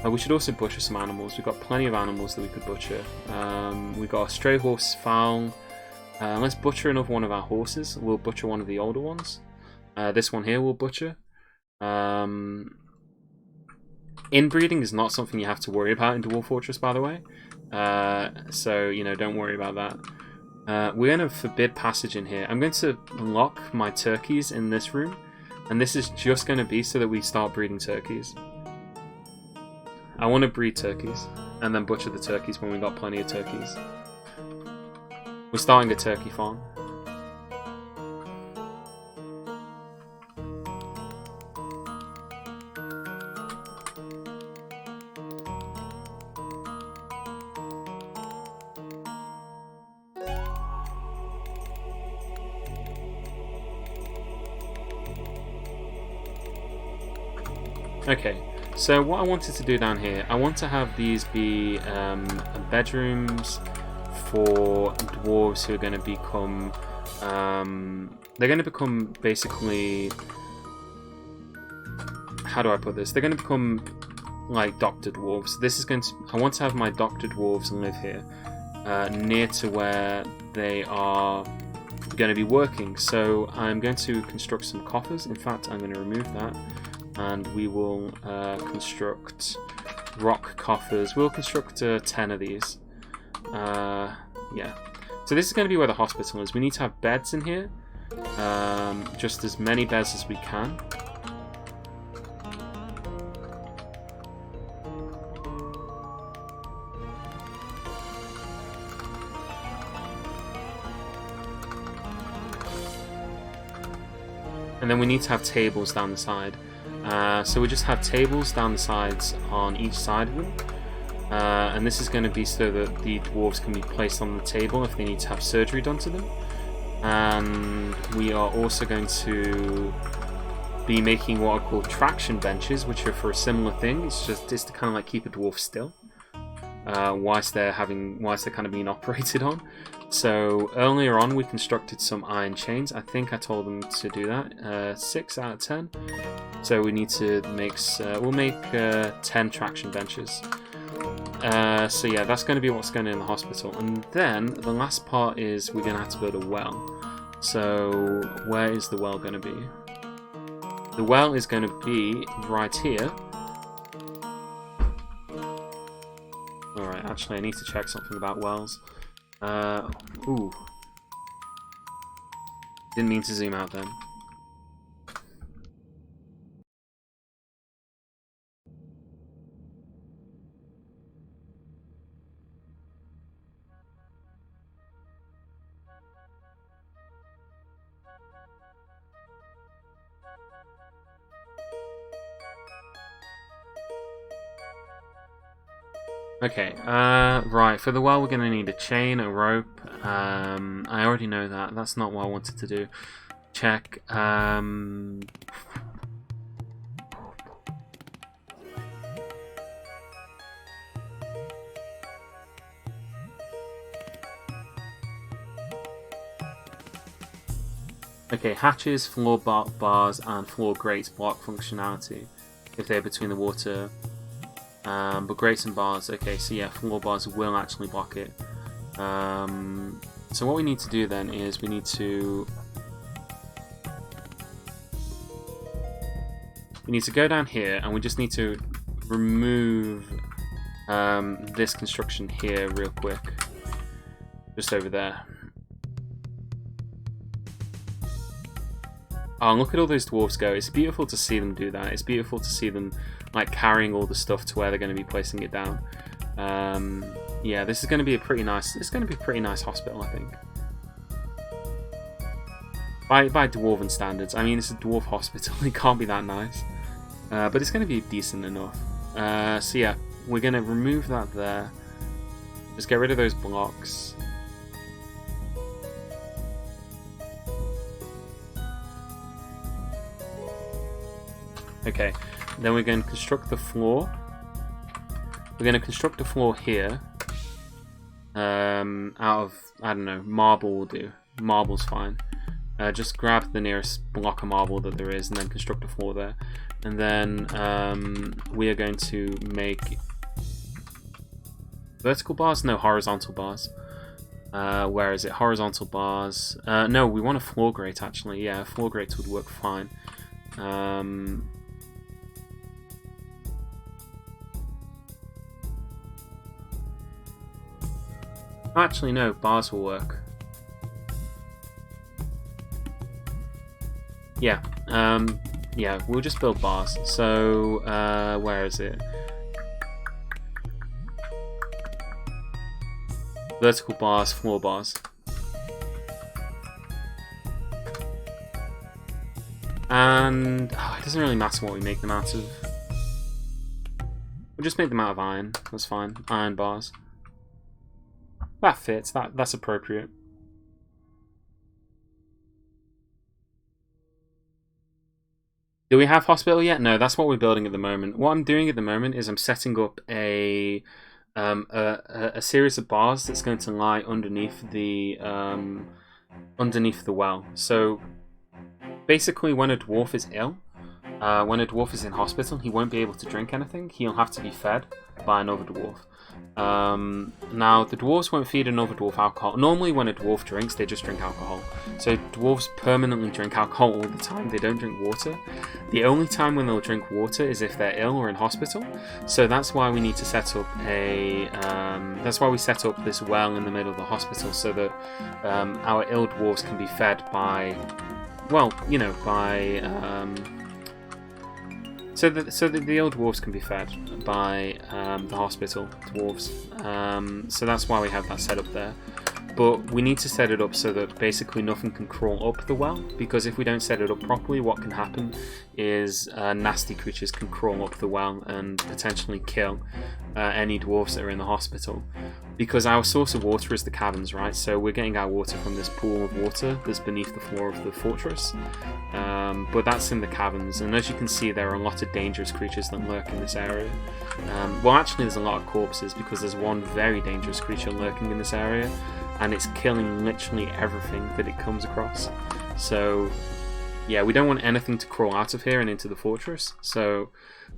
We should also butcher some animals. We've got plenty of animals that we could butcher. We've got a stray horse fowl. Let's butcher another one of our horses. We'll butcher one of the older ones. This one here we'll butcher. Inbreeding is not something you have to worry about in Dwarf Fortress, by the way. So, you know, don't worry about that. We're going to forbid passage in here. I'm going to lock my turkeys in this room, and this is just going to be so that we start breeding turkeys. I want to breed turkeys, and then butcher the turkeys when we've got plenty of turkeys. We're starting a turkey farm. Okay, so what I wanted to do down here, I want to have these be bedrooms for dwarves who are going to become, they're going to become basically, how do I put this? They're going to become like doctor dwarves. This is going to, I want to have my doctor dwarves live here, near to where they are going to be working. So I'm going to construct some coffers. In fact, I'm going to remove that. And we will construct rock coffers. We'll construct 10 of these. Yeah. So this is going to be where the hospital is. We need to have beds in here. Just as many beds as we can. And then we need to have tables down the side. So we just have tables down the sides on each side of them, and this is going to be so that the dwarves can be placed on the table if they need to have surgery done to them. And we are also going to be making what are called traction benches, which are for a similar thing. It's to kind of like keep a dwarf still whilst they're kind of being operated on. So earlier on we constructed some iron chains. I think I told them to do that. 6 out of 10. So we need to make, we'll make 10 traction benches. So yeah, that's going to be what's going on in the hospital. And then the last part is we're going to have to build a well. So where is the well going to be? The well is going to be right here. Alright, actually I need to check something about wells. Ooh. Didn't mean to zoom out then. Okay, right, for the well we're going to need a chain, a rope. I already know that. That's not what I wanted to do. Check. Okay, hatches, floor bars, and floor grates block functionality if they're between the water. But grates and bars, okay, so yeah, floor bars will actually block it. So what we need to do then is we need to go down here, and we just need to remove this construction here real quick, just over there. Oh, and look at all those dwarves go. It's beautiful to see them do that. It's beautiful to see them like carrying all the stuff to where they're going to be placing it down. Yeah, this is going to be a pretty nice. It's going to be a pretty nice hospital, I think. By dwarven standards, I mean it's a dwarf hospital. It can't be that nice, but it's going to be decent enough. So yeah, we're going to remove that there. Just get rid of those blocks. Okay, then we're going to construct the floor. We're going to construct a floor here. Out of, I don't know, marble will do. Marble's fine. Just grab the nearest block of marble that there is and then construct a floor there. And then we are going to make vertical bars? No, horizontal bars. Where is it? Horizontal bars. No, we want a floor grate actually. Yeah, floor grates would work fine. Actually, no, bars will work. Yeah, yeah, we'll just build bars. So, where is it? Vertical bars, floor bars. And it doesn't really matter what we make them out of. We'll just make them out of iron. That's fine. Iron bars. That fits. That's appropriate. Do we have hospital yet? No, that's what we're building at the moment. What I'm doing at the moment is I'm setting up a series of bars that's going to lie underneath the well. So basically, when a dwarf is ill, when a dwarf is in hospital, he won't be able to drink anything. He'll have to be fed by another dwarf. Now, the dwarves won't feed another dwarf alcohol. Normally, when a dwarf drinks, they just drink alcohol. So dwarves permanently drink alcohol all the time. They don't drink water. The only time when they'll drink water is if they're ill or in hospital. So that's why we need to set up a. That's why we set up this well in the middle of the hospital so that our ill dwarves can be fed by, well, you know, by. So that the old dwarves can be fed by the hospital dwarves. So that's why we have that set up there. But we need to set it up so that basically nothing can crawl up the well, because if we don't set it up properly, what can happen is nasty creatures can crawl up the well and potentially kill any dwarves that are in the hospital. Because our source of water is the caverns, right? So we're getting our water from this pool of water that's beneath the floor of the fortress. But that's in the caverns, and as you can see, there are a lot of dangerous creatures that lurk in this area. Well, actually, there's a lot of corpses because there's one very dangerous creature lurking in this area, and it's killing literally everything that it comes across. So, yeah, we don't want anything to crawl out of here and into the fortress, so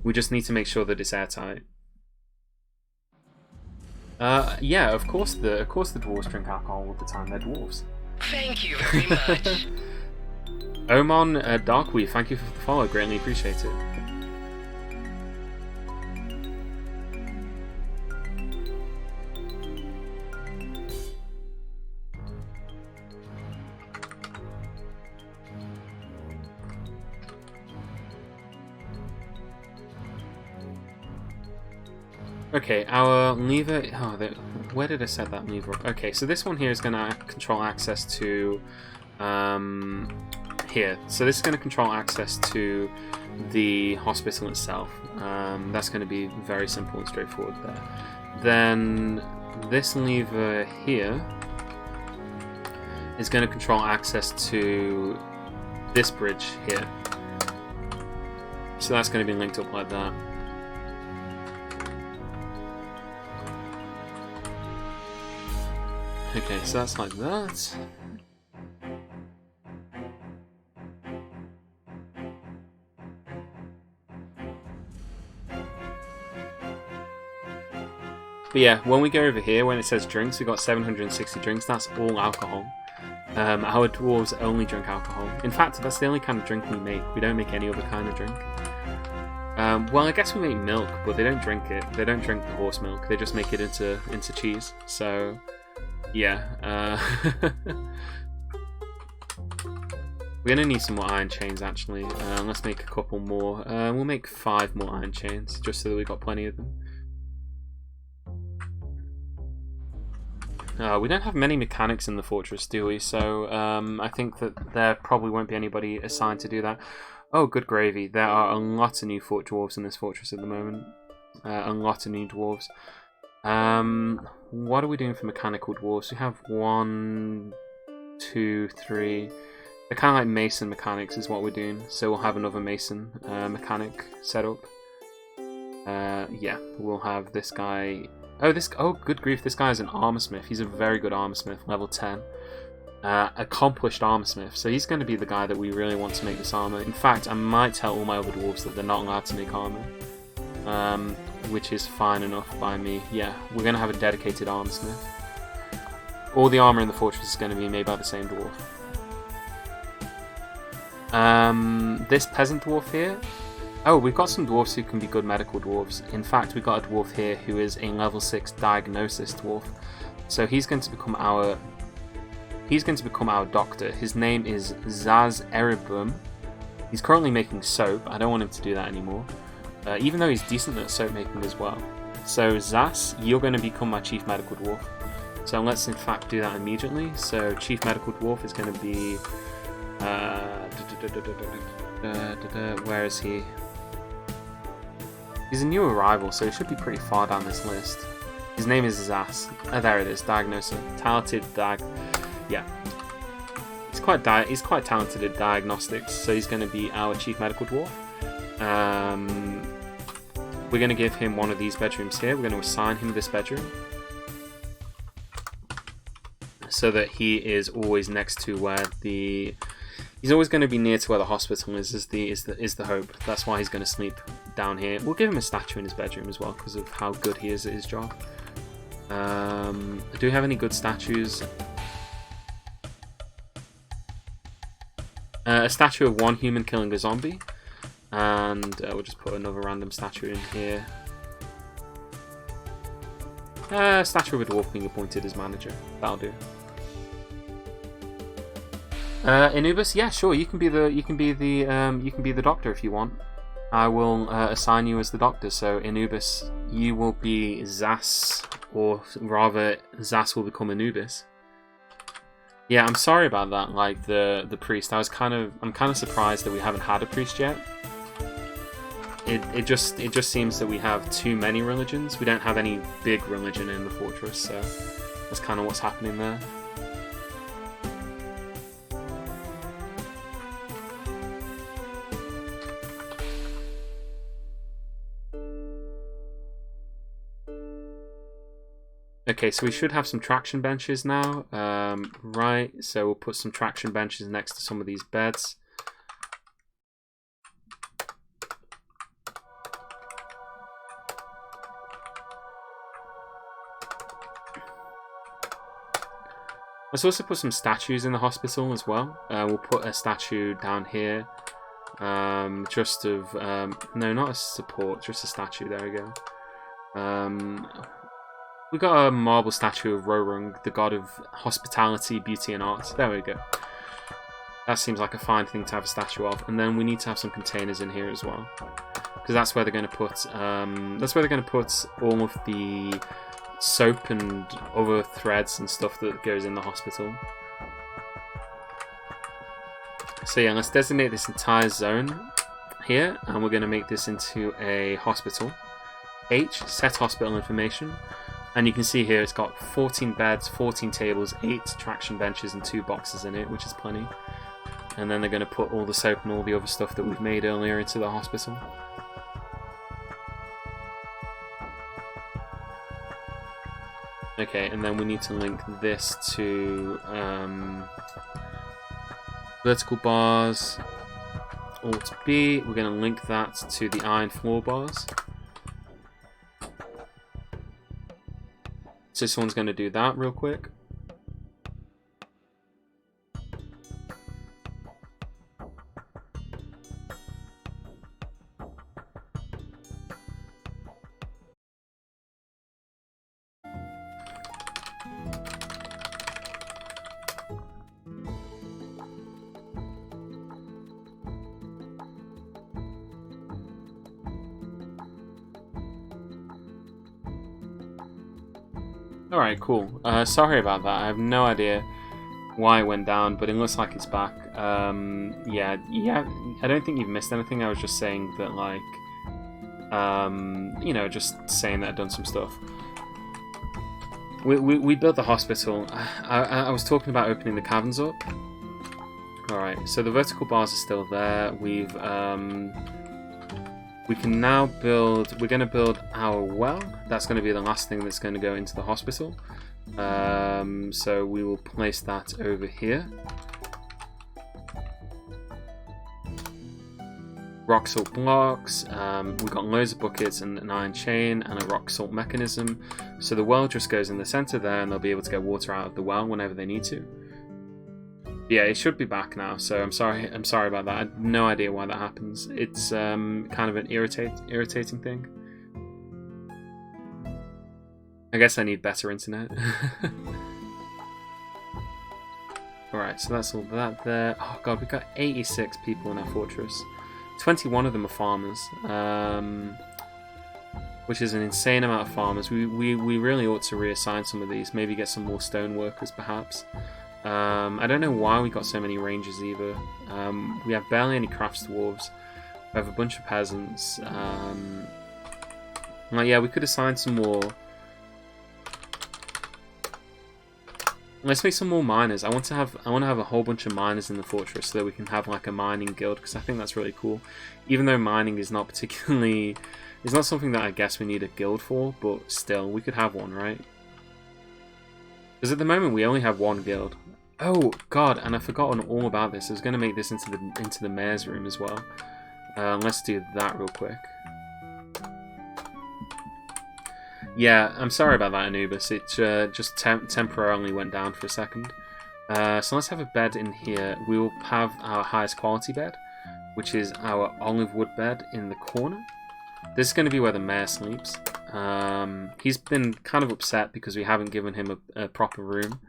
we just need to make sure that it's airtight. Yeah, of course the dwarves drink alcohol all the time. They're dwarves. Thank you very much. Oman Darkweave, thank you for the follow. Greatly appreciate it. Okay, our lever. Oh, where did I set that lever up? Okay, so this one here is going to control access to here. So this is going to control access to the hospital itself. That's going to be very simple and straightforward there. Then this lever here is going to control access to this bridge here. So that's going to be linked up like that. Okay, so that's like that. But yeah, when we go over here, when it says drinks, we've got 760 drinks. That's all alcohol. Our dwarves only drink alcohol. In fact, that's the only kind of drink we make. We don't make any other kind of drink. Well, I guess we make milk, but they don't drink it. They don't drink the horse milk. They just make it into cheese. So, yeah. We're going to need some more iron chains, actually. Let's make a couple more. We'll make 5 more iron chains, just so that we've got plenty of them. We don't have many mechanics in the fortress, do we? So I think that there probably won't be anybody assigned to do that. Oh, good gravy. There are a lot of new dwarves in this fortress at the moment. A lot of new dwarves. What are we doing for mechanical dwarves? We have 1, 2, 3. They're kind of like mason mechanics is what we're doing. So we'll have another mason mechanic set up. Yeah, we'll have this guy... Oh, good grief, this guy is an armorsmith. He's a very good armorsmith, level 10. Accomplished armorsmith, so he's going to be the guy that we really want to make this armor. In fact, I might tell all my other dwarves that they're not allowed to make armor. Which is fine enough by me. Yeah, we're going to have a dedicated armorsmith. All the armor in the fortress is going to be made by the same dwarf. This peasant dwarf here... Oh, we've got some dwarves who can be good medical dwarves. In fact, we've got a dwarf here who is a level 6 diagnosis dwarf. So he's going to become our doctor. His name is Zaz Erebum. He's currently making soap. I don't want him to do that anymore. Even though he's decent at soap making as well. So Zaz, you're going to become my chief medical dwarf. So let's in fact do that immediately. So chief medical dwarf is going to be... where is he? He's a new arrival, so he should be pretty far down this list. His name is Zas. There it is, Diagnoser. Talented yeah. He's quite talented at diagnostics, so he's going to be our chief medical dwarf. We're going to give him one of these bedrooms here. We're going to assign him this bedroom, so that he is always next to where the... He's always going to be near to where the hospital is the hope. That's why he's going to sleep down here. We'll give him a statue in his bedroom as well, because of how good he is at his job. Do we have any good statues? A statue of one human killing a zombie. And we'll just put another random statue in here. A statue of a dwarf being appointed as manager. That'll do. Anubis, yeah, sure. You can be the doctor if you want. I will assign you as the doctor. So Anubis, you will be Zas, or rather, Zas will become Anubis. Yeah, I'm sorry about that. Like the priest, I'm kind of surprised that we haven't had a priest yet. It just seems that we have too many religions. We don't have any big religion in the fortress, so that's kind of what's happening there. Okay, so we should have some traction benches now, right, so we'll put some traction benches next to some of these beds. Let's also put some statues in the hospital as well. We'll put a statue down here, just of, no, not a support, just a statue, there we go. We got a marble statue of Rorung, the god of hospitality, beauty, and art. There we go. That seems like a fine thing to have a statue of. And then we need to have some containers in here as well, because that's where they're going to put. That's where they're going to put all of the soap and other threads and stuff that goes in the hospital. So yeah, let's designate this entire zone here, and we're going to make this into a hospital. H, set hospital information. And you can see here it's got 14 beds, 14 tables, 8 traction benches, and 2 boxes in it, which is plenty. And then they're going to put all the soap and all the other stuff that we've made earlier into the hospital. Okay, and then we need to link this to vertical bars. Alt B, we're going to link that to the iron floor bars. So someone's going to do that real quick. Alright, cool. Sorry about that. I have no idea why it went down, but it looks like it's back. Yeah, I don't think you've missed anything. I was just saying that, like, you know, just saying that I've done some stuff. We built the hospital. I was talking about opening the caverns up. Alright, so the vertical bars are still there. We can now build, we're going to build our well. That's going to be the last thing that's going to go into the hospital. So we will place that over here. Rock salt blocks, we've got loads of buckets and an iron chain and a rock salt mechanism. So the well just goes in the center there and they'll be able to get water out of the well whenever they need to. Yeah, it should be back now, so I'm sorry about that. I have no idea why that happens. It's kind of an irritating thing. I guess I need better internet. Alright, so that's all that there. Oh god, we've got 86 people in our fortress. 21 of them are farmers, which is an insane amount of farmers. We really ought to reassign some of these, maybe get some more stone workers perhaps. I don't know why we got so many rangers either. We have barely any crafts dwarves. We have a bunch of peasants. Like, yeah, we could assign some more. Let's make some more miners. I want to have a whole bunch of miners in the fortress so that we can have like a mining guild, because I think that's really cool. Even though mining is not particularly, it's not something that I guess we need a guild for, but still, we could have one, right? Because at the moment we only have one guild. Oh god, and I've forgotten all about this. I was going to make this into the mayor's room as well. Let's do that real quick. Yeah, I'm sorry about that, Anubis. It just temporarily went down for a second. So let's have a bed in here. We will have our highest quality bed, which is our olive wood bed in the corner. This is going to be where the mayor sleeps. He's been kind of upset because we haven't given him a proper room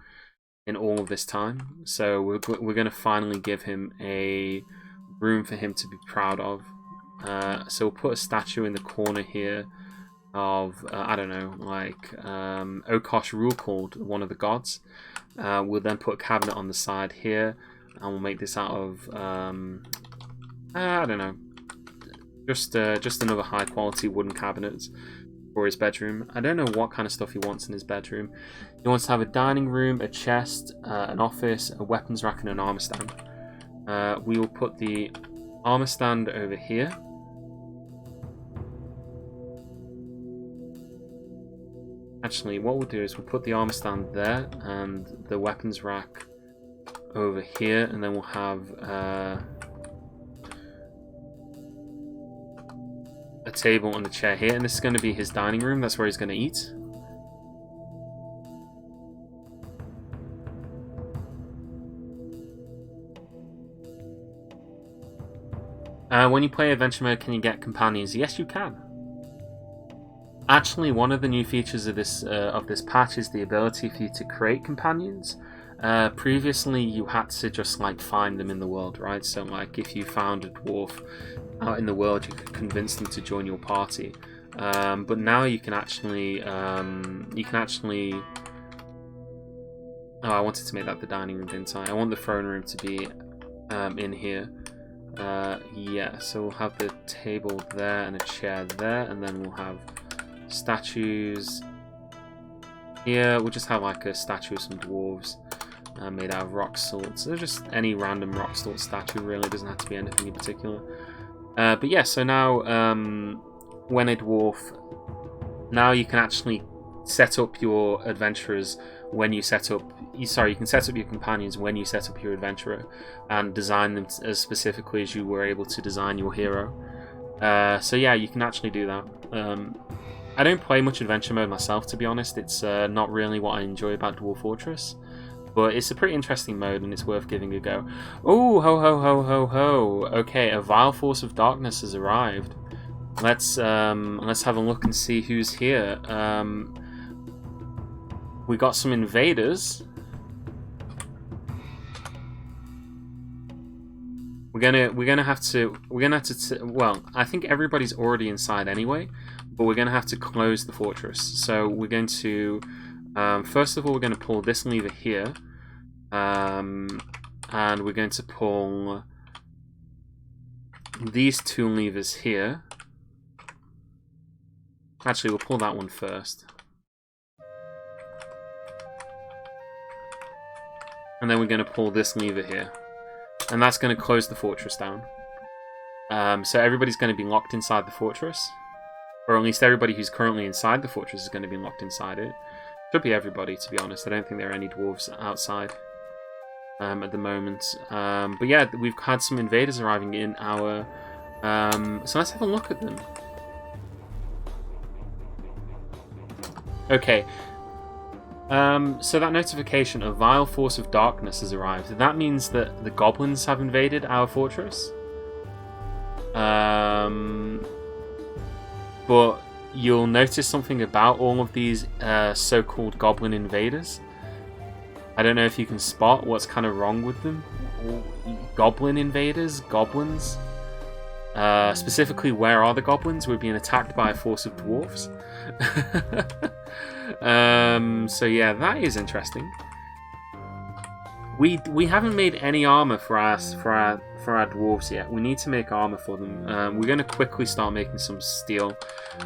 in all of this time. So we're going to finally give him a room for him to be proud of. So we'll put a statue in the corner here of, I don't know, like Okosh Rulecalled, one of the gods. We'll then put a cabinet on the side here, and we'll make this out of, I don't know, just another high quality wooden cabinet for his bedroom. I don't know what kind of stuff he wants in his bedroom. He wants to have a dining room, a chest, an office, a weapons rack, and an armor stand. We will put the armor stand over here. Actually, what we'll do is we'll put the armor stand there and the weapons rack over here, and then we'll have a table and a chair here, and this is going to be his dining room. That's where he's going to eat. When you play adventure mode, can you get companions? Yes, you can. Actually, one of the new features of this patch is the ability for you to create companions. Previously, you had to just like find them in the world, right? So, like, if you found a dwarf out in the world, you could convince them to join your party. But now you can actually, Oh, I wanted to make that the dining room, didn't I? I want the throne room to be in here. Yeah, so we'll have the table there and a chair there, and then we'll have statues here. We'll just have like a statue of some dwarves made out of rock salt. So just any random rock salt statue, really. It doesn't have to be anything in particular. But yeah, so now when a dwarf, now you can actually set up your adventurers when you set up. Sorry, you can set up your companions when you set up your adventurer and design them as specifically as you were able to design your hero. So yeah, you can actually do that. I don't play much adventure mode myself, to be honest. It's not really what I enjoy about Dwarf Fortress, but it's a pretty interesting mode and it's worth giving a go. Oh, ho ho ho ho ho! Okay, a vile force of darkness has arrived. Let's have a look and see who's here. We got some invaders. We're gonna have to. Well, I think everybody's already inside anyway, but we're gonna have to close the fortress. So we're going to. First of all, we're going to pull this lever here, and we're going to pull these two levers here. Actually, we'll pull that one first. And then we're going to pull this lever here. And that's going to close the fortress down. So everybody's going to be locked inside the fortress. Or at least everybody who's currently inside the fortress is going to be locked inside it. Should be everybody, to be honest. I don't think there are any dwarves outside at the moment. But yeah, we've had some invaders arriving in our... so let's have a look at them. Okay. So that notification, a vile force of darkness has arrived. That means that the goblins have invaded our fortress. But you'll notice something about all of these so-called goblin invaders. I don't know if you can spot what's kind of wrong with them. Goblin invaders? Goblins? Specifically, where are the goblins? We're being attacked by a force of dwarves. So yeah, that is interesting. We haven't made any armor for our dwarves yet. We need to make armor for them. We're going to quickly start making some steel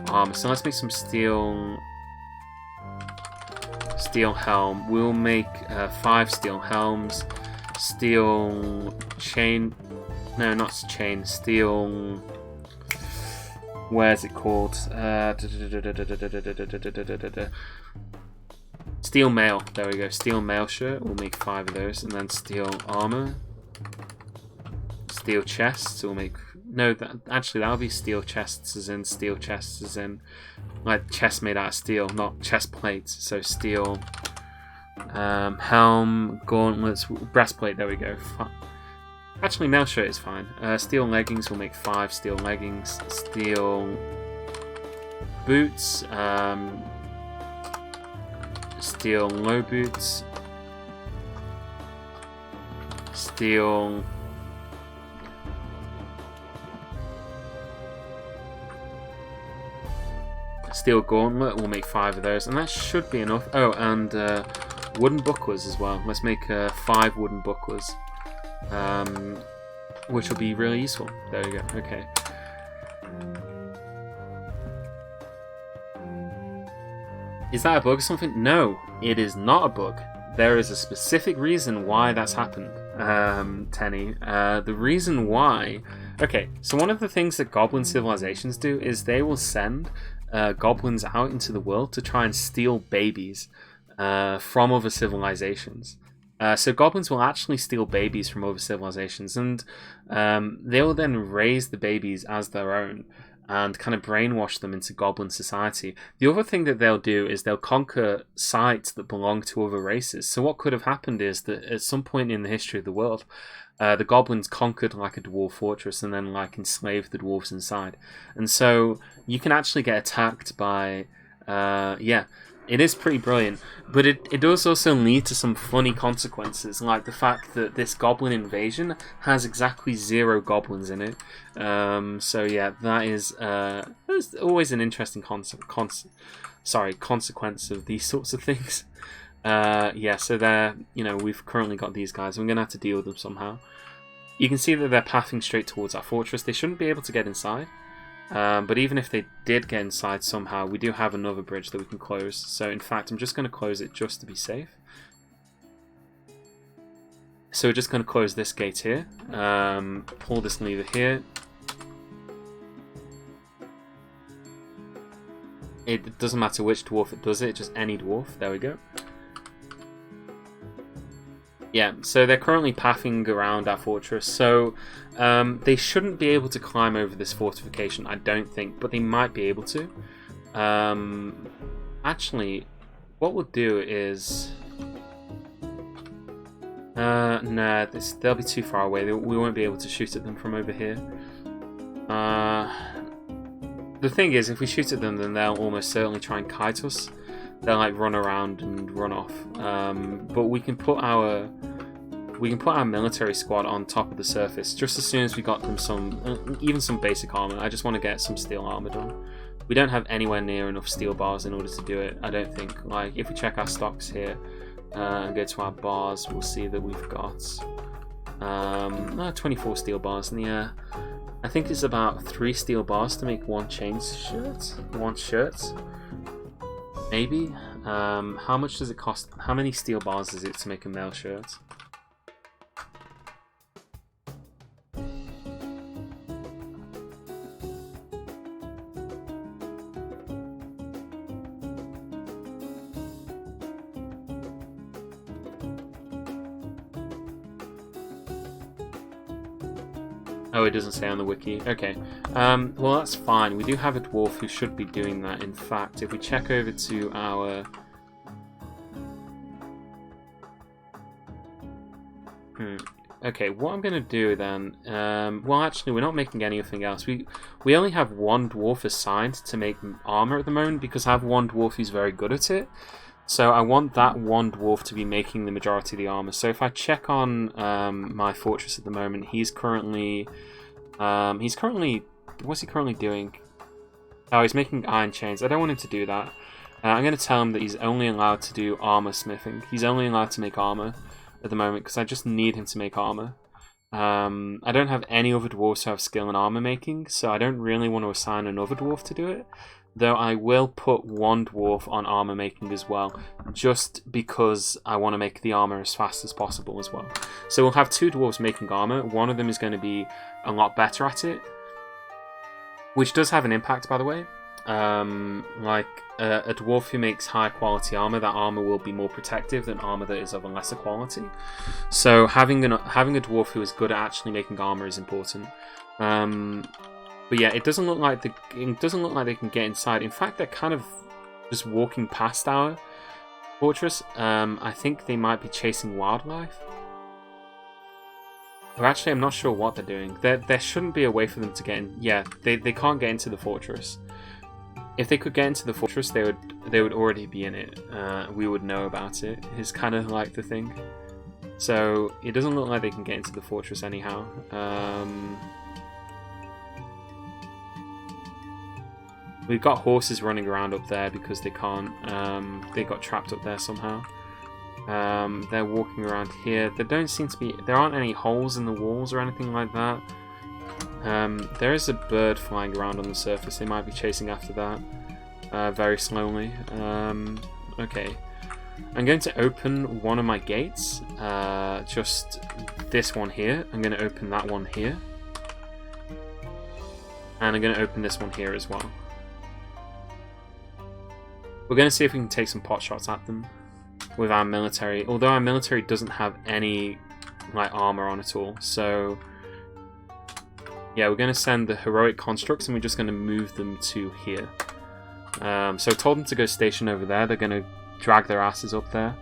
armor. So let's make some steel helm. We'll make 5 steel helms, steel chain. No, not chain. Steel. Where's it called? Steel mail. There we go. Steel mail shirt. We'll make 5 of those, and then steel armor. Steel chests. We'll make. No, actually that'll be steel chests, as in steel chests, as in like chests made out of steel, not chest plates. So steel helm, gauntlets, breastplate. There we go. Actually, mail shirt is fine. Steel leggings, we'll make 5 steel leggings. Steel boots. Steel low boots. Steel... Steel gauntlet, we'll make 5 of those. And that should be enough. Oh, and wooden bucklers as well. Let's make 5 wooden bucklers. Which will be really useful. There we go. Okay. Is that a bug or something? No, it is not a bug. There is a specific reason why that's happened, Tenny. The reason why... Okay, so one of the things that goblin civilizations do is they will send goblins out into the world to try and steal babies from other civilizations. So goblins will actually steal babies from other civilizations, and they will then raise the babies as their own and kind of brainwash them into goblin society. The other thing that they'll do is they'll conquer sites that belong to other races. So what could have happened is that at some point in the history of the world, the goblins conquered like a dwarf fortress and then like enslaved the dwarves inside. And so you can actually get attacked by... yeah, it is pretty brilliant. But it does also lead to some funny consequences, like the fact that this goblin invasion has exactly 0 goblins in it. So yeah, that is there's always an interesting consequence of these sorts of things. Yeah, so we've currently got these guys. I'm going to have to deal with them somehow. You can see that they're pathing straight towards our fortress. They shouldn't be able to get inside. But even if they did get inside somehow, we do have another bridge that we can close. So in fact, I'm just going to close it just to be safe. So we're just going to close this gate here. Pull this lever here. It doesn't matter which dwarf it does it, just any dwarf. There we go. Yeah, so they're currently pathing around our fortress, so they shouldn't be able to climb over this fortification, I don't think, but they might be able to. Actually, what we'll do is... nah, they'll be too far away, we won't be able to shoot at them from over here. The thing is, if we shoot at them, then they'll almost certainly try and kite us. They'll like run around and run off. But we can put our military squad on top of the surface just as soon as we got them some, even some basic armor. I just want to get some steel armor done. We don't have anywhere near enough steel bars in order to do it, I don't think. Like, if we check our stocks here and go to our bars, we'll see that we've got 24 steel bars in the air. I think it's about 3 steel bars to make one shirt. Maybe. How much does it cost? How many steel bars is it to make a mail shirt? Oh, it doesn't say on the wiki. Okay. Well, that's fine. We do have a dwarf who should be doing that. In fact, if we check over to our... Okay, what I'm going to do then... well, actually, we're not making anything else. We only have one dwarf assigned to make armor at the moment because I have one dwarf who's very good at it. So I want that one dwarf to be making the majority of the armor. So if I check on my fortress at the moment, he's currently... what's he currently doing? Oh, he's making iron chains. I don't want him to do that. I'm going to tell him that he's only allowed to do armor smithing. He's only allowed to make armor at the moment because I just need him to make armor. I don't have any other dwarves who have skill in armor making, so I don't really want to assign another dwarf to do it. Though I will put one dwarf on armor making as well, just because I want to make the armor as fast as possible as well. So we'll have 2 dwarves making armor. One of them is going to be a lot better at it, which does have an impact, by the way. Like a dwarf who makes high quality armor, that armor will be more protective than armor that is of a lesser quality. So having a dwarf who is good at actually making armor is important. But yeah, it doesn't look like they can get inside. In fact, they're kind of just walking past our fortress. I think they might be chasing wildlife. Or actually, I'm not sure what they're doing. There shouldn't be a way for them to get in. Yeah, they can't get into the fortress. If they could get into the fortress, they would already be in it. We would know about it. Is kind of like the thing. So it doesn't look like they can get into the fortress anyhow. We've got horses running around up there because they can't. They got trapped up there somehow. They're walking around here. There aren't any holes in the walls or anything like that. There is a bird flying around on the surface. They might be chasing after that very slowly. Okay. I'm going to open one of my gates. Just this one here. I'm going to open that one here. And I'm going to open this one here as well. We're going to see if we can take some pot shots at them with our military. Although our military doesn't have any like armor on at all. So yeah, we're going to send the heroic constructs and we're just going to move them to here. So I told them to go station over there. They're going to drag their asses up there.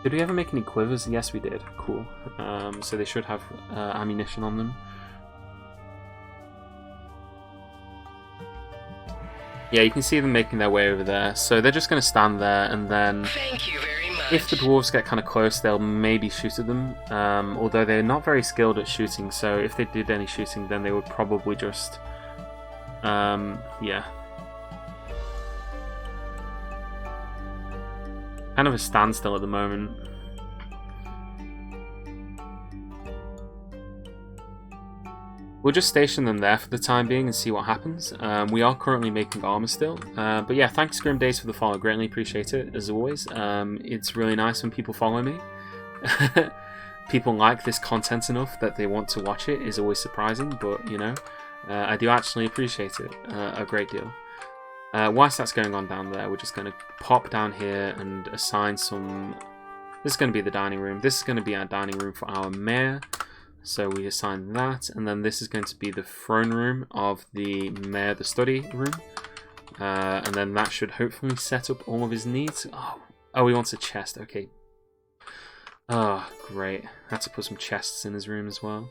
Did we ever make any quivers? Yes, we did. Cool. So they should have ammunition on them. Yeah, you can see them making their way over there. So they're just going to stand there, and then Thank you very much. if the dwarves get kind of close, they'll maybe shoot at them. Although they're not very skilled at shooting, so if they did any shooting, then they would probably just... yeah. Kind of a standstill at the moment. we'll just station them there for the time being and see what happens. We are currently making armor still. But yeah, thanks Grim Days for the follow. Greatly appreciate it, as always. It's really nice when people follow me. People like this content enough that they want to watch it is always surprising, but you know, I do actually appreciate it a great deal. Whilst that's going on down there, we're just going to pop down here and assign some... This is going to be the dining room. This is going to be our dining room for our mayor. So we assign that, and then this is going to be the throne room of the mayor, the study room. And then that should hopefully set up all of his needs. Oh, he wants a chest. Okay. Oh, great. Had to put some chests in his room as well.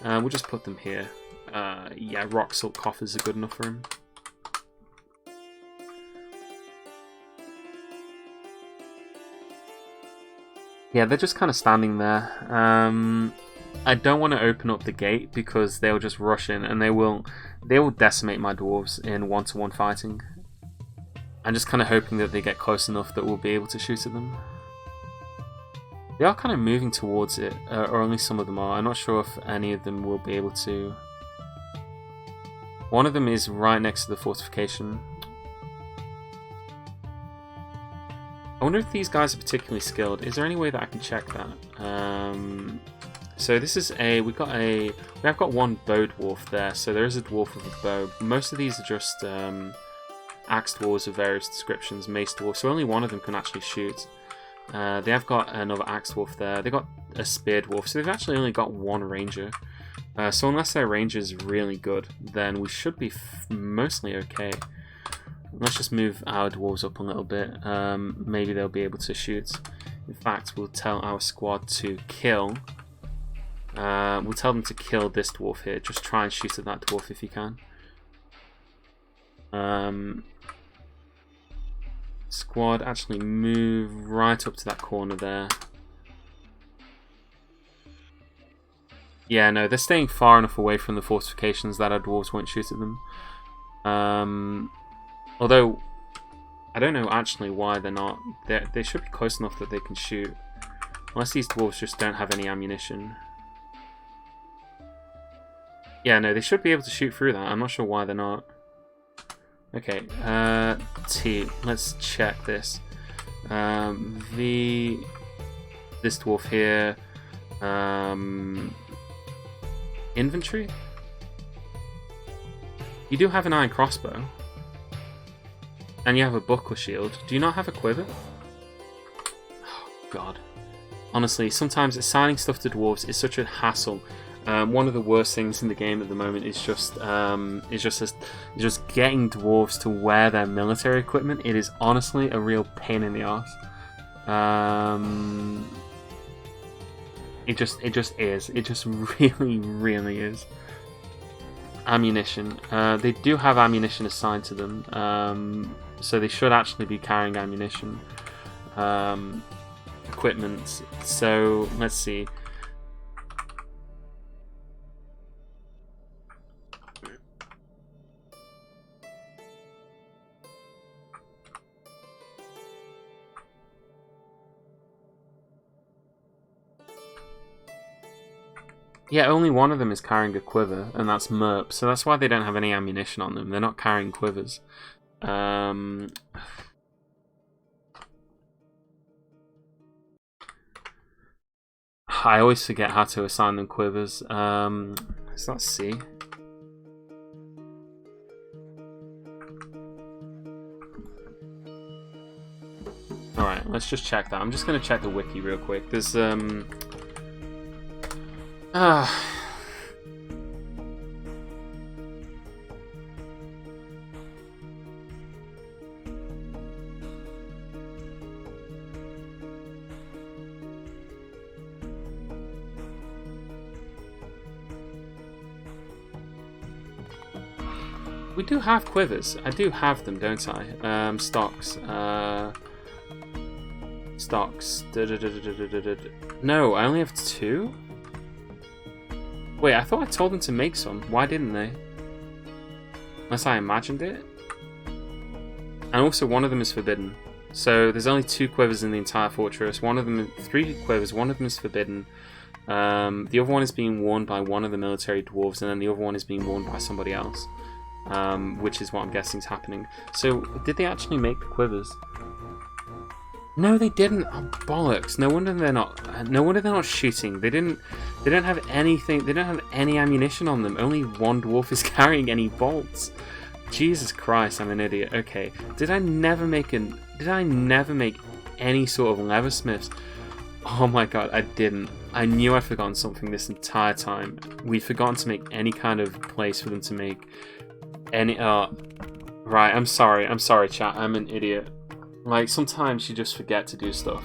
We'll just put them here. Yeah, rock salt coffers are good enough for him. Yeah, they're just kind of standing there. I don't want to open up the gate because they'll just rush in and they will decimate my dwarves in one-to-one fighting. I'm just kind of hoping that they get close enough that we'll be able to shoot at them. They are kind of moving towards it, or only some of them are. I'm not sure if any of them will be able to. One of them is right next to the fortification. I wonder if these guys are particularly skilled. Is there any way that I can check that? So this is we have got one bow dwarf there, so there is a dwarf with a bow. Most of these are just axe dwarves of various descriptions, mace dwarves, so only one of them can actually shoot. They have got another axe dwarf there. They got a spear dwarf, so they've actually only got one ranger. So unless their ranger is really good, then we should be mostly okay. Let's just move our dwarves up a little bit. Maybe they'll be able to shoot. In fact, we'll tell our squad to kill. We'll tell them to kill this dwarf here. Just try and shoot at that dwarf if you can. Squad, actually move right up to that corner there. Yeah, no, they're staying far enough away from the fortifications that our dwarves won't shoot at them. Although, I don't know actually why they're not. They should be close enough that they can shoot. Unless these dwarves just don't have any ammunition. Yeah, no, they should be able to shoot through that. I'm not sure why they're not. Okay, T. Let's check this. V. This dwarf here. Inventory? You do have an iron crossbow. And you have a buckler shield. Do you not have a quiver? Oh, God. Honestly, sometimes assigning stuff to dwarves is such a hassle. One of the worst things in the game at the moment is just getting dwarves to wear their military equipment. It is honestly a real pain in the arse. It just is. It just really, really is. Ammunition. They do have ammunition assigned to them, so they should actually be carrying ammunition. Equipment. So let's see. Yeah, only one of them is carrying a quiver, and that's Merp, so that's why they don't have any ammunition on them. They're not carrying quivers. I always forget how to assign them quivers. Let's see. Alright, let's just check that. I'm just going to check the wiki real quick. There's, we do have quivers. I do have them, don't I? Stocks. Stocks. No, I only have 2? Wait, I thought I told them to make some. Why didn't they? Unless I imagined it. And also, one of them is forbidden. So there's only 2 quivers in the entire fortress. One of them, 3 quivers. One of them is forbidden. The other one is being worn by one of the military dwarves, and then the other one is being worn by somebody else, which is what I'm guessing is happening. So, did they actually make the quivers? No, they didn't. Oh, bollocks! No wonder they're not. No wonder they're not shooting. They don't have anything. They don't have any ammunition on them. Only one dwarf is carrying any bolts. Jesus Christ! I'm an idiot. Okay. Did I never make any sort of leathersmiths? Oh my god, I didn't. I knew I'd forgotten something this entire time. We'd forgotten to make any kind of place for them to make any. Right. I'm sorry, chat. I'm an idiot. Like, sometimes you just forget to do stuff.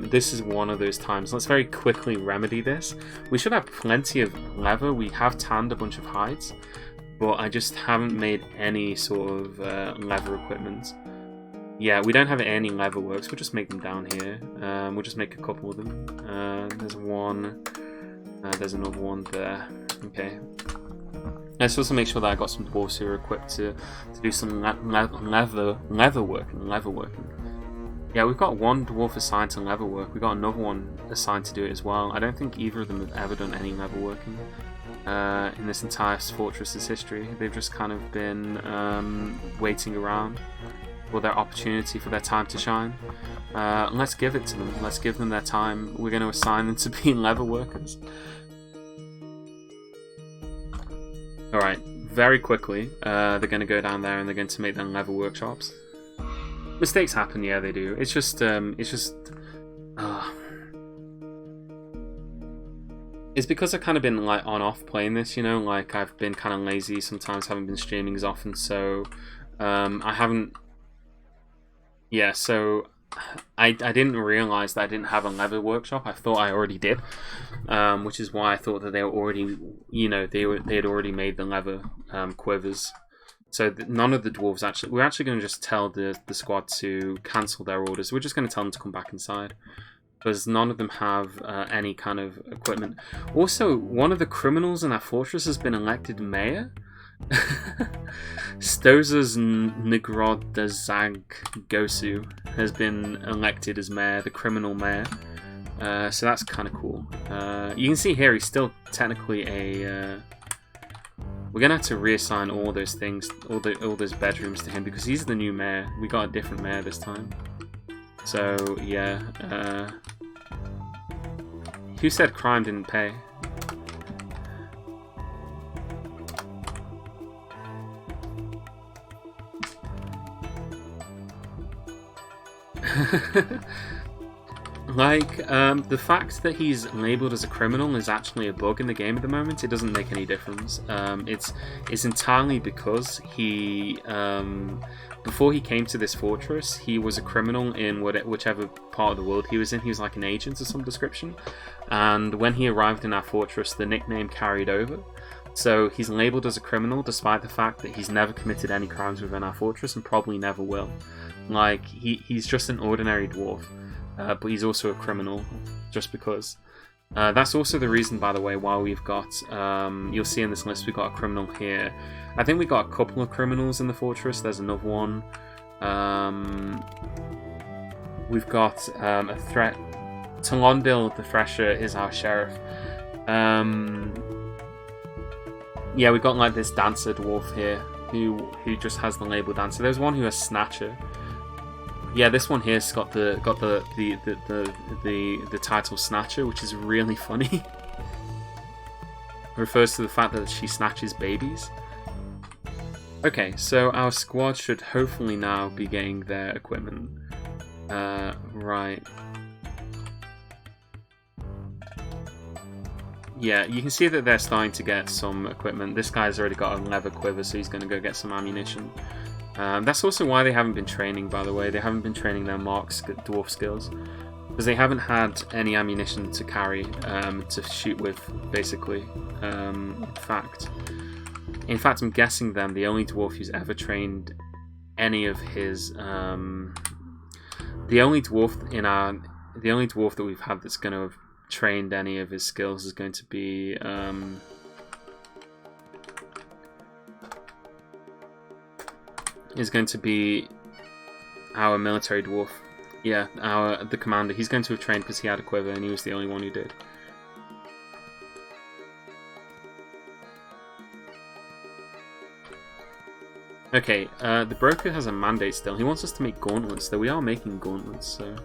This is one of those times. Let's very quickly remedy this. We should have plenty of leather. We have tanned a bunch of hides, but I just haven't made any sort of leather equipment. Yeah, we don't have any leather works. We'll just make them down here. We'll just make a couple of them. There's one. There's another one there. Okay. Let's also make sure that I got some dwarves who are equipped to do some leather working. Yeah, we've got one dwarf assigned to leather work. We've got another one assigned to do it as well. I don't think either of them have ever done any leather working in this entire fortress's history. They've just kind of been waiting around for their opportunity, for their time to shine. Let's give it to them. Let's give them their time. We're going to assign them to be leather workers. Alright, very quickly, they're going to go down there and they're going to make their leather workshops. Mistakes happen, yeah, they do. It's just, it's because I've kind of been, like, on-off playing this, you know? Like, I've been kind of lazy, sometimes haven't been streaming as often, so, I haven't... Yeah, so... I didn't realise that I didn't have a leather workshop. I thought I already did, which is why I thought that they were already, you know, they had already made the leather quivers. So none of the dwarves actually. We're actually going to just tell the squad to cancel their orders. We're just going to tell them to come back inside, because none of them have any kind of equipment. Also, one of the criminals in our fortress has been elected mayor. Stoza's Negrodazag Gosu has been elected as mayor, the criminal mayor. So that's kind of cool. You can see here he's still technically a... We're gonna have to reassign all those things, all those bedrooms to him, because he's the new mayor. We got a different mayor this time. So yeah. Who said crime didn't pay? Like, the fact that he's labelled as a criminal is actually a bug in the game at the moment. It doesn't make any difference. It's entirely because he, before he came to this fortress, he was a criminal in whichever part of the world he was in. He was like an agent of some description. And when he arrived in our fortress, the nickname carried over. So he's labelled as a criminal despite the fact that he's never committed any crimes within our fortress and probably never will. Like, he's just an ordinary dwarf, but he's also a criminal, just because. That's also the reason, by the way, why we've got, you'll see in this list, we've got a criminal here. I think we got a couple of criminals in the fortress. There's another one. We've got a threat. Talondil the Thresher is our sheriff. Yeah, we've got like this dancer dwarf here who just has the label dancer. There's one who has Snatcher. Yeah, this one here's got the title Snatcher, which is really funny. Refers to the fact that she snatches babies. Okay, so our squad should hopefully now be getting their equipment. Right. Yeah, you can see that they're starting to get some equipment. This guy's already got a leather quiver, so he's going to go get some ammunition. That's also why they haven't been training, by the way. They haven't been training their dwarf skills, because they haven't had any ammunition to carry, to shoot with, basically. In fact, I'm guessing then the only dwarf who's ever trained any of his... The only dwarf that we've had that's going to have trained any of his skills is going to be... our military dwarf. Yeah, the commander. He's going to have trained because he had a quiver and he was the only one who did. Okay, the broker has a mandate still. He wants us to make gauntlets, though we are making gauntlets, so...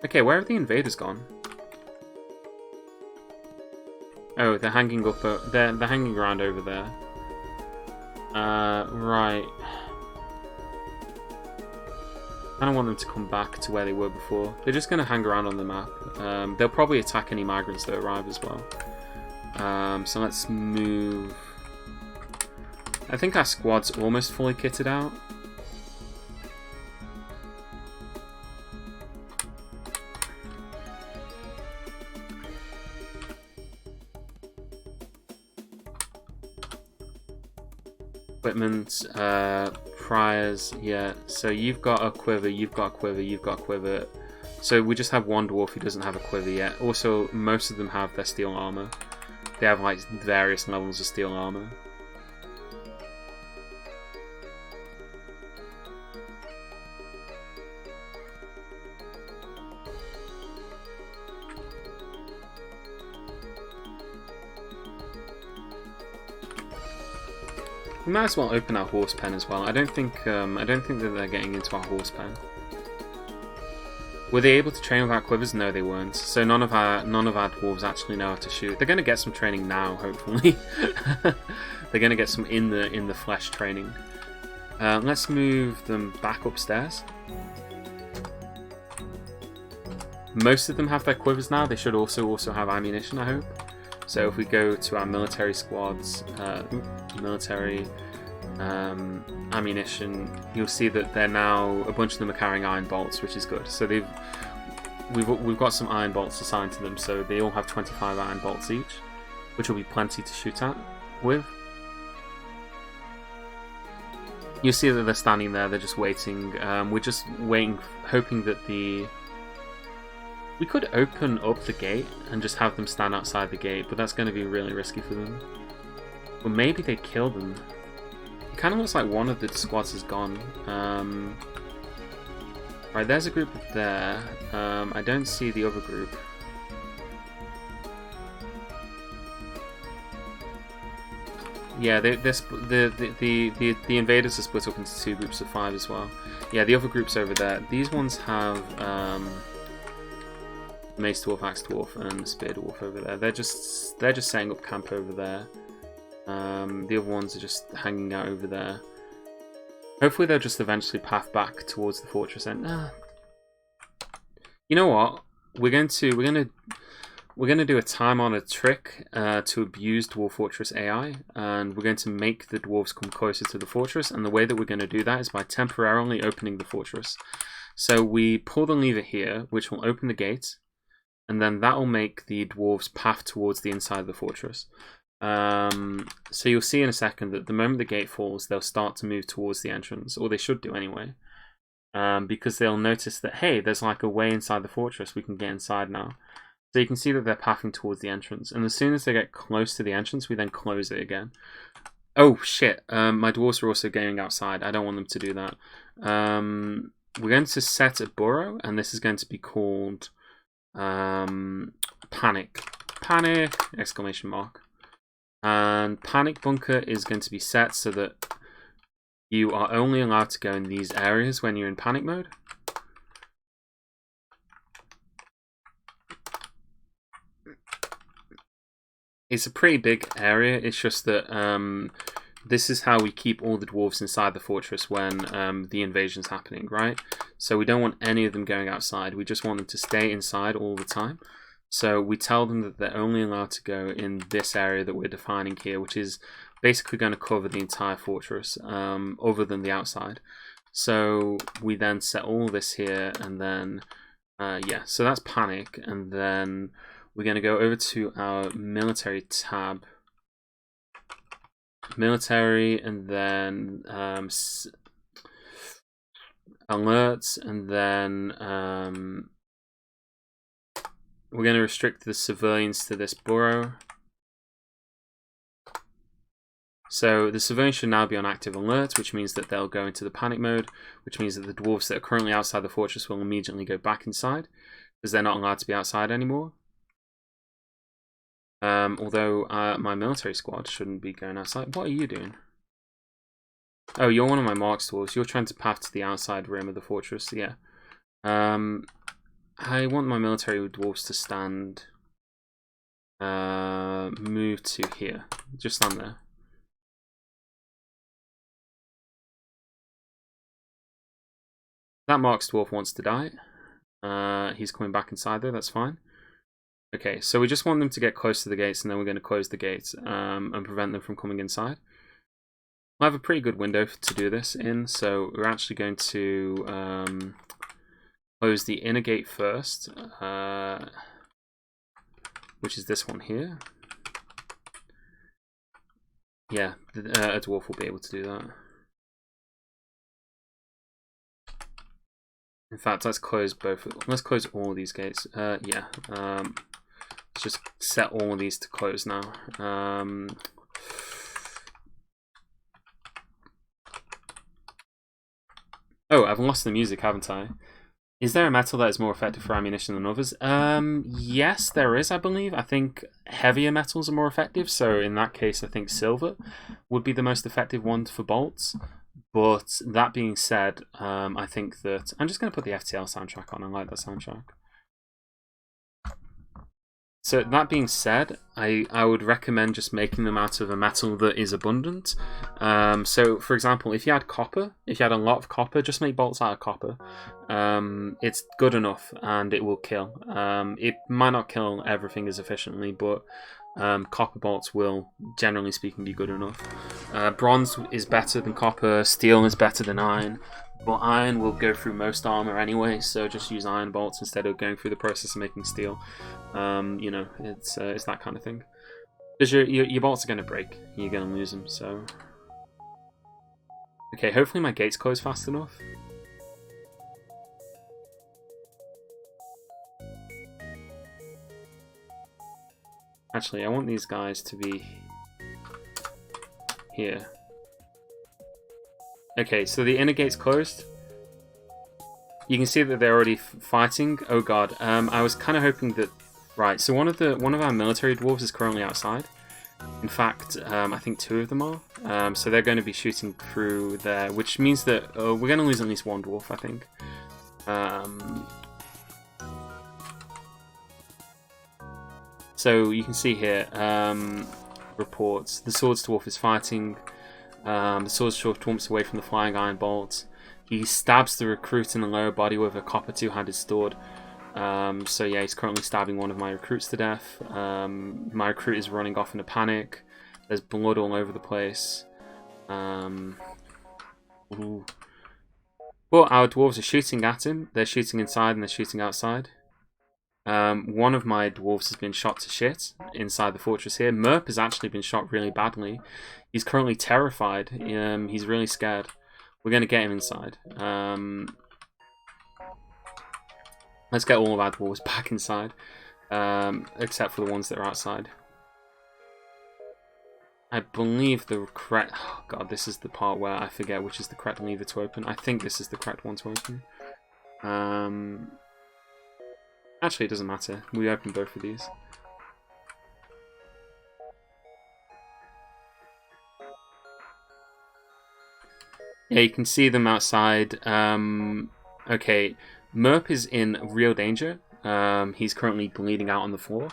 Okay, where have the invaders gone? Oh, they're hanging up. They're hanging around over there. Right. I don't want them to come back to where they were before. They're just going to hang around on the map. They'll probably attack any migrants that arrive as well. So let's move. I think our squad's almost fully kitted out. Equipment, priors, yeah. So you've got a quiver, you've got a quiver, you've got a quiver. So we just have one dwarf who doesn't have a quiver yet. Also, most of them have their steel armor. They have like various levels of steel armor. We might as well open our horse pen as well. I don't think that they're getting into our horse pen. Were they able to train without quivers? No, they weren't. So none of our dwarves actually know how to shoot. They're going to get some training now, hopefully. They're going to get some in the flesh training. Let's move them back upstairs. Most of them have their quivers now. They should also have ammunition, I hope. So if we go to our military squads, military ammunition, you'll see that they're now, a bunch of them are carrying iron bolts, which is good. So we've got some iron bolts assigned to them, so they all have 25 iron bolts each, which will be plenty to shoot at with. You'll see that they're standing there, they're just waiting. We're just waiting, hoping that we could open up the gate and just have them stand outside the gate, but that's going to be really risky for them. Or maybe they kill them. It kind of looks like one of the squads is gone. Right, there's a group there. I don't see the other group. Yeah, the invaders are split up into 2 groups of 5 as well. Yeah, the other group's over there. These ones have Mace Dwarf, Axe Dwarf, and Spear Dwarf over there. They're just setting up camp over there. The other ones are just hanging out over there. Hopefully they'll just eventually path back towards the fortress end. You know what? We're gonna do a time-honored trick to abuse Dwarf Fortress AI, and we're going to make the dwarves come closer to the fortress. And the way that we're going to do that is by temporarily opening the fortress. So we pull the lever here, which will open the gate, and then that will make the dwarves path towards the inside of the fortress. So you'll see in a second that the moment the gate falls, they'll start to move towards the entrance, or they should do anyway, because they'll notice that, hey, there's like a way inside the fortress, we can get inside now. So you can see that they're pathing towards the entrance, and as soon as they get close to the entrance, we then close it again. Oh shit, my dwarves are also going outside. I don't want them to do that. We're going to set a burrow, and this is going to be called panic, exclamation mark. And panic bunker is going to be set so that you are only allowed to go in these areas when you're in panic mode. It's a pretty big area. It's just that this is how we keep all the dwarves inside the fortress when the invasion's happening, right? So we don't want any of them going outside. We just want them to stay inside all the time. So we tell them that they're only allowed to go in this area that we're defining here, which is basically going to cover the entire fortress, other than the outside. So we then set all this here, and then, yeah, so that's panic. And then we're going to go over to our military tab. Military, and then alerts, and then we're going to restrict the civilians to this burrow. So the civilians should now be on active alert, which means that they'll go into the panic mode, which means that the dwarves that are currently outside the fortress will immediately go back inside, because they're not allowed to be outside anymore. Although my military squad shouldn't be going outside. What are you doing? Oh, you're one of my marks dwarves. You're trying to path to the outside rim of the fortress. Yeah. I want my military dwarves to stand. Move to here. Just stand there. That marks dwarf wants to die. He's coming back inside there. That's fine. Okay, so we just want them to get close to the gates, and then we're going to close the gates and prevent them from coming inside. I have a pretty good window to do this in, so we're actually going to close the inner gate first, which is this one here. Yeah, a dwarf will be able to do that. In fact, let's close both. Let's close all of these gates. Yeah. Let's just set all of these to close now. Oh, I've lost the music, haven't I? Is there a metal that is more effective for ammunition than others? Yes, there is, I believe. I think heavier metals are more effective, so in that case, I think silver would be the most effective one for bolts. But that being said, I think that... I'm just going to put the FTL soundtrack on. I like that soundtrack. So that being said, I would recommend just making them out of a metal that is abundant. So for example, if you had copper, if you had a lot of copper, just make bolts out of copper. It's good enough and it will kill. It might not kill everything as efficiently, but copper bolts will, generally speaking, be good enough. Bronze is better than copper, steel is better than iron. But iron will go through most armor anyway, so just use iron bolts instead of going through the process of making steel. You know, it's that kind of thing. Because your bolts are going to break, you're going to lose them. So, okay, hopefully my gates close fast enough. Actually, I want these guys to be here. Okay, so the inner gate's closed. You can see that they're already fighting. Oh god, I was kind of hoping that... Right, so one of our military dwarves is currently outside. In fact, I think 2 of them are. So they're going to be shooting through there, which means that we're going to lose at least 1 dwarf, I think. So you can see here, reports. The swords dwarf is fighting. The swords dwarf jumps away from the flying iron bolts. He stabs the recruit in the lower body with a copper 2-handed sword. So yeah, he's currently stabbing one of my recruits to death. My recruit is running off in a panic. There's blood all over the place. Well, our dwarves are shooting at him. They're shooting inside and they're shooting outside. One of my dwarves has been shot to shit inside the fortress here. Merp has actually been shot really badly. He's currently terrified. He's really scared. We're going to get him inside. Let's get all of our dwarves back inside. Except for the ones that are outside. I believe the correct... Oh god, this is the part where I forget which is the correct lever to open. I think this is the correct one to open. Actually, it doesn't matter. We open both of these. Yeah, you can see them outside. Okay, Merp is in real danger. He's currently bleeding out on the floor.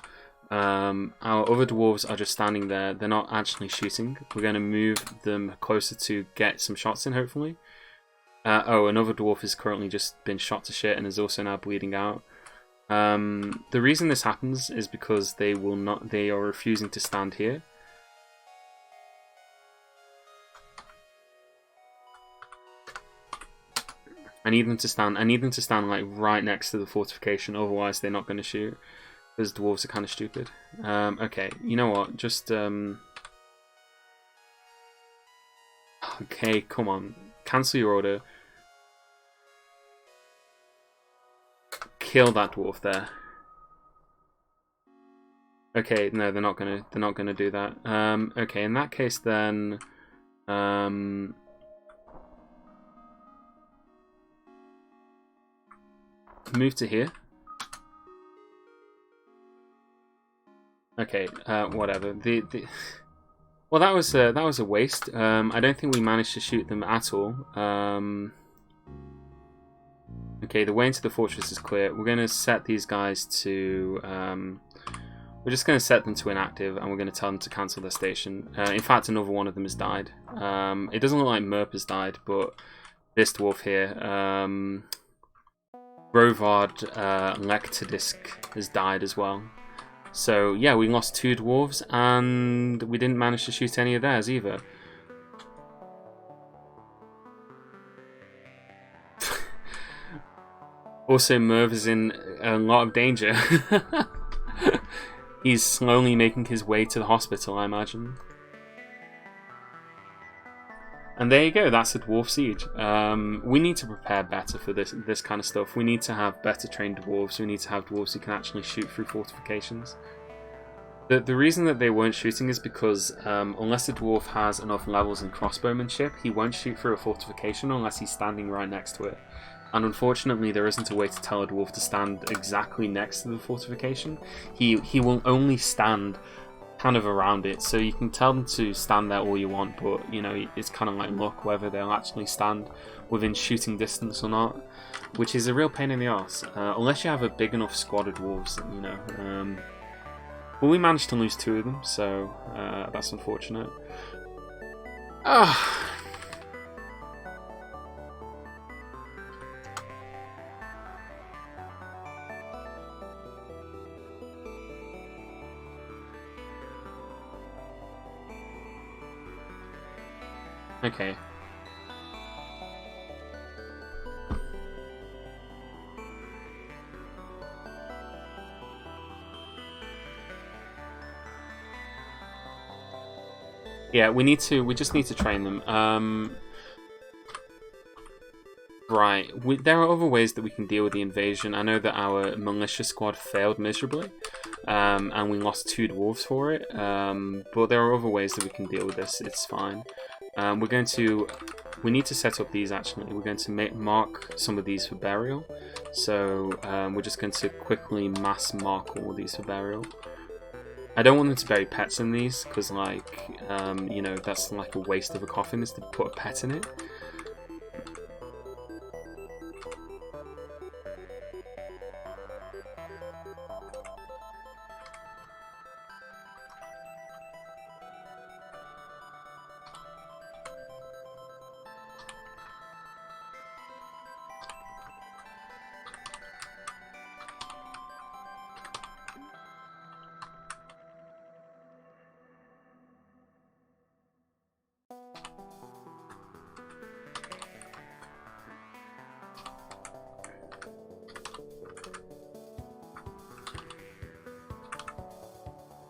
Our other dwarves are just standing there. They're not actually shooting. We're going to move them closer to get some shots in, hopefully. Oh, another dwarf has currently just been shot to shit and is also now bleeding out. The reason this happens is because they are refusing to stand here. I need them to stand like right next to the fortification, otherwise they're not going to shoot. Because dwarves are kind of stupid. Okay, you know what? Just okay, come on. Cancel your order. Kill that dwarf there. Okay, no, they're not gonna do that. Okay, in that case then move to here. Okay, whatever. Well, that was a waste. I don't think we managed to shoot them at all. Okay, the way into the fortress is clear. We're going to set these guys to... we're just going to set them to inactive, and we're going to tell them to cancel their station. In fact, another one of them has died. It doesn't look like Merp has died, but this dwarf here, Brovard Lectadisk, has died as well. So, yeah, we lost 2 dwarves, and we didn't manage to shoot any of theirs either. Also, Merv is in a lot of danger. He's slowly making his way to the hospital, I imagine. And there you go, that's a dwarf siege. We need to prepare better for this kind of stuff. We need to have better trained dwarves. We need to have dwarves who can actually shoot through fortifications. The reason that they weren't shooting is because unless a dwarf has enough levels in crossbowmanship, he won't shoot through a fortification unless he's standing right next to it. And unfortunately, there isn't a way to tell a dwarf to stand exactly next to the fortification. He will only stand kind of around it, so you can tell them to stand there all you want, but you know, it's kind of like luck whether they'll actually stand within shooting distance or not, which is a real pain in the arse, unless you have a big enough squad of dwarves, you know. But we managed to lose 2 of them, so that's unfortunate. Okay. Yeah, we just need to train them. Right, there are other ways that we can deal with the invasion. I know that our militia squad failed miserably, and we lost 2 dwarves for it, but there are other ways that we can deal with this. It's fine. We need to set up these actually. We're going to mark some of these for burial. So we're just going to quickly mass mark all of these for burial. I don't want them to bury pets in these because, like, you know, that's like a waste of a coffin is to put a pet in it.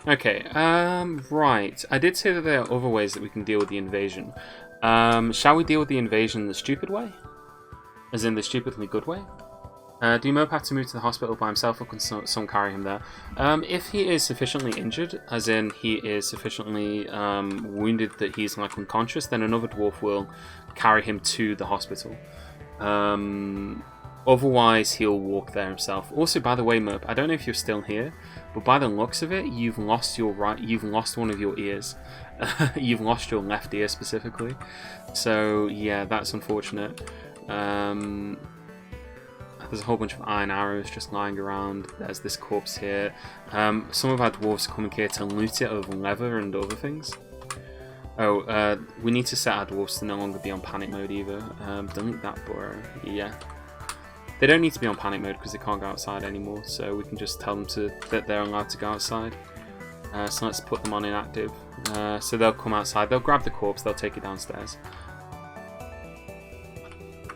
Okay, right. I did say that there are other ways that we can deal with the invasion. Shall we deal with the invasion the stupid way? As in the stupidly good way? Do Mope have to move to the hospital by himself, or can someone carry him there? If he is sufficiently injured, as in he is sufficiently wounded that he's like unconscious, then another dwarf will carry him to the hospital. Otherwise, he'll walk there himself. Also, by the way, Merp, I don't know if you're still here, but by the looks of it, you've lost one of your ears. You've lost your left ear specifically. So yeah, that's unfortunate. There's a whole bunch of iron arrows just lying around. There's this corpse here. Some of our dwarves are coming here to loot it of leather and other things. Oh, we need to set our dwarves to no longer be on panic mode either. Delete that burrow. Yeah. They don't need to be on panic mode because they can't go outside anymore, so we can just tell them that they're allowed to go outside. So let's put them on inactive. So they'll come outside, they'll grab the corpse, they'll take it downstairs.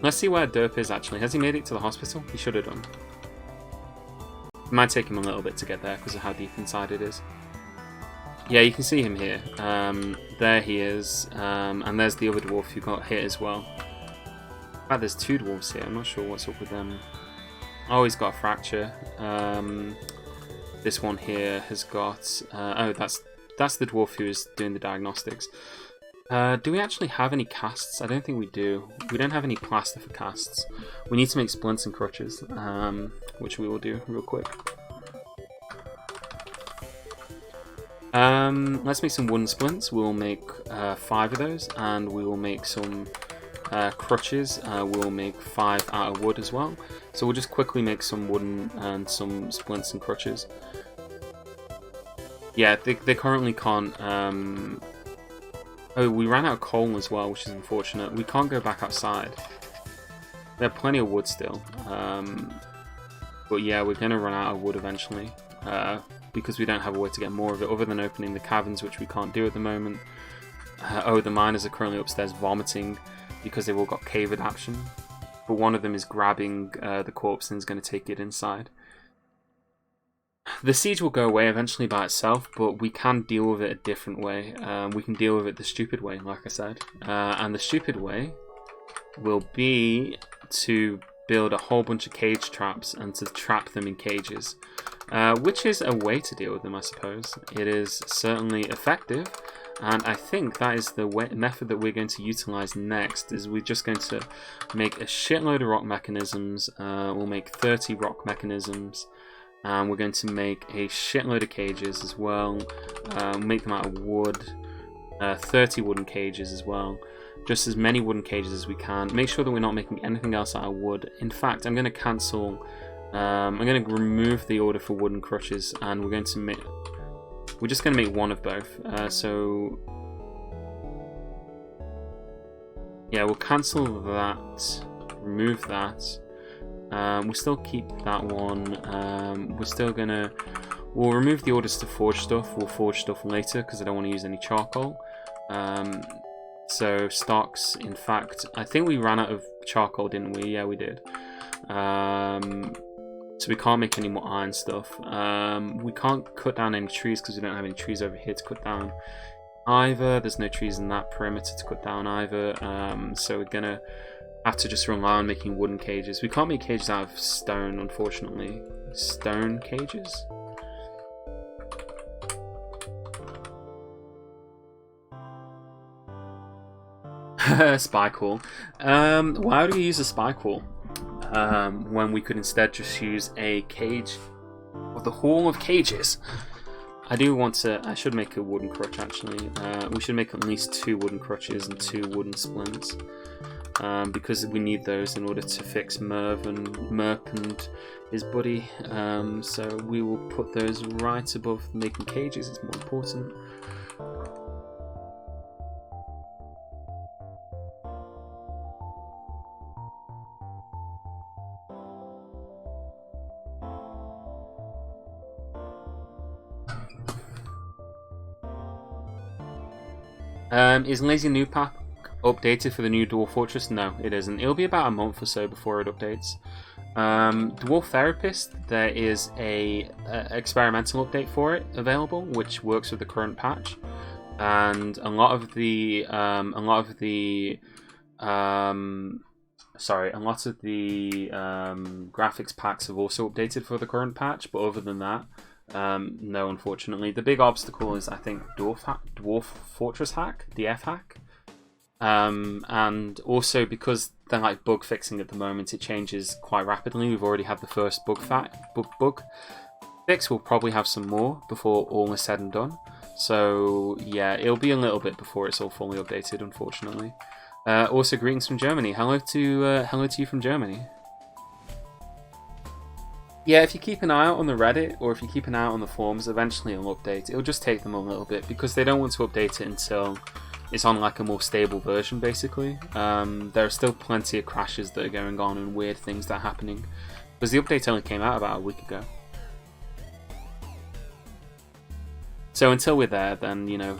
Let's see where Derp is actually. Has he made it to the hospital? He should have done. It might take him a little bit to get there because of how deep inside it is. Yeah, you can see him here. There he is, and there's the other dwarf who got hit as well. In fact, there's 2 dwarves here. I'm not sure what's up with them. Oh, he's got a fracture. This one here has got... oh, that's the dwarf who is doing the diagnostics. Do we actually have any casts? I don't think we do. We don't have any plaster for casts. We need to make splints and crutches, which we will do real quick. Let's make some wooden splints. We'll make 5 of those, and we will make some crutches. We'll make 5 out of wood as well. So we'll just quickly make some wooden and some splints and crutches. Yeah, they currently can't. Oh, we ran out of coal as well, which is unfortunate. We can't go back outside. There are plenty of wood still. But yeah, we're going to run out of wood eventually. Because we don't have a way to get more of it other than opening the caverns, which we can't do at the moment. Oh, the miners are currently upstairs vomiting because they've all got cave adaptation. But one of them is grabbing the corpse and is going to take it inside. The siege will go away eventually by itself, but we can deal with it a different way. We can deal with it the stupid way, like I said. And the stupid way will be to build a whole bunch of cage traps and to trap them in cages. Which is a way to deal with them, I suppose. It is certainly effective, and I think that is the method that we're going to utilize next. Is we're just going to make a shitload of rock mechanisms. We'll make 30 rock mechanisms, and we're going to make a shitload of cages as well. Make them out of wood. 30 wooden cages as well. Just as many wooden cages as we can. Make sure that we're not making anything else out of wood. In fact, I'm going to cancel. I'm going to remove the order for wooden crutches, and we're going to make. We're just going to make one of both. So yeah, we'll cancel that. Remove that. We'll still keep that one. We're still gonna. We'll remove the orders to forge stuff. We'll forge stuff later because I don't want to use any charcoal. So stocks. In fact, I think we ran out of charcoal, didn't we? Yeah, we did. So we can't make any more iron stuff. We can't cut down any trees because we don't have any trees over here to cut down either. There's no trees in that perimeter to cut down either. So we're gonna have to just rely on making wooden cages. We can't make cages out of stone, unfortunately. Stone cages? Spy call. Why do we use a spy call? When we could instead just use a cage of the hall of cages. I do want to. I should make a wooden crutch actually. We should make at least 2 wooden crutches and 2 wooden splints because we need those in order to fix Merp and his buddy. So we will put those right above making cages. It's more important. Is Lazy New Pack updated for the new Dwarf Fortress? No, it isn't. It'll be about a month or so before it updates. Dwarf Therapist, there is a experimental update for it available, which works with the current patch, and a lot of the graphics packs have also updated for the current patch. But other than that, no, unfortunately. The big obstacle is, I think, Dwarf Fortress hack, DF hack. And also because they're like bug fixing at the moment, it changes quite rapidly. We've already had the first bug fix. We'll probably have some more before all is said and done. So yeah, it'll be a little bit before it's all fully updated, unfortunately. Also, greetings from Germany. Hello to you from Germany. Yeah, if you keep an eye out on the Reddit, or if you keep an eye out on the forums, eventually it'll update. It'll just take them a little bit, because they don't want to update it until it's on like a more stable version, basically. There are still plenty of crashes that are going on and weird things that are happening, because the update only came out about a week ago. So until we're there, then, you know,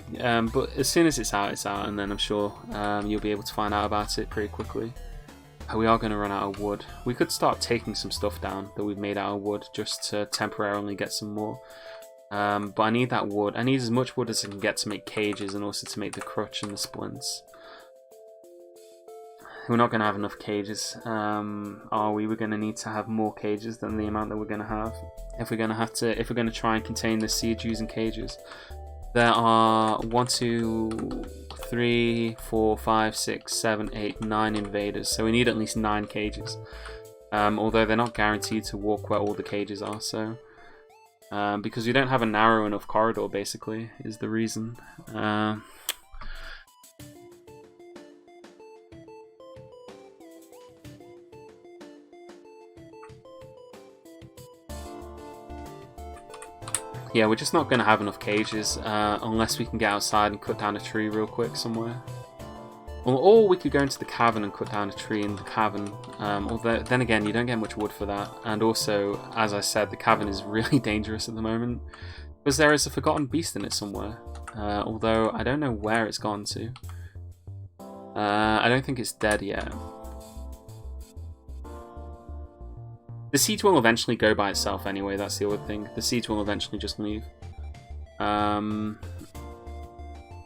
but as soon as it's out, and then I'm sure you'll be able to find out about it pretty quickly. We are going to run out of wood. We could start taking some stuff down that we've made out of wood just to temporarily get some more. But I need that wood. I need as much wood as I can get to make cages and also to make the crutch and the splints. We're not going to have enough cages, are we? We're going to need to have more cages than the amount that we're going to have. If we're going to try and contain the siege using cages. There are 1, 2, 3, 4, 5, 6, 7, 8, 9 invaders, so we need at least 9 cages. Although they're not guaranteed to walk where all the cages are, so Because we don't have a narrow enough corridor, basically, is the reason. Yeah, we're just not going to have enough cages unless we can get outside and cut down a tree real quick somewhere. Or we could go into the cavern and cut down a tree in the cavern. Although, then again, you don't get much wood for that. And also, as I said, the cavern is really dangerous at the moment. Because there is a forgotten beast in it somewhere. Although, I don't know where it's gone to. I don't think it's dead yet. The siege will eventually go by itself anyway, that's the other thing. The siege will eventually just leave.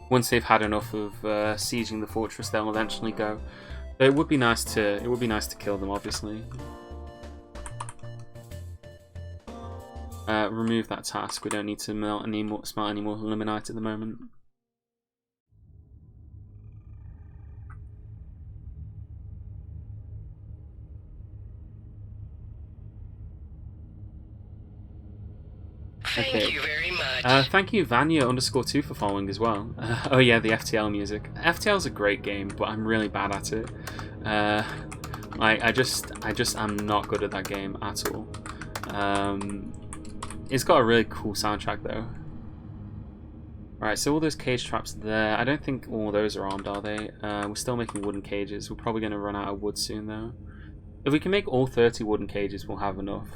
Once they've had enough of sieging the fortress, they'll eventually go. But it would be nice to kill them, obviously. Remove that task. We don't need to smelt any more limonite at the moment. Thank you very much. Thank you, Vanya_2 for following as well. Oh yeah, the FTL music. FTL's a great game, but I'm really bad at it. I'm not good at that game at all. It's got a really cool soundtrack though. Right, so all those cage traps there. I don't think all those are armed, are they? We're still making wooden cages. We're probably going to run out of wood soon though. If we can make all 30 wooden cages, we'll have enough.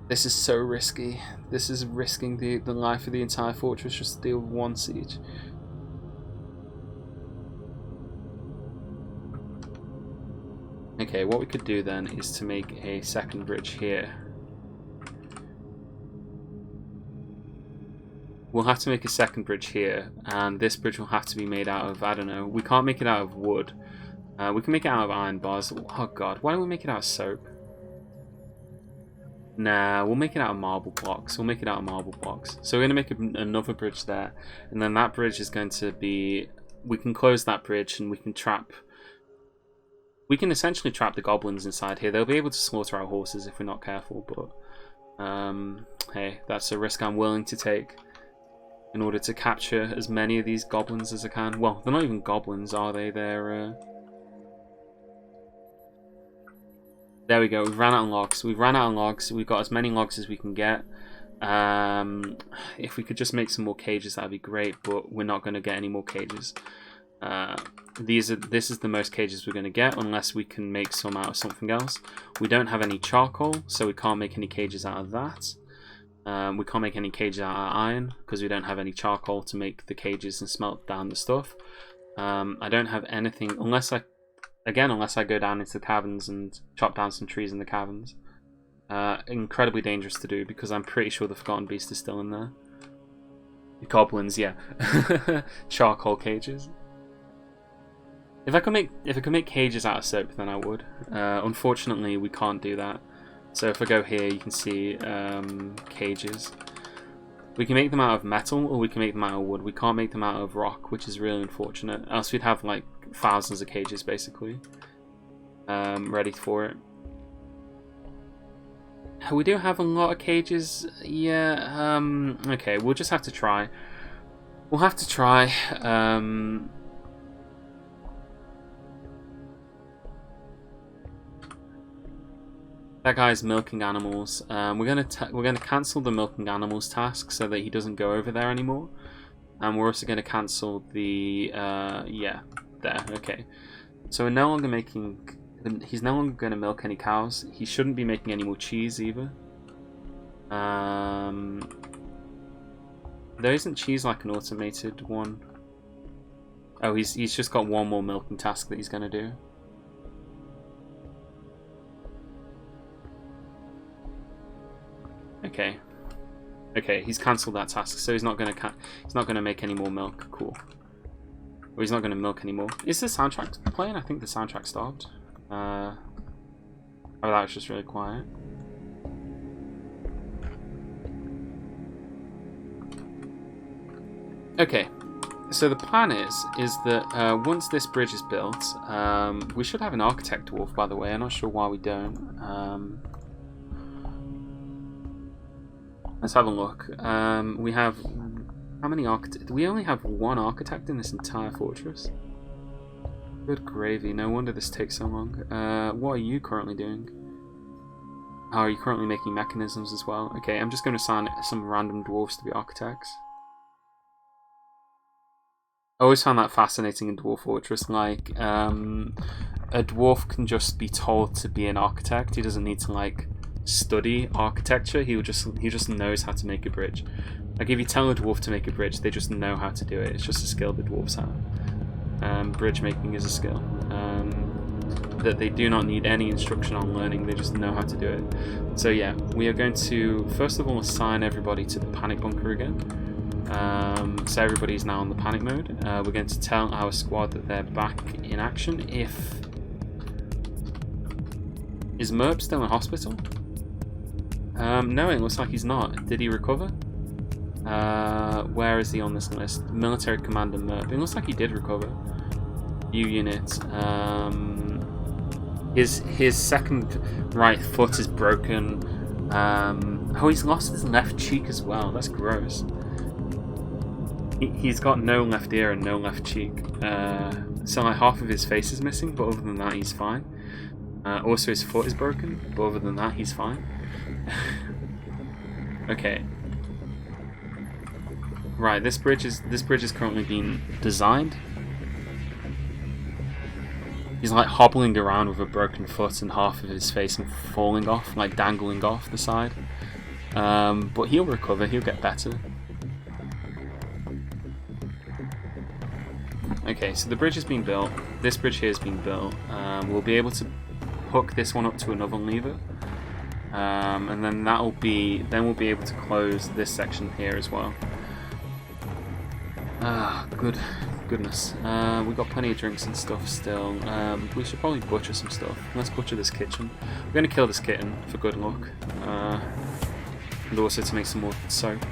This is so risky. This is risking the life of the entire fortress just to deal with one siege. Okay, what we could do then is to make a second bridge here. We'll have to make a second bridge here, and this bridge will have to be made out of, I don't know, we can't make it out of wood. We can make it out of iron bars. Oh god, why don't we make it out of soap? Nah, we'll make it out of marble blocks. We'll make it out of marble blocks. So we're going to make another bridge there. And then that bridge is going to be... We can close that bridge and we can trap... We can essentially trap the goblins inside here. They'll be able to slaughter our horses if we're not careful. But, hey, that's a risk I'm willing to take in order to capture as many of these goblins as I can. Well, they're not even goblins, are they? They're... There we go, we've ran out of logs. We've ran out of logs. We've got as many logs as we can get. If we could just make some more cages, that'd be great, but we're not going to get any more cages. This is the most cages we're going to get, unless we can make some out of something else. We don't have any charcoal, so we can't make any cages out of that. We can't make any cages out of iron, because we don't have any charcoal to make the cages and smelt down the stuff. I don't have anything, unless I go down into the caverns and chop down some trees in the caverns. Incredibly dangerous to do because I'm pretty sure the Forgotten Beast is still in there. The goblins, yeah. Charcoal cages. If I could make cages out of soap, then I would. Unfortunately, we can't do that. So if I go here, you can see cages. We can make them out of metal, or we can make them out of wood. We can't make them out of rock, which is really unfortunate. Else we'd have like thousands of cages, basically, ready for it. We do have a lot of cages. Yeah. Okay, we'll just have to try. We'll have to try. That guy's milking animals. We're gonna cancel the milking animals task so that he doesn't go over there anymore, and we're also gonna cancel the yeah, there. Okay, so we're no longer making. He's no longer gonna milk any cows. He shouldn't be making any more cheese either. There isn't cheese like an automated one. Oh, he's just got one more milking task that he's gonna do. Okay. Okay, he's cancelled that task, so he's not gonna make any more milk. Cool. Or he's not gonna milk anymore. Is the soundtrack playing? I think the soundtrack stopped. Oh, that was just really quiet. Okay. So the plan is that once this bridge is built, we should have an architect dwarf, by the way. I'm not sure why we don't. Let's have a look. We have... How many architects? We only have one architect in this entire fortress. Good gravy. No wonder this takes so long. What are you currently doing? Oh, are you currently making mechanisms as well? Okay, I'm just going to assign some random dwarves to be architects. I always found that fascinating in Dwarf Fortress. Like, a dwarf can just be told to be an architect. He doesn't need to like study architecture. He just knows how to make a bridge. Like if you tell a dwarf to make a bridge, they just know how to do it. It's just a skill the dwarves have. Bridge making is a skill that they do not need any instruction on learning. They just know how to do it. So yeah, we are going to first of all assign everybody to the panic bunker again. So everybody's now on the panic mode. We're going to tell our squad that they're back in action. Is Merp still in hospital? No, it looks like he's not. Did he recover? Where is he on this list? Military Commander Merp. It looks like he did recover. View unit. His second right foot is broken. Oh, he's lost his left cheek as well. That's gross. He's got no left ear and no left cheek. So like half of his face is missing, but other than that he's fine. Also his foot is broken, but other than that he's fine. Okay. Right, this bridge is currently being designed. He's like hobbling around with a broken foot and half of his face and falling off, like dangling off the side. But he'll recover, he'll get better. Okay, so the bridge is being built. This bridge here is being built. We'll be able to hook this one up to another lever. And then we'll be able to close this section here as well. Goodness. We've got plenty of drinks and stuff still. We should probably butcher some stuff. Let's butcher this kitchen. We're going to kill this kitten for good luck. And also to make some more soap.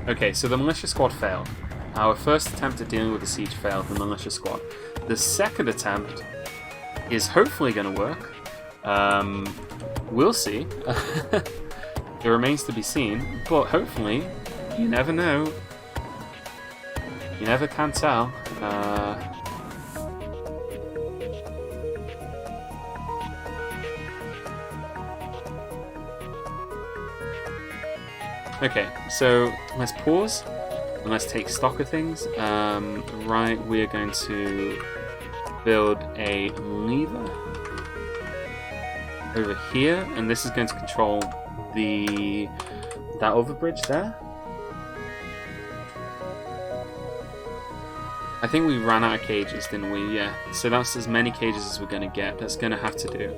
Okay, so the militia squad failed. Our first attempt at dealing with the siege failed, the militia squad. The second attempt is hopefully going to work. We'll see. It remains to be seen, but hopefully, you never know. You never can tell. Okay, so let's pause and let's take stock of things. Right, we are going to build a lever over here, and this is going to control that overbridge there. I think we ran out of cages, didn't we? Yeah. So that's as many cages as we're going to get. That's going to have to do.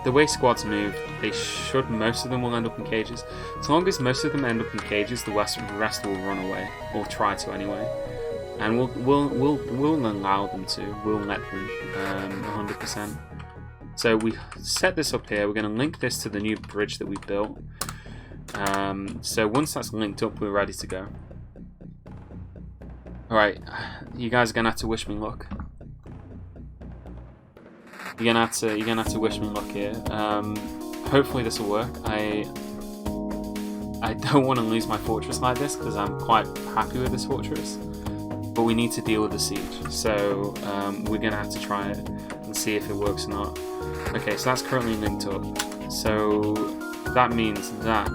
The way squads move, most of them will end up in cages. As long as most of them end up in cages, the rest will run away, or try to anyway. And we'll allow them to. We'll let them 100%. So we set this up here. We're going to link this to the new bridge that we built. So once that's linked up, we're ready to go. Alright, you guys are going to have to wish me luck. You're gonna have to wish me luck here. Hopefully this will work. I don't want to lose my fortress like this because I'm quite happy with this fortress. But we need to deal with the siege, so we're gonna have to try it and see if it works or not. Okay, so that's currently linked up. So that means that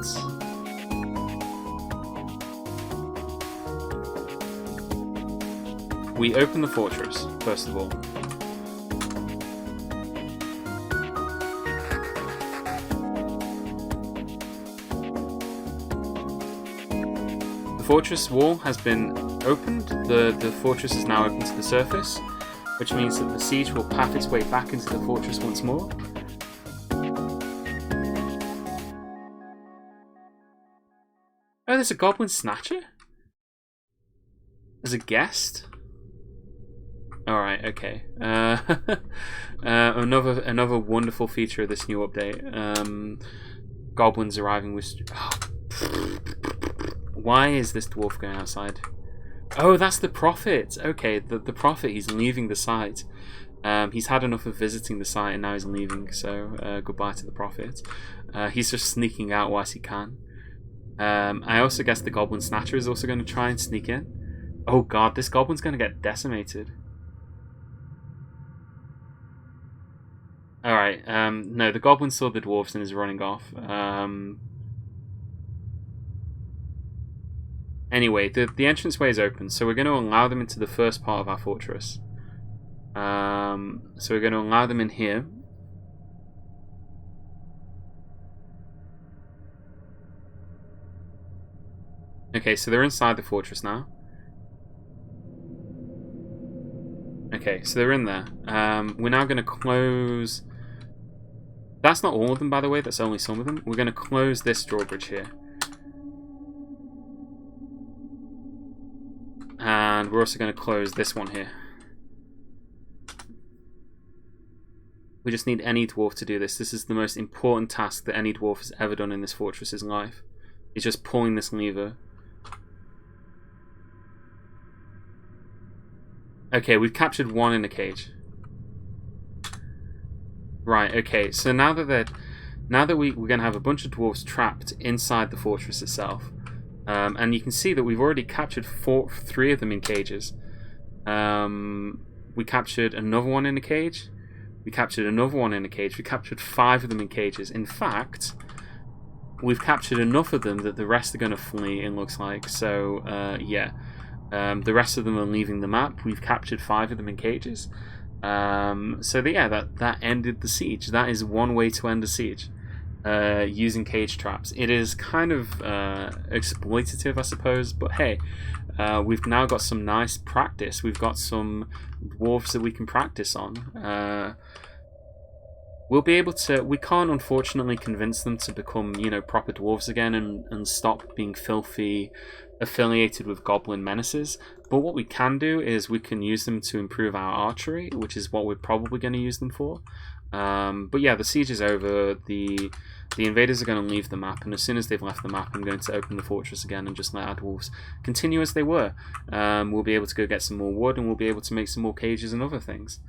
we open the fortress first of all. The fortress wall has been opened. The fortress is now open to the surface, which means that the siege will path its way back into the fortress once more. Oh, there's a goblin snatcher? As a guest? Alright, okay. Another wonderful feature of this new update. Goblins arriving with... Why is this dwarf going outside? Oh, that's the prophet! Okay, the prophet, he's leaving the site. He's had enough of visiting the site and now he's leaving, so goodbye to the prophet. He's just sneaking out whilst he can. I also guess the goblin snatcher is also going to try and sneak in. Oh god, this goblin's going to get decimated. Alright, no, the goblin saw the dwarves and is running off. Anyway, the entranceway is open, so we're going to allow them into the first part of our fortress. So we're going to allow them in here. Okay, so they're inside the fortress now. Okay, so they're in there. We're now going to close... That's not all of them, by the way, that's only some of them. We're going to close this drawbridge here. And we're also going to close this one here. We just need any dwarf to do this. This is the most important task that any dwarf has ever done in this fortress's life. He's just pulling this lever. Okay, we've captured one in a cage. Right, okay, so now that we're going to have a bunch of dwarves trapped inside the fortress itself, and you can see that we've already captured three of them in cages. We captured another one in a cage. We captured another one in a cage. We captured 5 of them in cages. In fact, we've captured enough of them that the rest are going to flee, it looks like. So, yeah. The rest of them are leaving the map. We've captured 5 of them in cages. That ended the siege. That is one way to end a siege. Using cage traps. It is kind of exploitative, I suppose, but hey, we've now got some nice practice. We've got some dwarves that we can practice on. We'll be able to... We can't, unfortunately, convince them to become, proper dwarves again and stop being filthy, affiliated with goblin menaces. But what we can do is we can use them to improve our archery, which is what we're probably going to use them for. But yeah, the siege is over. The invaders are going to leave the map, and as soon as they've left the map, I'm going to open the fortress again and just let our dwarves continue as they were. We'll be able to go get some more wood, and we'll be able to make some more cages and other things.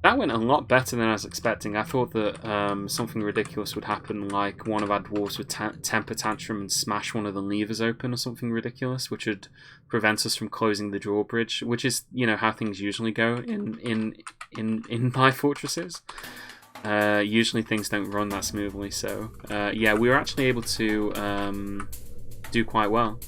That went a lot better than I was expecting. I thought that something ridiculous would happen, like one of our dwarves would temper tantrum and smash one of the levers open or something ridiculous, which would prevent us from closing the drawbridge, which is, how things usually go in my fortresses. Usually things don't run that smoothly, so yeah, we were actually able to do quite well.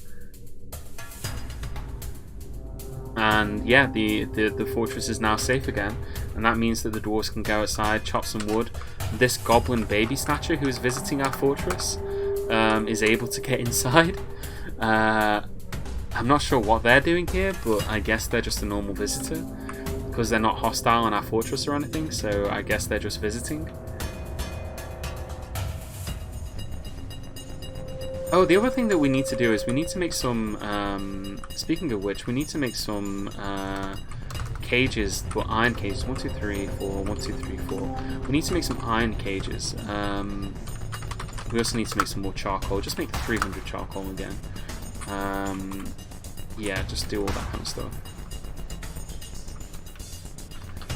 And yeah, the fortress is now safe again, and that means that the dwarves can go outside, chop some wood. This goblin baby snatcher who is visiting our fortress is able to get inside. I'm not sure what they're doing here, but I guess they're just a normal visitor, because they're not hostile on our fortress or anything, so I guess they're just visiting. Oh, the other thing that we need to do is we need to make some, speaking of which, we need to make some cages, well, iron cages. 1, 2, 3, 4, 1, 2, 3, 4. We need to make some iron cages. We also need to make some more charcoal. Just make 300 charcoal again. Yeah, just do all that kind of stuff.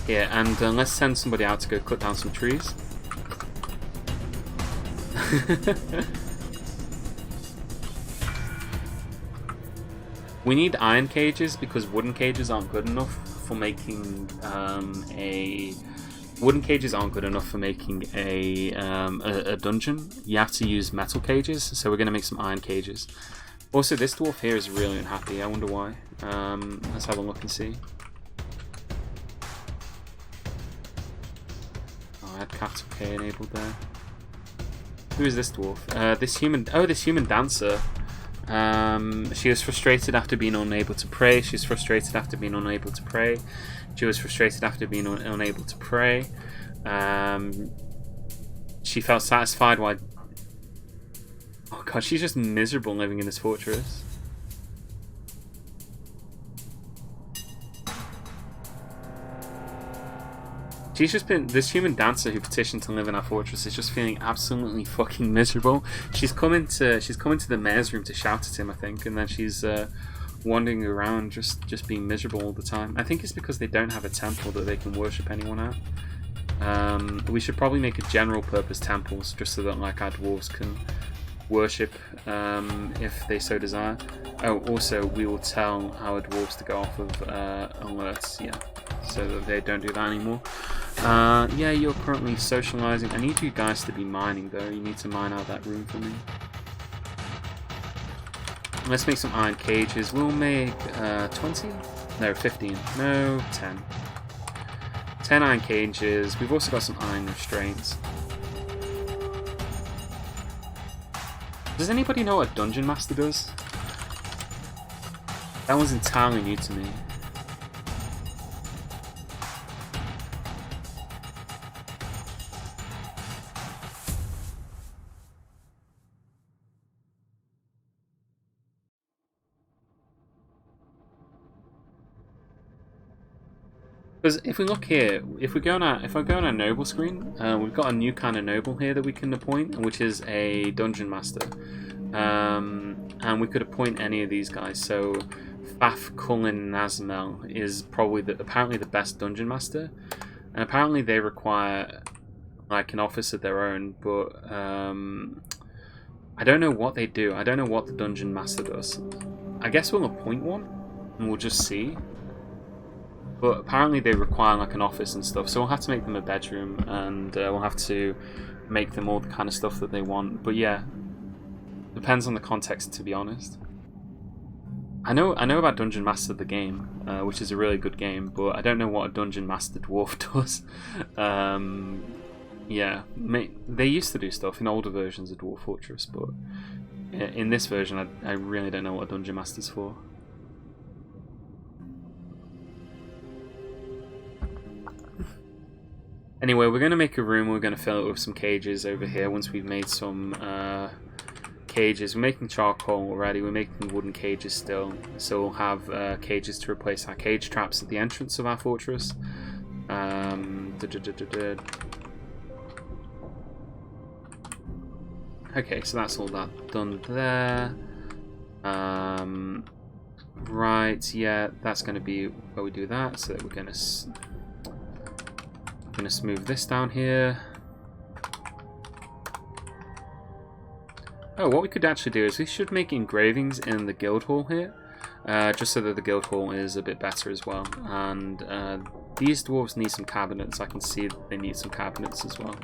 Yeah, and let's send somebody out to go cut down some trees. We need iron cages because wooden cages aren't good enough for making wooden cages aren't good enough for making a dungeon. You have to use metal cages, so we're going to make some iron cages. Also, this dwarf here is really unhappy. I wonder why. Let's have a look and see. Oh, I had capital K enabled there. Who is this dwarf? This human dancer. She was frustrated after being unable to pray. She was frustrated after being unable to pray. She was frustrated after being unable to pray. She felt satisfied while... Oh god, she's just miserable living in this fortress. She's just been, this human dancer who petitioned to live in our fortress is just feeling absolutely fucking miserable. She's come into the mayor's room to shout at him, I think, and then she's wandering around just being miserable all the time. I think it's because they don't have a temple that they can worship anyone at. We should probably make a general purpose temples just so that like our dwarves can worship if they so desire. Oh, also we will tell our dwarves to go off of alerts, yeah, so that they don't do that anymore. Yeah, you're currently socializing. I need you guys to be mining though. You need to mine out that room for me. Let's make some iron cages. We'll make 20? No, 15. No, 10. 10 iron cages. We've also got some iron restraints. Does anybody know what a dungeon master does? That one's entirely new to me. Because if we look here, if I go on our noble screen, we've got a new kind of noble here that we can appoint, which is a dungeon master. And we could appoint any of these guys. So Faf Cullen Nazmel is probably apparently the best dungeon master, and apparently they require like an office of their own. But I don't know what they do. I don't know what the dungeon master does. I guess we'll appoint one, and we'll just see. But apparently they require like an office and stuff, so we'll have to make them a bedroom, and we'll have to make them all the kind of stuff that they want. But yeah, depends on the context, to be honest. I know about Dungeon Master the game, which is a really good game, but I don't know what a Dungeon Master Dwarf does. Yeah, they used to do stuff in older versions of Dwarf Fortress, but in this version I really don't know what a Dungeon Master's for. Anyway, we're going to make a room. We're going to fill it with some cages over here once we've made some cages. We're making charcoal already. We're making wooden cages still. So we'll have cages to replace our cage traps at the entrance of our fortress. Okay, so that's all that done there. Right, yeah, that's going to be where we do that. So that we're going to smooth this down here. Oh, what we could actually do is we should make engravings in the guild hall here, just so that the guild hall is a bit better as well. And these dwarves need some cabinets. I can see that they need some cabinets as well.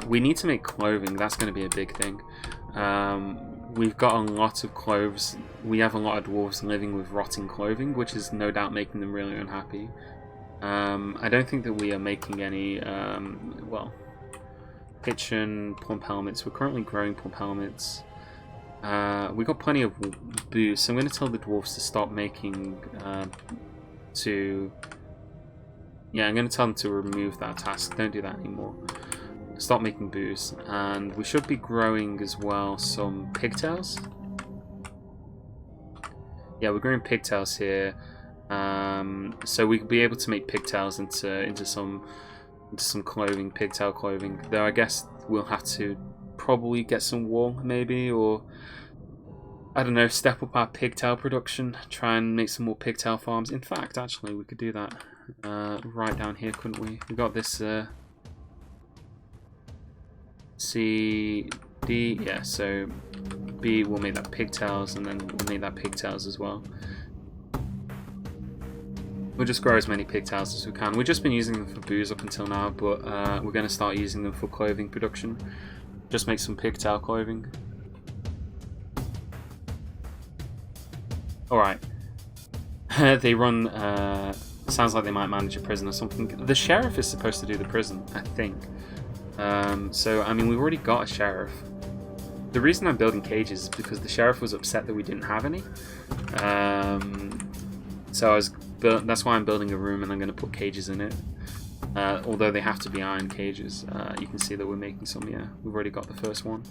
We need to make clothing. That's going to be a big thing. We've got a lot of clothes. We have a lot of dwarves living with rotting clothing, which is no doubt making them really unhappy. I don't think that we are making any, well, petition, plump helmets. We're currently growing plump helmets. We've got plenty of booze, so I'm going to tell the dwarves to stop making, yeah, I'm going to tell them to remove that task. Don't do that anymore. Stop making booze. And we should be growing as well some pigtails. Yeah, we're growing pigtails here. So we could be able to make pigtails into some clothing, pigtail clothing. Though I guess we'll have to probably get some wool, maybe, or I don't know, step up our pigtail production, try and make some more pigtail farms. In fact, actually, we could do that right down here, couldn't we? We got this C, D, yeah. So B, we'll make that pigtails, and then we'll make that pigtails as well. We'll just grow as many pigtails as we can. We've just been using them for booze up until now, but we're going to start using them for clothing production. Just make some pigtail clothing. Alright. They run... sounds like they might manage a prison or something. The sheriff is supposed to do the prison, I think. So, I mean, we've already got a sheriff. The reason I'm building cages is because the sheriff was upset that we didn't have any. So that's why I'm building a room and I'm going to put cages in it. Although they have to be iron cages. You can see that we're making some, yeah. We've already got the first one.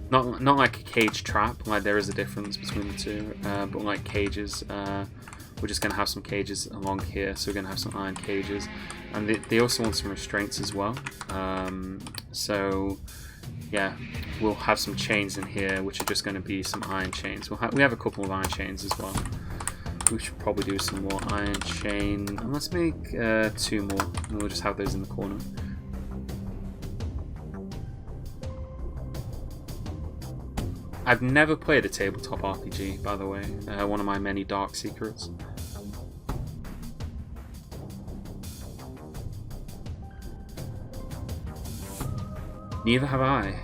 Not like a cage trap, like there is a difference between the two, but like cages, we're just going to have some cages along here, so we're going to have some iron cages, and they also want some restraints as well, so yeah, we'll have some chains in here, which are just going to be some iron chains. We have a couple of iron chains as well. We should probably do some more iron chain, and let's make 2 more, and we'll just have those in the corner. I've never played a tabletop RPG, by the way. One of my many dark secrets. Neither have I.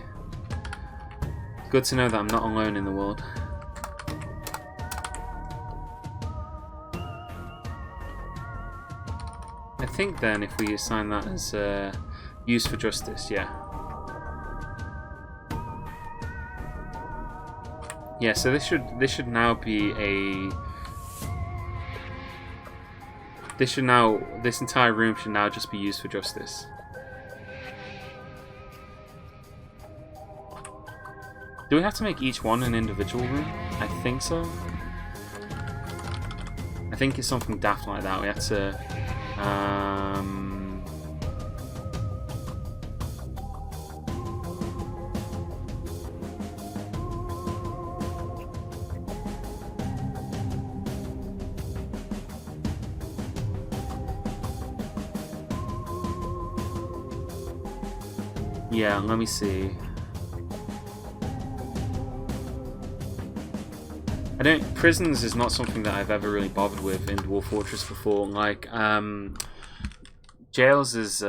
Good to know that I'm not alone in the world. I think then if we assign that as use for justice, yeah. Yeah, so this should now be a this entire room should now just be used for justice. Do we have to make each one an individual room? I think so. I think it's something daft like that. We have to yeah, let me see. Prisons is not something that I've ever really bothered with in Dwarf Fortress before. Like, jails is,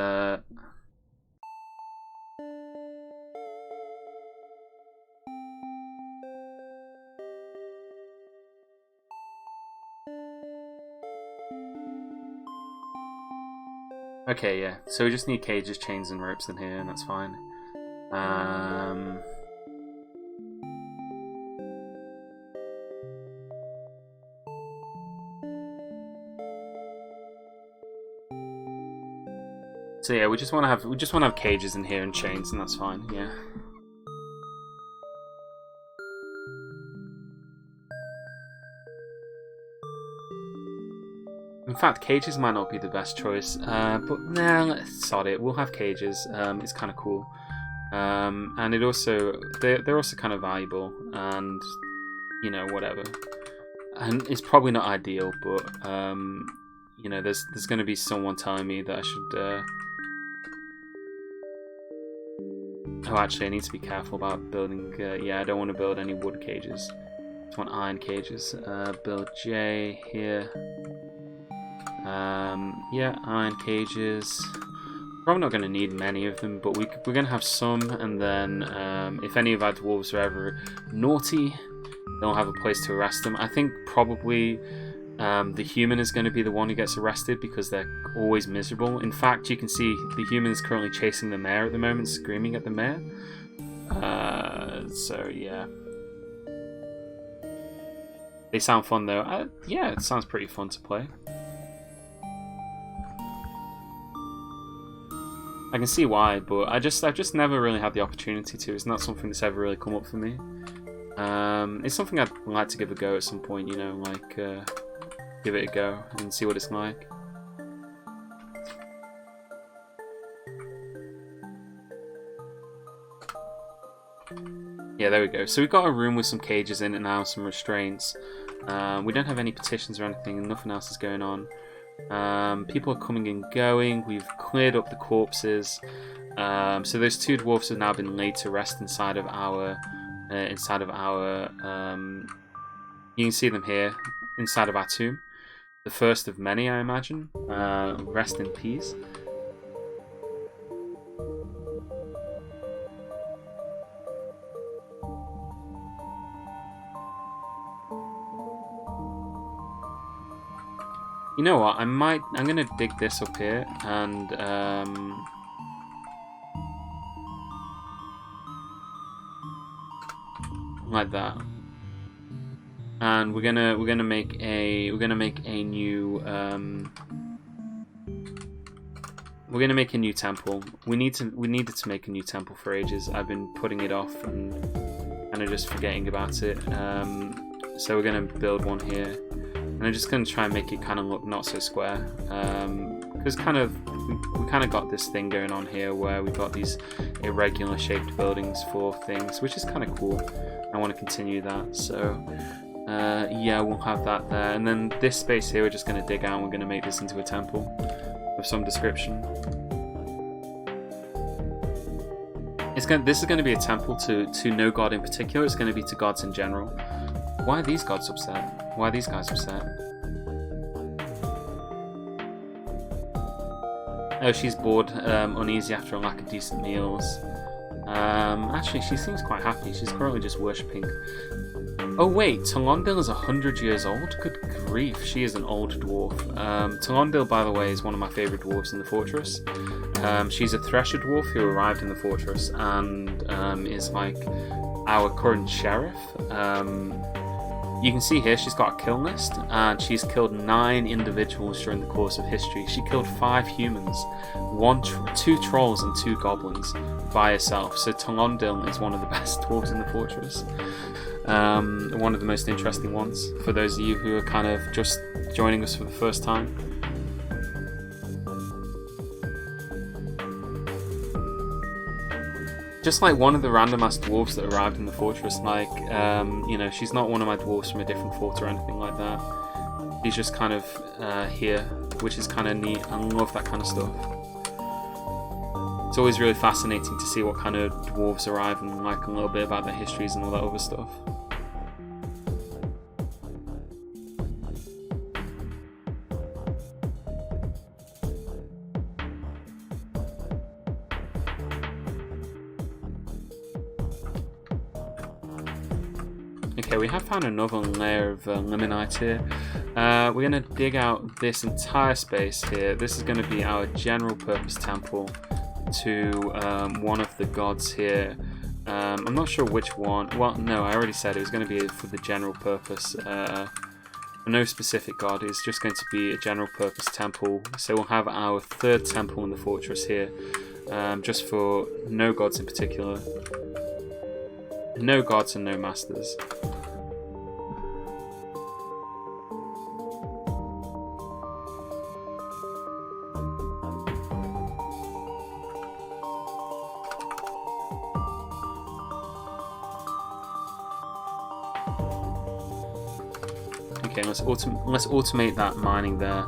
okay, yeah. So we just need cages, chains, and ropes in here, and that's fine. So yeah, we just want to have cages in here and chains, and that's fine. Yeah. In fact, cages might not be the best choice, but nah, let's sod it. We'll have cages. It's kind of cool, and they're also kind of valuable, and you know, whatever. And it's probably not ideal, but you know, there's going to be someone telling me that I should. Oh, actually, I need to be careful about building. Yeah, I don't want to build any wood cages. I just want iron cages. Build J here. Yeah, iron cages. Probably not going to need many of them, but we're going to have some. And then, if any of our dwarves are ever naughty, they'll have a place to arrest them. I think probably the human is going to be the one who gets arrested because they're always miserable. In fact, you can see the human is currently chasing the mayor at the moment, screaming at the mayor. So yeah, they sound fun though. Yeah, it sounds pretty fun to play. I can see why, but I've just never really had the opportunity to. It's not something that's ever really come up for me. It's something I'd like to give a go at some point, you know, like give it a go and see what it's like. Yeah, there we go. So we've got a room with some cages in it now, some restraints. We don't have any petitions or anything, and nothing else is going on. People are coming and going. We've cleared up the corpses. So those 2 dwarfs have now been laid to rest inside of our you can see them here inside of our tomb. The first of many, I imagine. Rest in peace. You know what? I'm gonna dig this up here and like that. And we're gonna make a new temple. We needed to make a new temple for ages. I've been putting it off, and kind of just forgetting about it. So we're going to build one here. And I'm just going to try and make it kind of look not so square. Because we kind of got this thing going on here where we've got these irregular shaped buildings for things, which is kind of cool. I want to continue that, so yeah, we'll have that there. And then this space here we're just going to dig out and we're going to make this into a temple of some description. This is going to be a temple to no god in particular. It's going to be to gods in general. Why are these gods upset? Why are these guys upset? Oh, she's bored, uneasy after a lack of decent meals. Actually, she seems quite happy. She's currently just worshipping. Oh wait, Talondil is 100 years old? Good grief, she is an old dwarf. Talondil, by the way, is one of my favourite dwarves in the fortress. She's a thresher dwarf who arrived in the fortress and is like our current sheriff. You can see here she's got a kill list, and she's killed 9 individuals during the course of history. She killed 5 humans, 2 trolls and 2 goblins by herself. So Talondil is one of the best dwarves in the fortress. One of the most interesting ones for those of you who are kind of just joining us for the first time. Just like one of the random ass dwarves that arrived in the fortress, like, you know, she's not one of my dwarves from a different fort or anything like that. She's just kind of here, which is kind of neat. I love that kind of stuff. It's always really fascinating to see what kind of dwarves arrive and like a little bit about their histories and all that other stuff. Okay, we have found another layer of limonite here. We're going to dig out this entire space here. This is going to be our general purpose temple to one of the gods here. I'm not sure which one. Well, no, I already said it was going to be for the general purpose. No specific god. It's just going to be a general purpose temple. So we'll have our 3rd temple in the fortress here, just for no gods in particular. No gods and no masters. Okay, let's automate that mining there.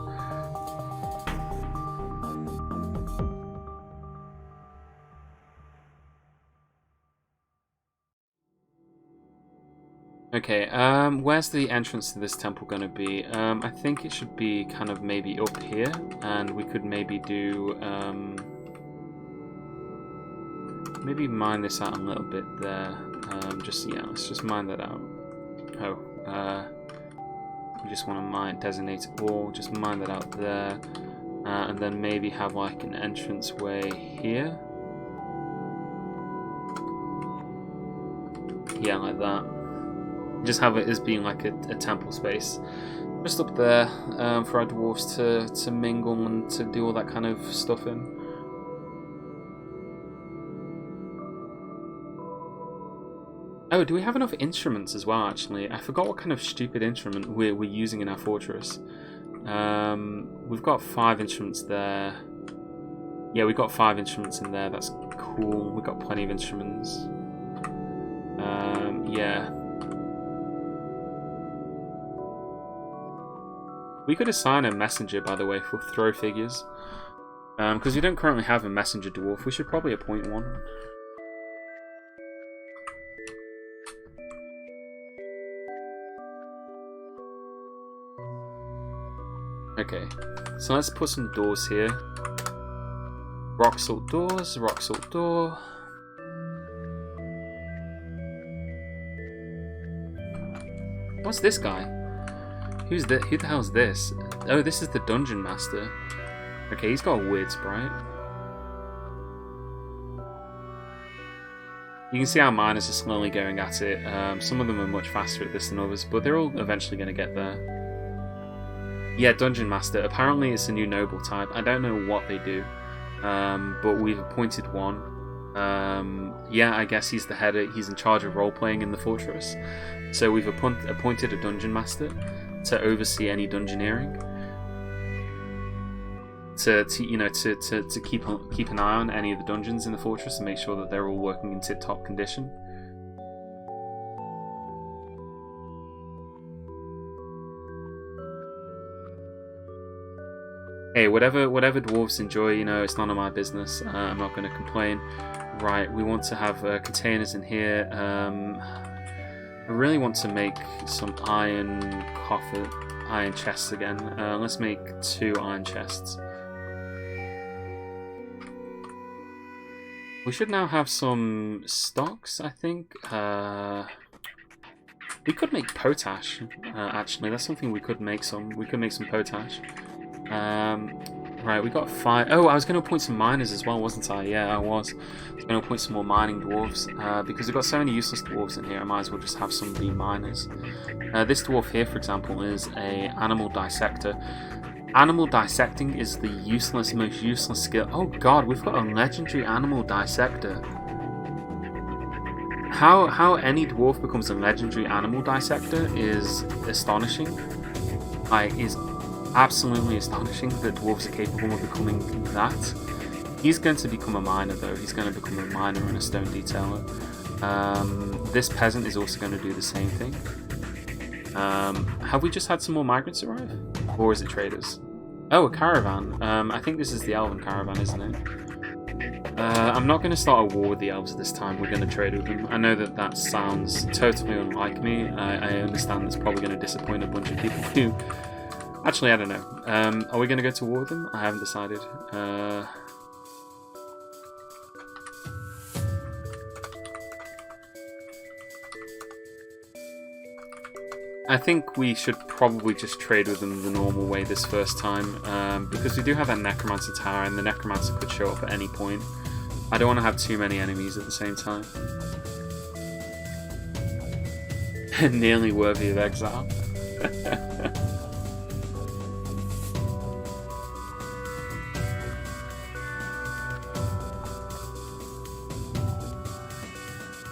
Okay, where's the entrance to this temple going to be? I think it should be kind of maybe up here, and we could maybe do, maybe mine this out a little bit there. Yeah, let's just mine that out. Oh, we just want to designate all, just mine that out there, and then maybe have like an entrance way here. Yeah, like that. Just have it as being like a temple space, just up there for our dwarves to mingle and to do all that kind of stuff in. Oh, do we have enough instruments as well? Actually, I forgot what kind of stupid instrument we're using in our fortress. We've got 5 instruments there. Yeah, we've got 5 instruments in there. That's cool. We've got plenty of instruments. Yeah. We could assign a messenger, by the way, for throw figures. Because we don't currently have a messenger dwarf. We should probably appoint one. Okay, so let's put some doors here. Rock salt doors, rock salt door. What's this guy? Who the hell's this? Oh, this is the dungeon master. Okay, he's got a weird sprite. You can see our miners are slowly going at it. Some of them are much faster at this than others, but they're all eventually going to get there. Yeah, dungeon master. Apparently it's a new noble type. I don't know what they do, but we've appointed one. Yeah, I guess he's the head. He's in charge of role playing in the fortress. So we've appointed a dungeon master to oversee any dungeoneering. To keep an eye on any of the dungeons in the fortress and make sure that they're all working in tip-top condition. Hey, whatever dwarves enjoy, it's none of my business. I'm not going to complain. Right, we want to have containers in here. I really want to make some iron chests again. Let's make 2 iron chests. We should now have some stocks, I think. We could make potash, actually. That's something we could make some. We could make some potash. Right, we got 5. Oh, I was going to appoint some miners as well, wasn't I? Yeah, I was. I was going to appoint some more mining dwarves. Because we've got so many useless dwarves in here, I might as well just have some be miners. This dwarf here, for example, is a animal dissector. Animal dissecting is the most useless skill. Oh god, we've got a legendary animal dissector. How any dwarf becomes a legendary animal dissector is astonishing. Is absolutely astonishing that dwarves are capable of becoming that. He's going to become a miner though. He's going to become a miner and a stone detailer. This peasant is also going to do the same thing. Have we just had some more migrants arrive? Or is it traders? Oh, a caravan. I think this is the elven caravan, isn't it? I'm not going to start a war with the elves this time. We're going to trade with them. I know that sounds totally unlike me. I understand that's probably going to disappoint a bunch of people too. Actually, I don't know. Are we going to go to war with them? I haven't decided. I think we should probably just trade with them the normal way this first time, because we do have that Necromancer tower, and the Necromancer could show up at any point. I don't want to have too many enemies at the same time. Nearly worthy of exile.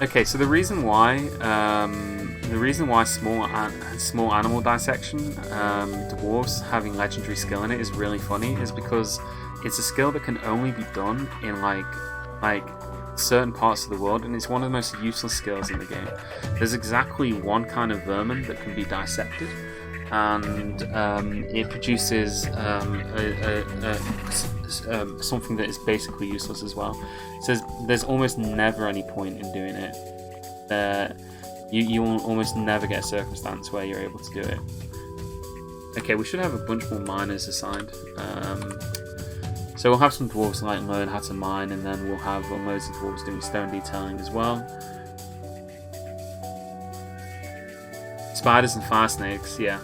Okay, so the reason why small animal dissection dwarves having legendary skill in it is really funny is because it's a skill that can only be done in like certain parts of the world, and it's one of the most useless skills in the game. There's exactly one kind of vermin that can be dissected, and it produces something that is basically useless as well. So there's almost never any point in doing it. You will almost never get a circumstance where you're able to do it. Okay, we should have a bunch more miners assigned. So we'll have some dwarves learn how to mine, and then we'll have loads of dwarves doing stone detailing as well. Spiders and fire snakes, yeah.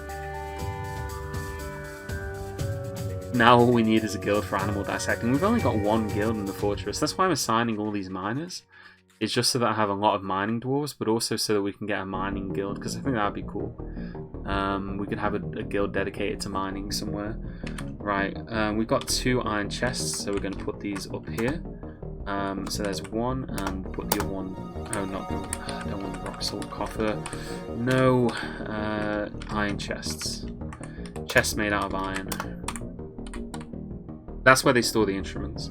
Now all we need is a guild for animal dissecting. We've only got 1 guild in the fortress. That's why I'm assigning all these miners. It's just so that I have a lot of mining dwarves, but also so that we can get a mining guild, because I think that would be cool. We could have a guild dedicated to mining somewhere. Right, we've got 2 iron chests, so we're going to put these up here. So there's 1, and put the other one... Oh, not the... I don't want the rock salt coffer. No, iron chests. Chests made out of iron. That's where they store the instruments.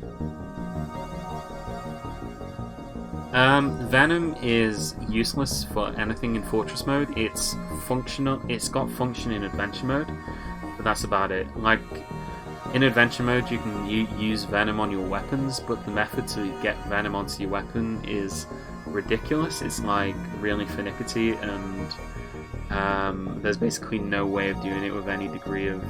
Venom is useless for anything in Fortress mode. It's functional. It's got function in Adventure mode, but that's about it. Like in Adventure mode, you can use Venom on your weapons, but the method to get Venom onto your weapon is ridiculous. It's like really finicky, and there's basically no way of doing it with any degree of.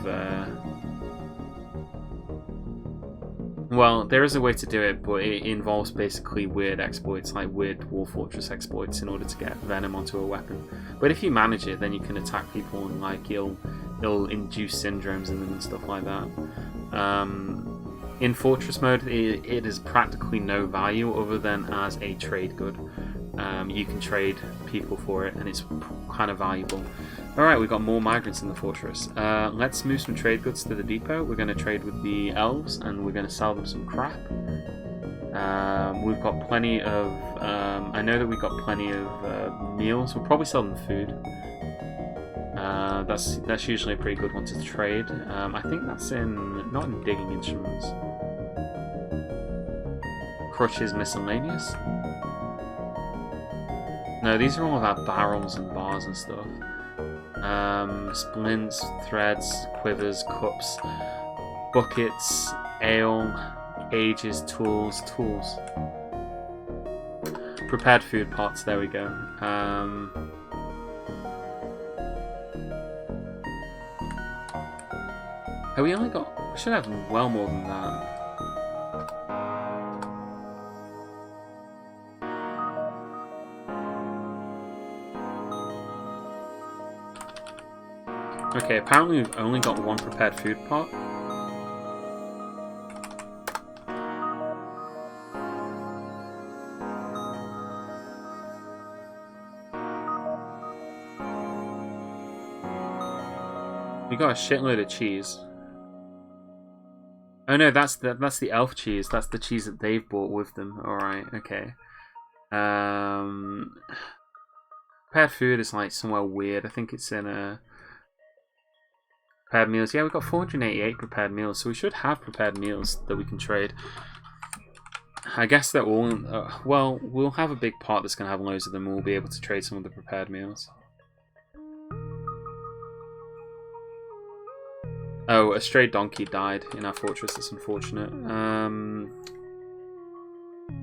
Well, there is a way to do it, but it involves basically weird exploits, like weird Dwarf Fortress exploits, in order to get Venom onto a weapon. But if you manage it, then you can attack people, and like it'll induce syndromes in them and stuff like that. In Fortress mode, it is practically no value other than as a trade good. You can trade people for it, and it's kind of valuable. Alright, we've got more migrants in the fortress. Let's move some trade goods to the depot. We're going to trade with the elves, and we're going to sell them some crap. We've got plenty of. I know that we've got plenty of meals. We'll probably sell them food. That's usually a pretty good one to trade. I think that's not in digging instruments. Crutches miscellaneous. No, these are all of our barrels and bars and stuff. Splints, threads, quivers, cups, buckets, ale, ages, tools. Prepared food pots, there we go. Have we only got... We should have well more than that. Okay, apparently we've only got one prepared food pot. We got a shitload of cheese. Oh no, that's the elf cheese. That's the cheese that they've bought with them. Alright, okay. Prepared food is like somewhere weird. I think it's in a... Prepared meals. Yeah, we've got 488 prepared meals, so we should have prepared meals that we can trade. I guess they're all... well, we'll have a big pot that's going to have loads of them, and we'll be able to trade some of the prepared meals. Oh, a stray donkey died in our fortress. That's unfortunate.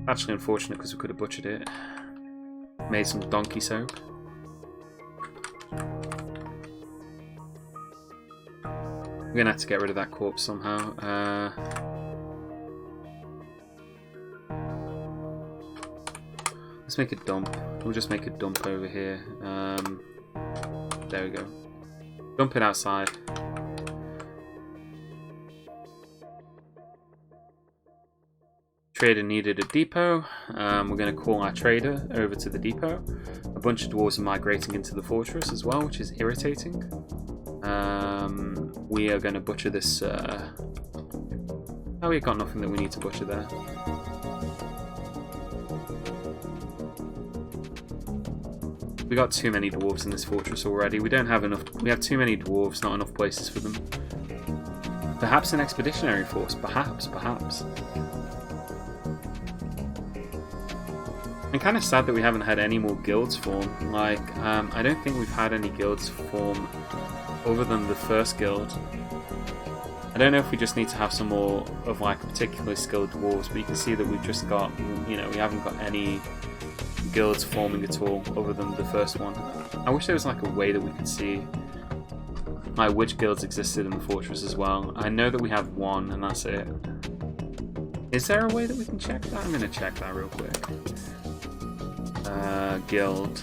Actually unfortunate because we could have butchered it. Made some donkey soap. We're going to have to get rid of that corpse somehow. Let's make a dump. We'll just make a dump over here. There we go. Dump it outside. Trader needed a depot. We're going to call our trader over to the depot. A bunch of dwarves are migrating into the fortress as well, which is irritating. We are going to butcher this... Oh, we've got nothing that we need to butcher there. We got too many dwarves in this fortress already. We don't have enough... We have too many dwarves, not enough places for them. Perhaps an expeditionary force. Perhaps. I'm kind of sad that we haven't had any more guilds form. Like, I don't think we've had any guilds form other than the first guild. I don't know if we just need to have some more of like particularly skilled dwarves, but you can see that we've just got, you know, we haven't got any guilds forming at all other than the first one. I wish there was like a way that we could see like which guilds existed in the fortress as well. I know that we have one and that's it. Is there a way that we can check that? I'm going to check that real quick. Guild.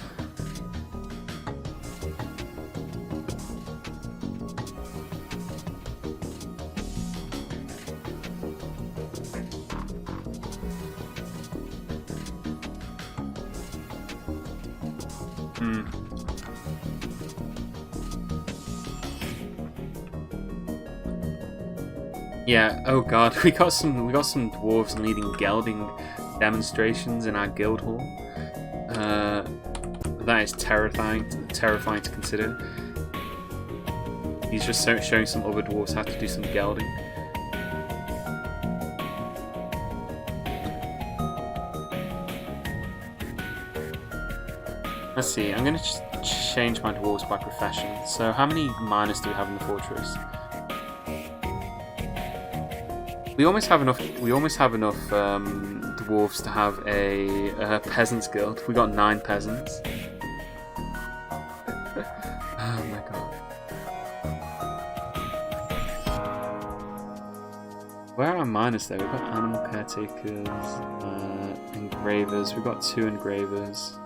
Yeah, oh god, we got some dwarves leading gelding demonstrations in our guild hall. That is terrifying to consider. He's just showing some other dwarves how to do some gelding. Let's see, I'm going to change my dwarves by profession. So how many miners do we have in the fortress? We almost have enough dwarves to have a peasants guild. We got 9 peasants. Oh my god. Where are our miners though? We've got animal caretakers, engravers. We've got 2 engravers.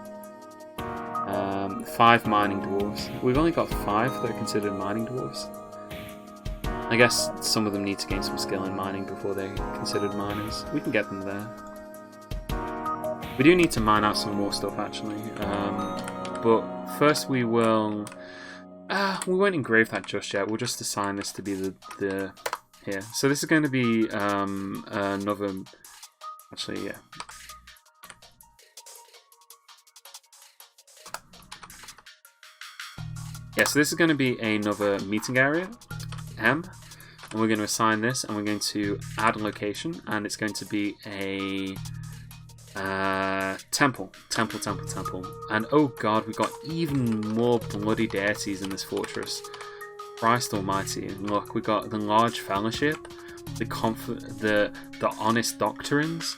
5 mining dwarves. We've only got 5 that are considered mining dwarves. I guess some of them need to gain some skill in mining before they're considered miners. We can get them there. We do need to mine out some more stuff actually. But first we will... we won't engrave that just yet. We'll just assign this to be the here. So this is going to be another Actually, yeah. Yeah, so this is going to be another meeting area, M, and we're going to assign this, and we're going to add a location, and it's going to be a temple. And oh god, we've got even more bloody deities in this fortress. Christ almighty. Look, we got the large fellowship, the honest doctrines,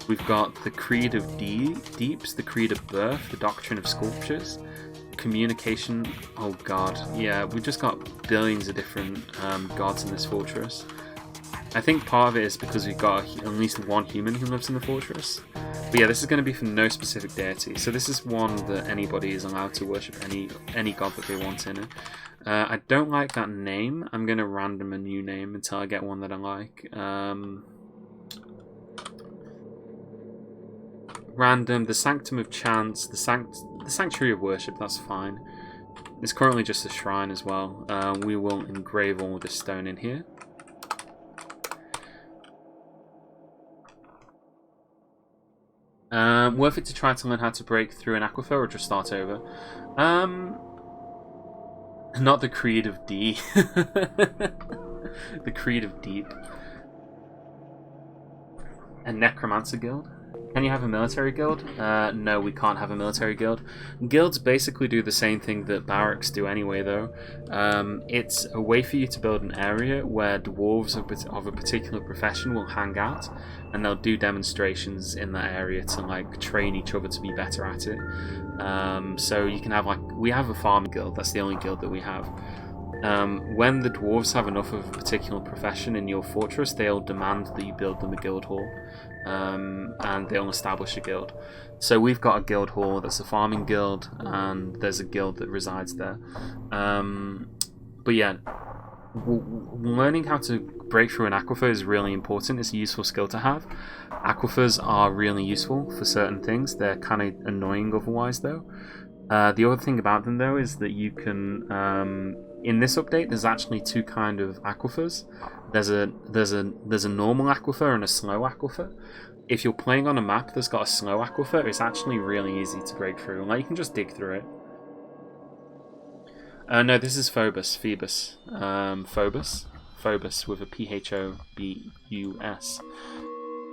we've got the creed of deeps, the creed of birth, the doctrine of sculptures, communication. Oh god, yeah, we've just got billions of different gods in this fortress. I think part of it is because we've got at least one human who lives in the fortress. But yeah, this is going to be for no specific deity. So this is one that anybody is allowed to worship any god that they want in it. I don't like that name. I'm going to random a new name until I get one that I like. Random, the Sanctum of Chance, the Sanctuary of Worship, that's fine. It's currently just a shrine as well. We will engrave all this stone in here. Worth it to try to learn how to break through an aquifer or just start over? Not the Creed of D. The Creed of Deep. A Necromancer Guild? Can you have a military guild? No, we can't have a military guild. Guilds basically do the same thing that barracks do anyway, though. It's a way for you to build an area where dwarves of a particular profession will hang out, and they'll do demonstrations in that area to like train each other to be better at it. So you can have we have a farming guild. That's the only guild that we have. When the dwarves have enough of a particular profession in your fortress, they'll demand that you build them a guild hall, and they'll establish a guild. So we've got a guild hall that's a farming guild, and there's a guild that resides there. But yeah, learning how to break through an aquifer is really important. It's a useful skill to have. Aquifers are really useful for certain things. They're kind of annoying otherwise, though. The other thing about them, though, is that you can in this update, there's actually two kind of aquifers. There's a normal aquifer and a slow aquifer. If you're playing on a map that's got a slow aquifer, it's actually really easy to break through. Like, you can just dig through it. No, this is Phobos. Phoebus. Phobos with a Phobus.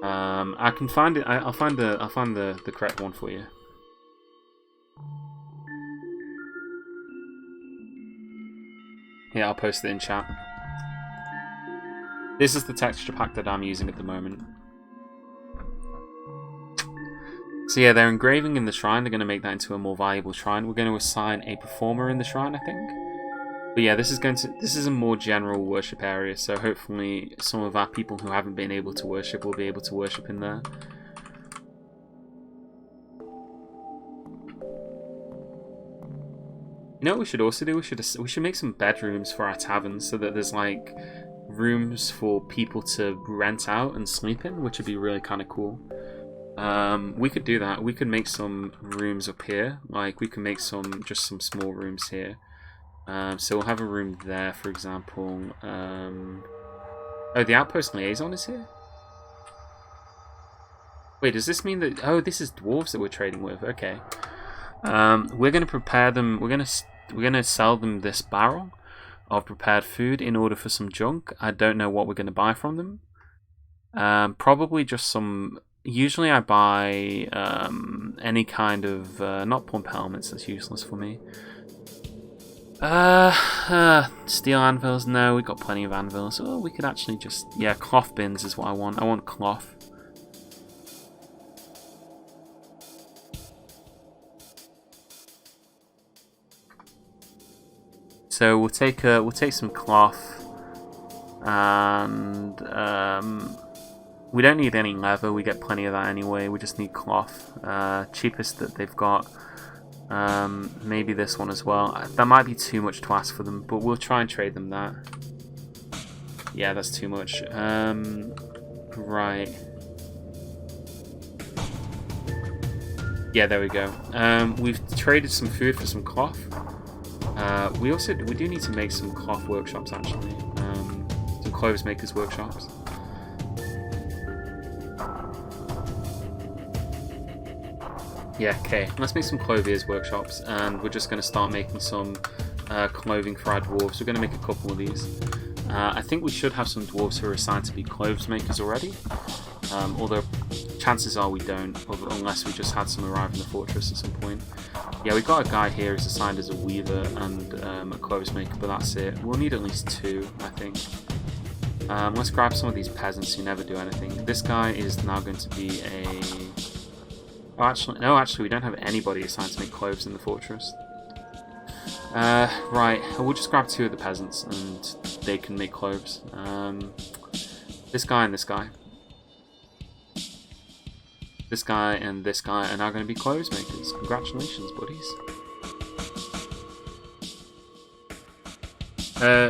I can find it. I'll find the correct one for you. Yeah, I'll post it in chat. This is the texture pack that I'm using at the moment. So yeah, they're engraving in the shrine. They're going to make that into a more valuable shrine. We're going to assign a performer in the shrine, I think. But yeah, this is a more general worship area. So hopefully, some of our people who haven't been able to worship will be able to worship in there. You know what we should also do? We should make some bedrooms for our tavern so that there's like rooms for people to rent out and sleep in, which would be really kind of cool. We could do that. We could make some rooms up here. Like we can make just some small rooms here. So we'll have a room there, for example. Oh, the outpost liaison is here? Wait, does this mean that... Oh, this is dwarves that we're trading with. Okay. We're going to prepare them. We're going to sell them this barrel of prepared food in order for some junk. I don't know what we're going to buy from them. Probably just some... Usually I buy any kind of... not pump helmets, that's useless for me. Steel anvils, no, we've got plenty of anvils. Oh, we could actually just... Yeah, cloth bins is what I want. I want cloth. So we'll take some cloth, and we don't need any leather. We get plenty of that anyway. We just need cloth. Cheapest that they've got. Maybe this one as well. That might be too much to ask for them, but we'll try and trade them that. Yeah, that's too much. Right. Yeah, there we go. We've traded some food for some cloth. We do need to make some cloth workshops actually. Some clothes makers workshops. Yeah, okay. Let's make some clothiers workshops, and we're just going to start making some clothing for our dwarves. We're going to make a couple of these. I think we should have some dwarves who are assigned to be clothes makers already. Although chances are we don't, unless we just had some arrive in the fortress at some point. Yeah, we've got a guy here who's assigned as a weaver and a clothes maker, but that's it. We'll need at least 2, I think. Let's grab some of these peasants who never do anything. This guy is now going to be a... Oh, actually, we don't have anybody assigned to make clothes in the fortress. Right, we'll just grab 2 of the peasants and they can make clothes. This guy and this guy. This guy and this guy are now going to be clothes makers. Congratulations, buddies.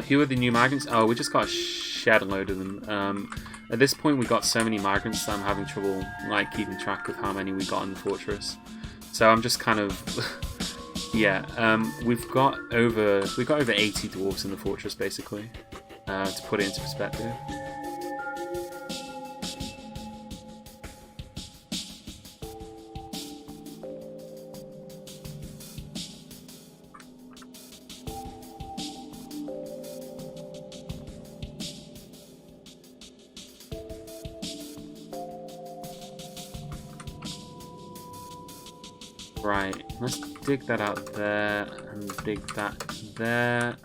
Who are the new migrants? Oh, we just got a shed load of them. At this point, we got so many migrants that I'm having trouble like keeping track of how many we got in the fortress. So I'm just kind of, yeah. We've got over 80 dwarves in the fortress basically. To put it into perspective. Right, let's dig that out there and dig that there.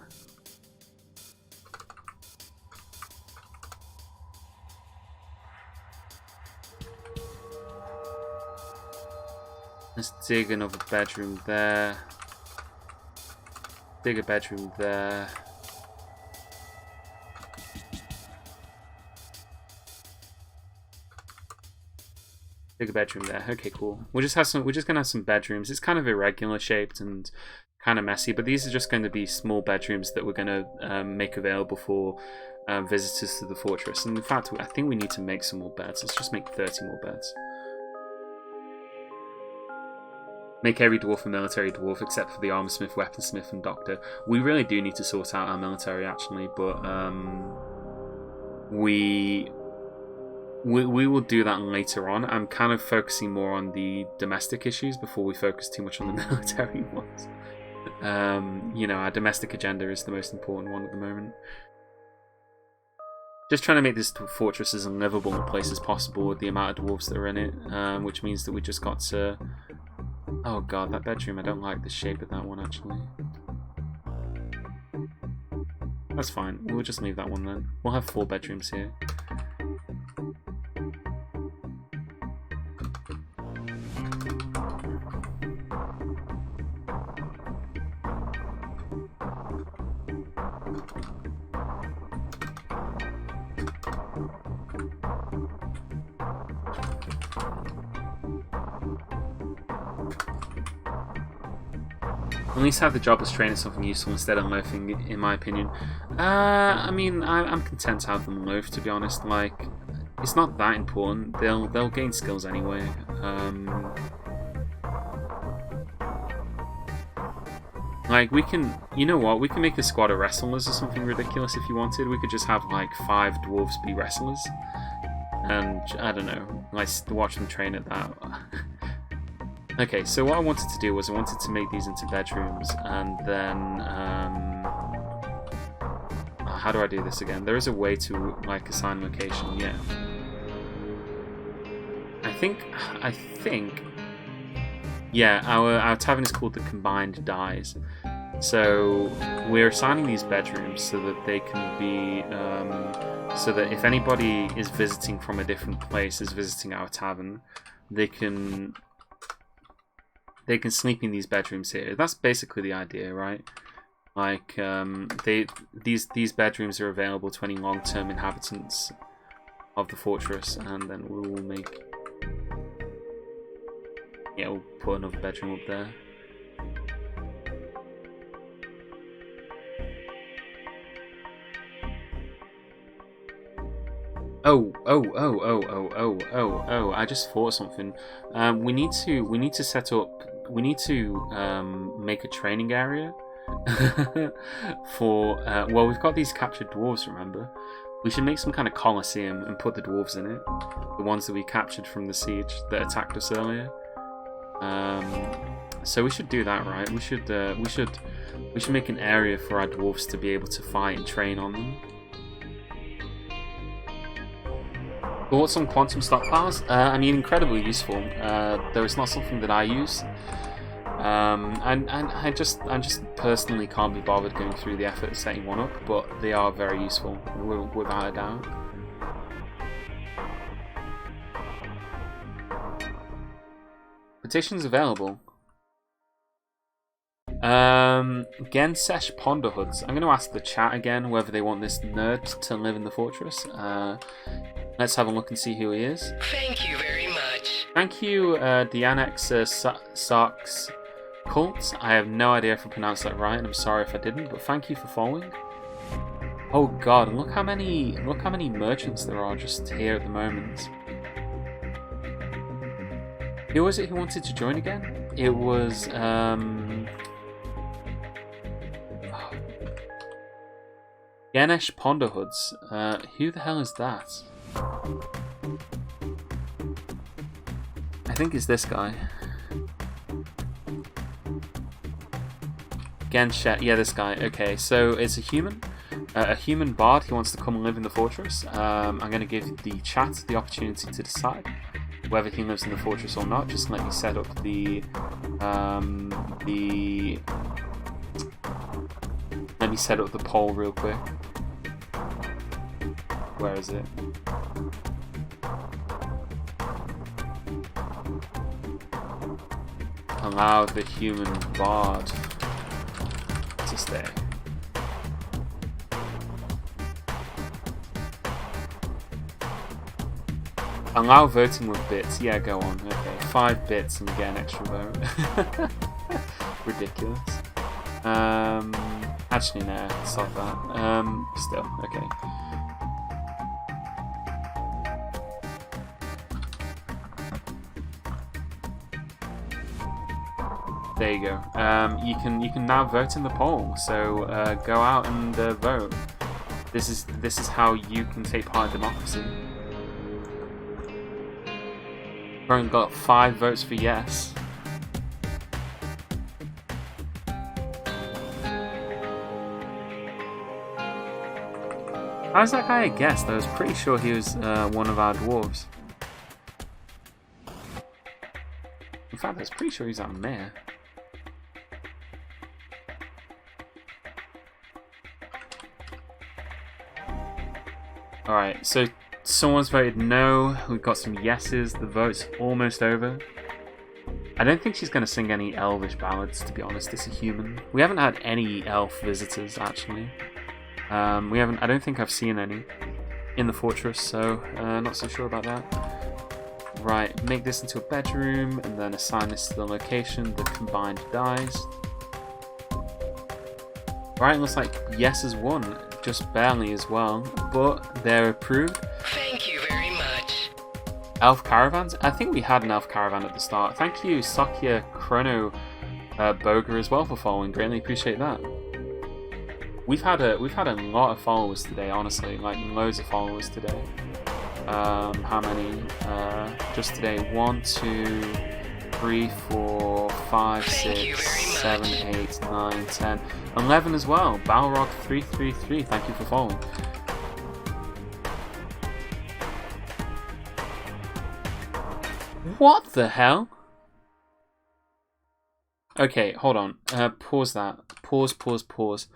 Let's dig another bedroom there. Dig a bedroom there. Bigger bedroom there. Okay, cool. We're just gonna have some bedrooms. It's kind of irregular shaped and kind of messy, but these are just going to be small bedrooms that we're gonna make available for visitors to the fortress. And in fact, I think we need to make some more beds. Let's just make 30 more beds. Make every dwarf a military dwarf except for the armorsmith, weaponsmith, and doctor. We really do need to sort out our military actually, but we will do that later on. I'm kind of focusing more on the domestic issues before we focus too much on the military ones. You know, our domestic agenda is the most important one at the moment. Just trying to make this fortress as unlivable a place as possible with the amount of dwarves that are in it, which means that we just got to... Oh god, that bedroom, I don't like the shape of that one actually. That's fine, we'll just leave that one then. We'll have 4 bedrooms here. At least have the jobless trainer something useful instead of loafing, in my opinion. I mean, I'm content to have them loaf, to be honest. Like, it's not that important. They'll gain skills anyway. Like, we can, you know what? We can make a squad of wrestlers or something ridiculous if you wanted. We could just have like 5 dwarves be wrestlers, and I don't know, like watch them train at that. Okay, so what I wanted to do was I wanted to make these into bedrooms, and then how do I do this again? There is a way to like assign location, yeah. I think, yeah, our tavern is called the Combined Dies. So we're assigning these bedrooms so that they can be, so that if anybody is visiting from a different place, is visiting our tavern, they can sleep in these bedrooms here. That's basically the idea, right? Like, these bedrooms are available to any long-term inhabitants of the fortress, and then we'll make... Yeah, we'll put another bedroom up there. Oh, I just thought something. We need to set up, we need to make a training area for, well, we've got these captured dwarves, remember? We should make some kind of Coliseum and put the dwarves in it. The ones that we captured from the siege that attacked us earlier. So we should do that, right? We should make an area for our dwarves to be able to fight and train on them. Thoughts on quantum stockpiles? I mean, incredibly useful. Though it's not something that I use. And I just personally can't be bothered going through the effort of setting one up, but they are very useful, without a doubt. Petitions available. Gensesh Ponderhoods. I'm going to ask the chat again whether they want this nerd to live in the fortress. Let's have a look and see who he is. Thank you very much. Thank you, Dianex Sarks Cult. I have no idea if I pronounced that right, and I'm sorry if I didn't, but thank you for following. Oh god, look how many merchants there are just here at the moment. Who was it who wanted to join again? It was Ganesh Ponderhoods. Who the hell is that? I think it's this guy. Genshet, yeah, this guy. Okay, so it's a human bard who wants to come and live in the fortress. I'm going to give the chat the opportunity to decide whether he lives in the fortress or not. Just let me set up let me set up the poll real quick. Where is it? Allow the human bard to stay. Allow voting with bits. Yeah, go on. Okay, 5 bits and get an extra vote. Ridiculous. Actually, no, stop that. Still, okay. There you go. You can now vote in the poll. So go out and vote. This is how you can take part in democracy. Currently got 5 votes for yes. How's that guy a guest? I was pretty sure he was one of our dwarves. In fact, I was pretty sure he's our mayor. Alright, so someone's voted no. We've got some yeses. The vote's almost over. I don't think she's going to sing any elvish ballads, to be honest. It's a human. We haven't had any elf visitors, actually. I don't think I've seen any in the fortress, so not so sure about that. Right, make this into a bedroom, and then assign this to the location, the combined dies. Right, looks like yes has won, just barely as well, but they're approved. Thank you very much. Elf caravans? I think we had an elf caravan at the start. Thank you, Sakya Chrono Boger as well for following. Greatly appreciate that. We've had a lot of followers today, honestly, like loads of followers today. How many? Just today? 1, 2, 3, 4, 5, 6, 7, 8, 9, 10, 11 as well. Balrog 333, thank you for following. What the hell? Okay, hold on. Pause that. Pause.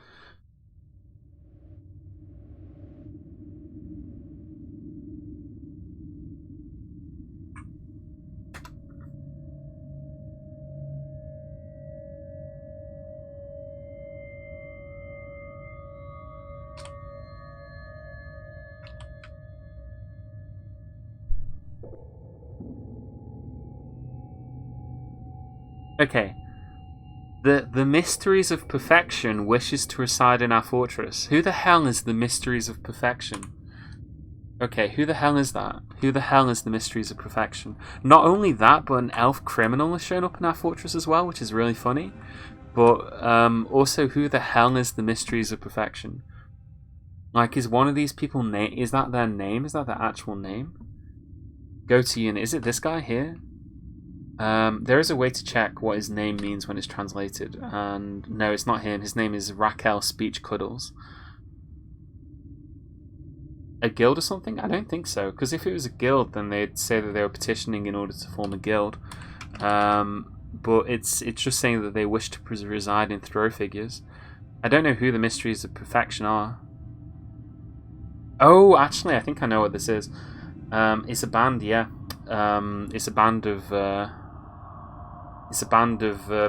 Okay. The Mysteries of Perfection wishes to reside in our fortress. Who the hell is the Mysteries of Perfection? Okay, who the hell is that? Who the hell is the Mysteries of Perfection? Not only that, but an elf criminal has shown up in our fortress as well, which is really funny. But also, who the hell is the Mysteries of Perfection? Like, is one of these people is that their name? Is that their actual name? Go to unit. Is it this guy here? There is a way to check what his name means when it's translated, and no, it's not him. His name is Raquel Speech Cuddles. A guild or something? I don't think so, because if it was a guild, then they'd say that they were petitioning in order to form a guild. But it's just saying that they wish to reside in throw figures. I don't know who the Mysteries of Perfection are. Oh, actually, I think I know what this is. It's a band, yeah. It's a band of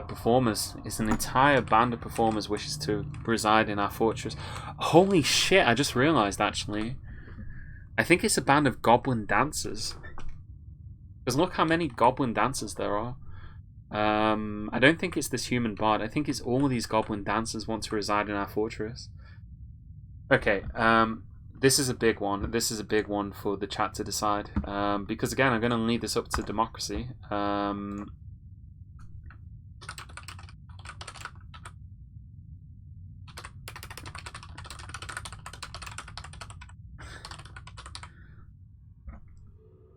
performers. It's an entire band of performers wishes to reside in our fortress. Holy shit! I just realised actually. I think it's a band of goblin dancers. Because look how many goblin dancers there are. I don't think it's this human bard. I think it's all of these goblin dancers want to reside in our fortress. Okay, this is a big one. This is a big one for the chat to decide. Because again, I'm going to leave this up to democracy.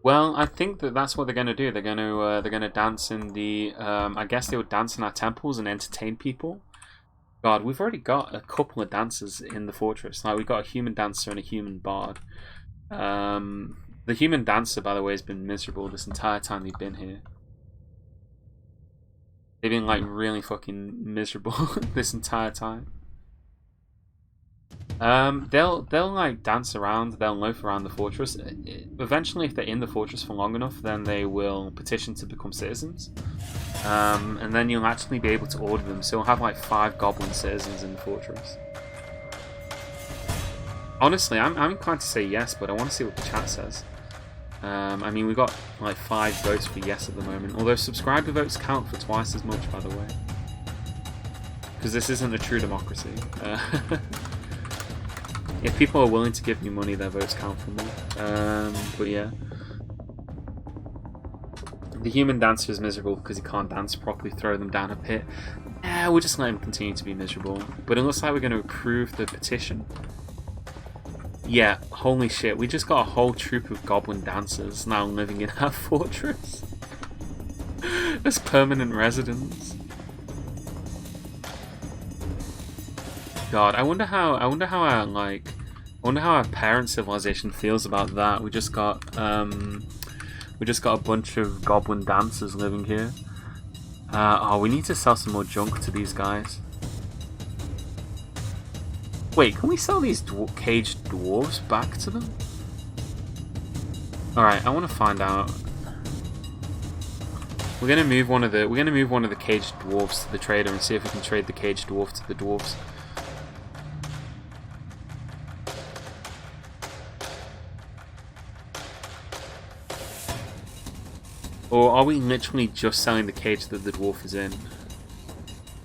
Well, I think that's what they're going to do. They're going to dance in the. I guess they would dance in our temples and entertain people. God, we've already got a couple of dancers in the fortress. Like we've got a human dancer and a human bard. The human dancer, by the way, has been miserable this entire time they've been here. They've been like really fucking miserable this entire time. They'll like dance around, they'll loaf around the fortress. Eventually, if they're in the fortress for long enough, then they will petition to become citizens. And then you'll actually be able to order them. So you'll have like 5 goblin citizens in the fortress. Honestly, I'm inclined to say yes, but I want to see what the chat says. I mean, we got like 5 votes for yes at the moment. Although subscriber votes count for twice as much, by the way. Because this isn't a true democracy. If people are willing to give me money, their votes count for more. But yeah. The human dancer is miserable because he can't dance properly, throw them down a pit. We'll just let him continue to be miserable. But it looks like we're going to approve the petition. Yeah, holy shit, we just got a whole troop of goblin dancers now living in our fortress. As permanent residents. God, I wonder how our parent civilization feels about that. We just got a bunch of goblin dancers living here. Oh, we need to sell some more junk to these guys. Wait, can we sell these caged dwarves back to them? All right, I want to find out. We're gonna move one of the caged dwarves to the trader and see if we can trade the caged dwarf to the dwarves. Or are we literally just selling the cage that the dwarf is in?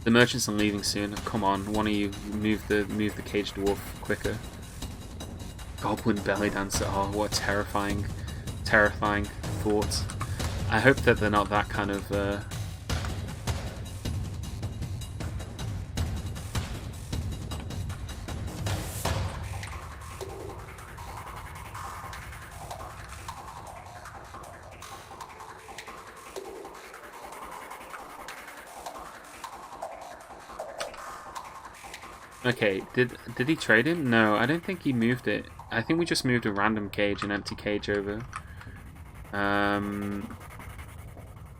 The merchants are leaving soon. Come on, one of you move the cage dwarf quicker. Goblin belly dancer. Oh, what a terrifying thought. I hope that they're not that kind of. Okay, did he trade him? No, I don't think he moved it. I think we just moved a random cage, an empty cage over.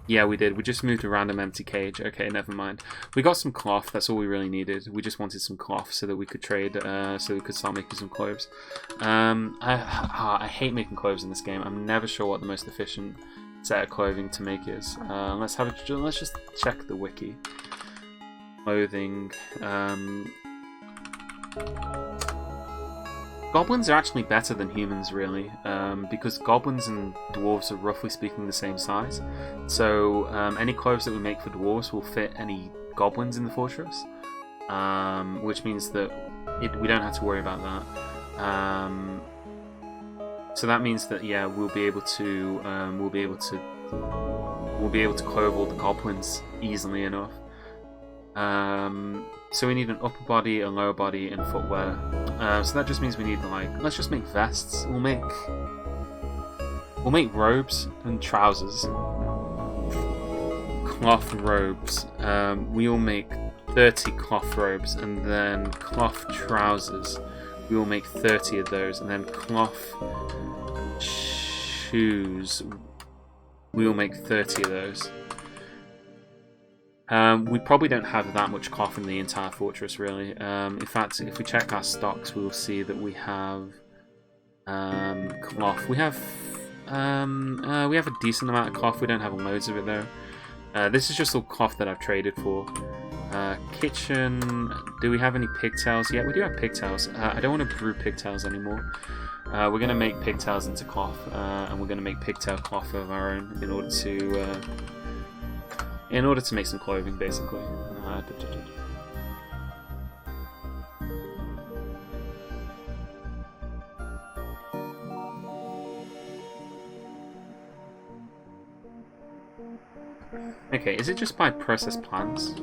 Yeah, we did. We just moved a random empty cage. Okay, never mind. We got some cloth. That's all we really needed. We just wanted some cloth so that we could trade, so we could start making some clothes. I hate making clothes in this game. I'm never sure what the most efficient set of clothing to make is. Let's just check the wiki. Clothing. Goblins are actually better than humans, really, because goblins and dwarves are roughly speaking the same size. So any clothes that we make for dwarves will fit any goblins in the fortress, which means that we don't have to worry about that. So that means that yeah, we'll be able to clothe all the goblins easily enough. So we need an upper body, a lower body, and footwear. So that just means we need let's just make vests. We'll make robes and trousers. cloth robes. We will make 30 cloth robes, and then cloth trousers. We will make 30 of those, and then cloth shoes. We will make 30 of those. We probably don't have that much cloth in the entire fortress, really. In fact, if we check our stocks, we will see that we have cloth. We have a decent amount of cloth. We don't have loads of it though. This is just all cloth that I've traded for. Kitchen. Do we have any pigtails? Yeah, we do have pigtails. I don't want to brew pigtails anymore. We're going to make pigtails into cloth, and we're going to make pigtail cloth of our own in order to make some clothing, basically. Okay, is it just by processed plants?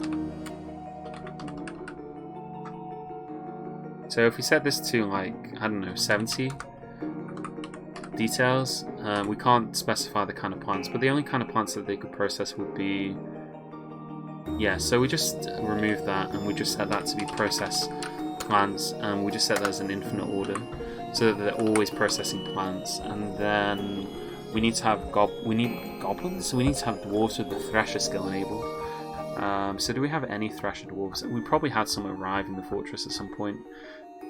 So if we set this to, like, I don't know, 70 details, we can't specify the kind of plants, but the only kind of plants that they could process would be... Yeah, so we just remove that, and we just set that to be process plants, and we just set that as an infinite order, so that they're always processing plants. And then we need to have goblins? We need to have dwarves with the thresher skill enabled. So do we have any thresher dwarves? We probably had some arrive in the fortress at some point.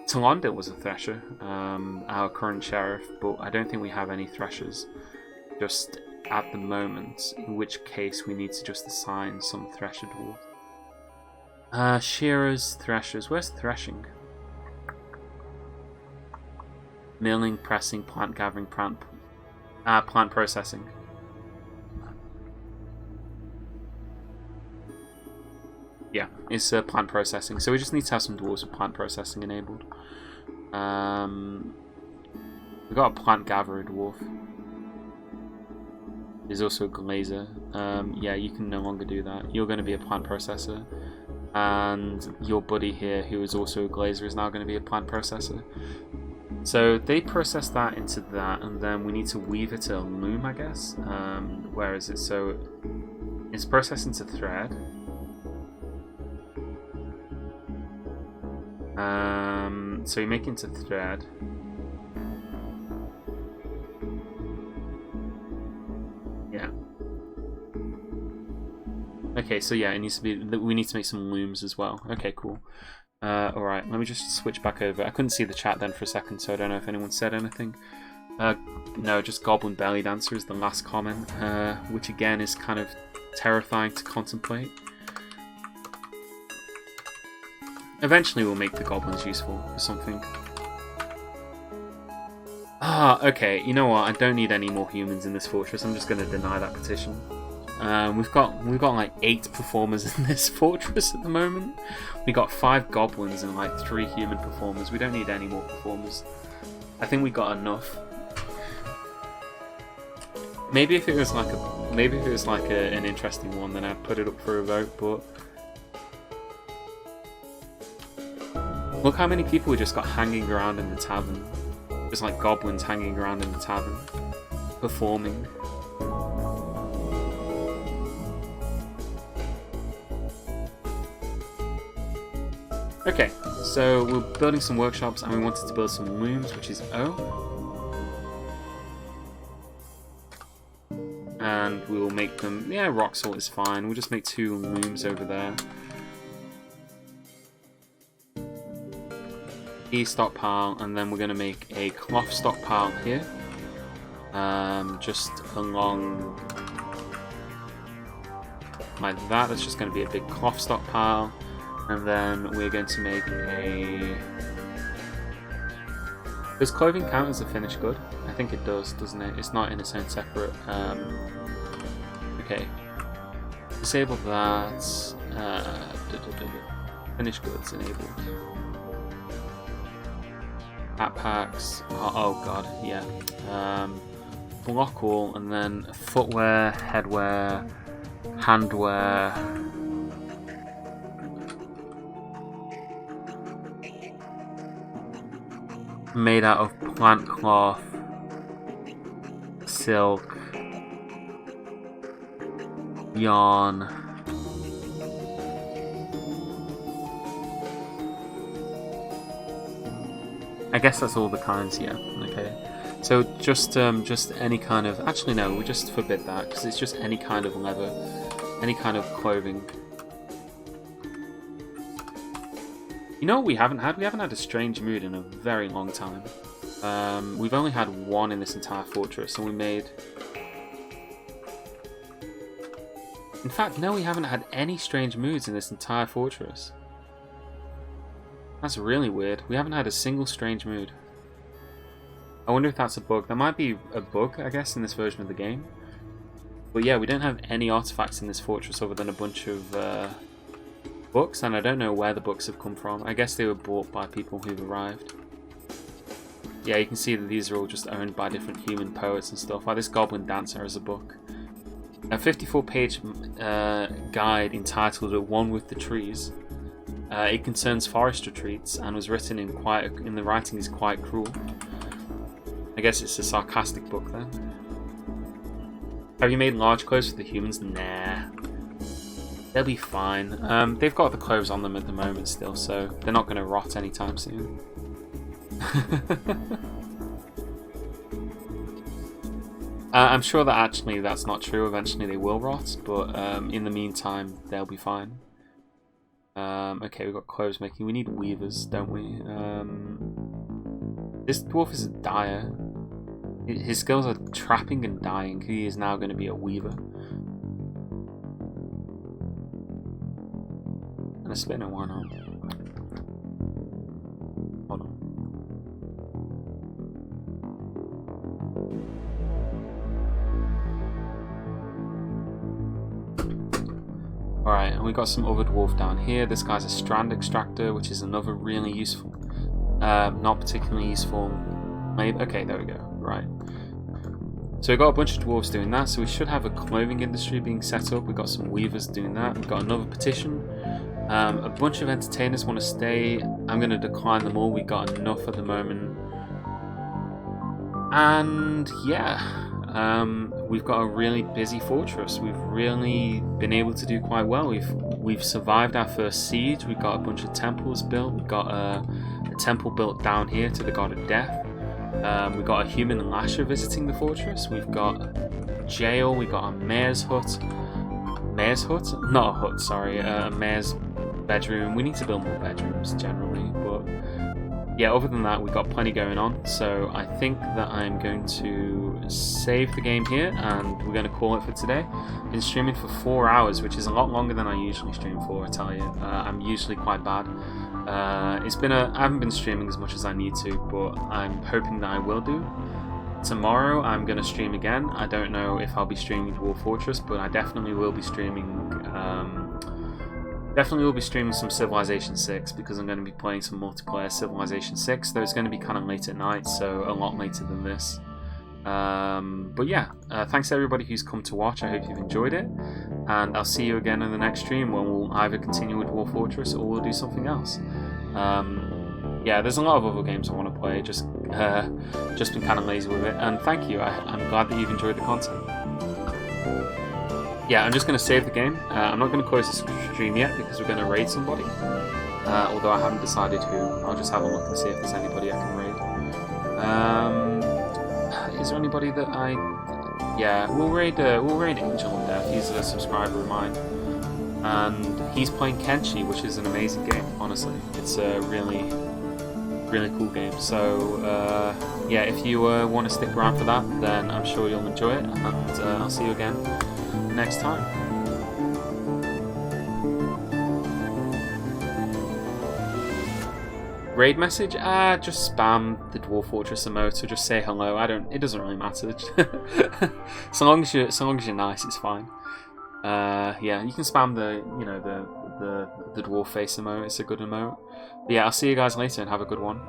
Talondil was a thresher, our current sheriff, but I don't think we have any threshers just at the moment, in which case we need to just assign some thresher dwarves. Shearers, threshers. Where's threshing? Milling, pressing, plant gathering, plant processing. Yeah, it's plant processing. So we just need to have some dwarves with plant processing enabled. We've got a plant gatherer dwarf. There's also a glazer. Yeah, you can no longer do that. You're going to be a plant processor. And your buddy here, who is also a glazer, is now going to be a plant processor. So they process that into that, and then we need to weave it to a loom, I guess. Where is it? So it's processed into thread. So you make it into thread. Yeah. Okay, so yeah, it needs to be. We need to make some looms as well. Okay, cool. Alright, let me just switch back over. I couldn't see the chat then for a second, so I don't know if anyone said anything. No, just Goblin Belly Dancer is the last comment, which again is kind of terrifying to contemplate. Eventually we'll make the goblins useful for something. Ah, okay, you know what, I don't need any more humans in this fortress. I'm just going to deny that petition. We've got like 8 performers in this fortress at the moment. We got 5 goblins and like 3 human performers. We don't need any more performers. I think we got enough. Maybe if it was like an interesting one, then I'd put it up for a vote. But look how many people we just got hanging around in the tavern. Just like goblins hanging around in the tavern, performing. Okay, so we're building some workshops and we wanted to build some looms, which is O. And we will make them, yeah, rock salt is fine. We'll just make 2 looms over there. E stockpile, and then we're going to make a cloth stockpile here. Just along like that. That's just going to be a big cloth stockpile. And then we're going to make a... Does clothing count as a finished good? I think it does, doesn't it? It's not in its own separate... Okay. Disable that. Finished goods enabled. Backpacks. Oh god, yeah. Block all, and then footwear, headwear, handwear. Made out of plant cloth, silk, Yawn. I guess that's all the kinds, yeah. Okay. So just any kind of... Actually, no, we just forbid that, because it's just any kind of leather, any kind of clothing. You know what we haven't had? We haven't had a strange mood in a very long time. We've only had one in this entire fortress, and we made... In fact, no, we haven't had any strange moods in this entire fortress. That's really weird. We haven't had a single strange mood. I wonder if that's a bug. There might be a bug, I guess, in this version of the game. But yeah, we don't have any artifacts in this fortress other than a bunch of books, and I don't know where the books have come from. I guess they were bought by people who've arrived. Yeah, you can see that these are all just owned by different human poets and stuff. Like this Goblin Dancer is a book. A 54-page guide entitled "A One with the Trees." It concerns forest retreats and was written in the writing is quite cruel. I guess it's a sarcastic book then. Have you made large clothes for the humans? Nah. They'll be fine. They've got the clothes on them at the moment still, so they're not going to rot anytime soon. I'm sure that actually that's not true. Eventually they will rot, but in the meantime they'll be fine. Okay, we've got clothes making. We need weavers, don't we? This dwarf is a dyer. His skills are trapping and dyeing. He is now going to be a weaver. And a spinner, why not? Hold on. Alright, and we got some other dwarf down here. This guy's a strand extractor, which is another really useful. Not particularly useful. Maybe. Okay, there we go. Right. So we've got a bunch of dwarves doing that, so we should have a clothing industry being set up. We've got some weavers doing that. We've got another petition. A bunch of entertainers want to stay. I'm going to decline them all. We got enough at the moment. And yeah. We've got a really busy fortress. We've really been able to do quite well. We've survived our first siege. We've got a bunch of temples built. We've got a temple built down here to the god of death. We've got a human lasher visiting the fortress. We've got a jail. We've got a mayor's hut. Mayor's hut? Not a hut, sorry. A mayor's bedroom. We need to build more bedrooms generally, but yeah, other than that, we've got plenty going on. So I think that I'm going to save the game here, and we're going to call it for today. Been streaming for 4 hours, which is a lot longer than I usually stream for, I tell you. I'm usually quite bad. I haven't been streaming as much as I need to, but I'm hoping that I will do. Tomorrow I'm going to stream again. I don't know if I'll be streaming Dwarf Fortress, but I definitely will be streaming some Civilization 6, because I'm going to be playing some multiplayer Civilization 6, though it's going to be kind of late at night, so a lot later than this. But yeah, thanks to everybody who's come to watch. I hope you've enjoyed it, and I'll see you again in the next stream when we'll either continue with Dwarf Fortress or we'll do something else. Yeah, there's a lot of other games I want to play, just been kind of lazy with it, and thank you. I'm glad that you've enjoyed the content. Yeah, I'm just going to save the game. I'm not going to close the stream yet because we're going to raid somebody. Although I haven't decided who. I'll just have a look and see if there's anybody I can raid. Is there anybody that I... Yeah, we'll raid Angel of Death. He's a subscriber of mine. And he's playing Kenshi, which is an amazing game, honestly. It's a really, really cool game. So, yeah, if you want to stick around for that, then I'm sure you'll enjoy it. And I'll see you again next time. Raid message? Just spam the Dwarf Fortress emote or just say hello. It doesn't really matter. so long as you're nice, it's fine. Yeah, you can spam the dwarf face emote. It's a good emote. But yeah, I'll see you guys later and have a good one.